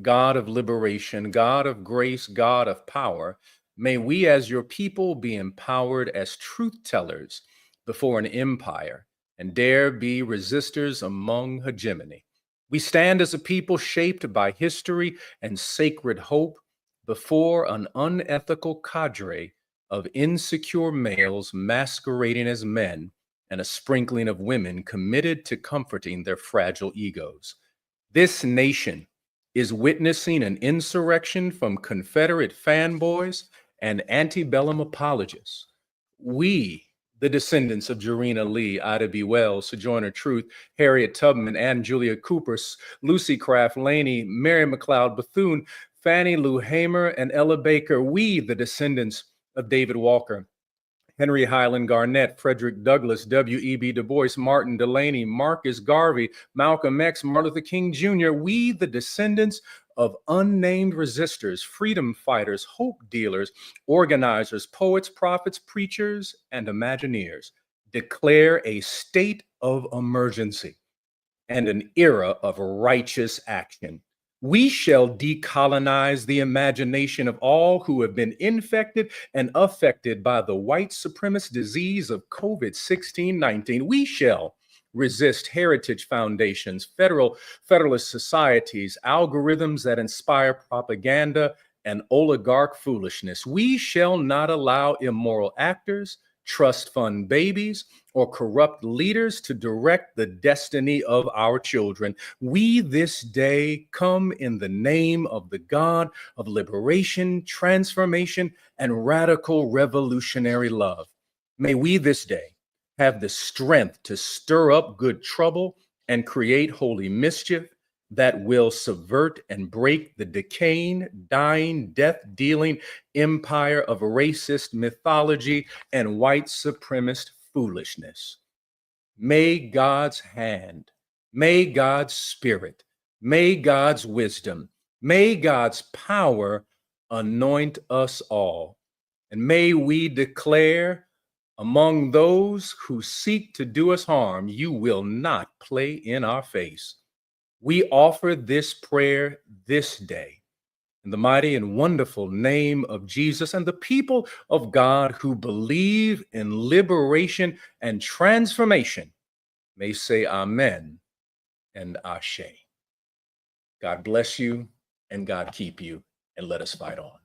God of liberation, God of grace, God of power, may we as your people be empowered as truth tellers before an empire and dare be resistors among hegemony. We stand as a people shaped by history and sacred hope before an unethical cadre of insecure males masquerading as men and a sprinkling of women committed to comforting their fragile egos. This nation is witnessing an insurrection from Confederate fanboys and antebellum apologists. We, the descendants of Jarena Lee, Ida B. Wells, Sojourner Truth, Harriet Tubman, Ann Julia Cooper, Lucy Craft Laney, Mary McLeod Bethune, Fannie Lou Hamer, and Ella Baker, we, the descendants of David Walker, Henry Highland Garnett, Frederick Douglass, W.E.B. Du Bois, Martin Delany, Marcus Garvey, Malcolm X, Martin Luther King Jr., we, the descendants of unnamed resistors, freedom fighters, hope dealers, organizers, poets, prophets, preachers, and Imagineers, declare a state of emergency and an era of righteous action. We shall decolonize the imagination of all who have been infected and affected by the white supremacist disease of COVID-19. We shall resist heritage foundations, federalist societies, algorithms that inspire propaganda and oligarch foolishness. We shall not allow immoral actors, trust fund babies, or corrupt leaders to direct the destiny of our children. We this day come in the name of the God of liberation, transformation, and radical revolutionary love. May we this day have the strength to stir up good trouble and create holy mischief that will subvert and break the decaying, dying, death-dealing empire of racist mythology and white supremacist foolishness. May God's hand, may God's spirit, may God's wisdom, may God's power anoint us all. And may we declare among those who seek to do us harm, you will not play in our face. We offer this prayer this day In the mighty and wonderful name of Jesus, and the people of God who believe in liberation and transformation may say amen and ashe. God bless you and God keep you, and let us fight on.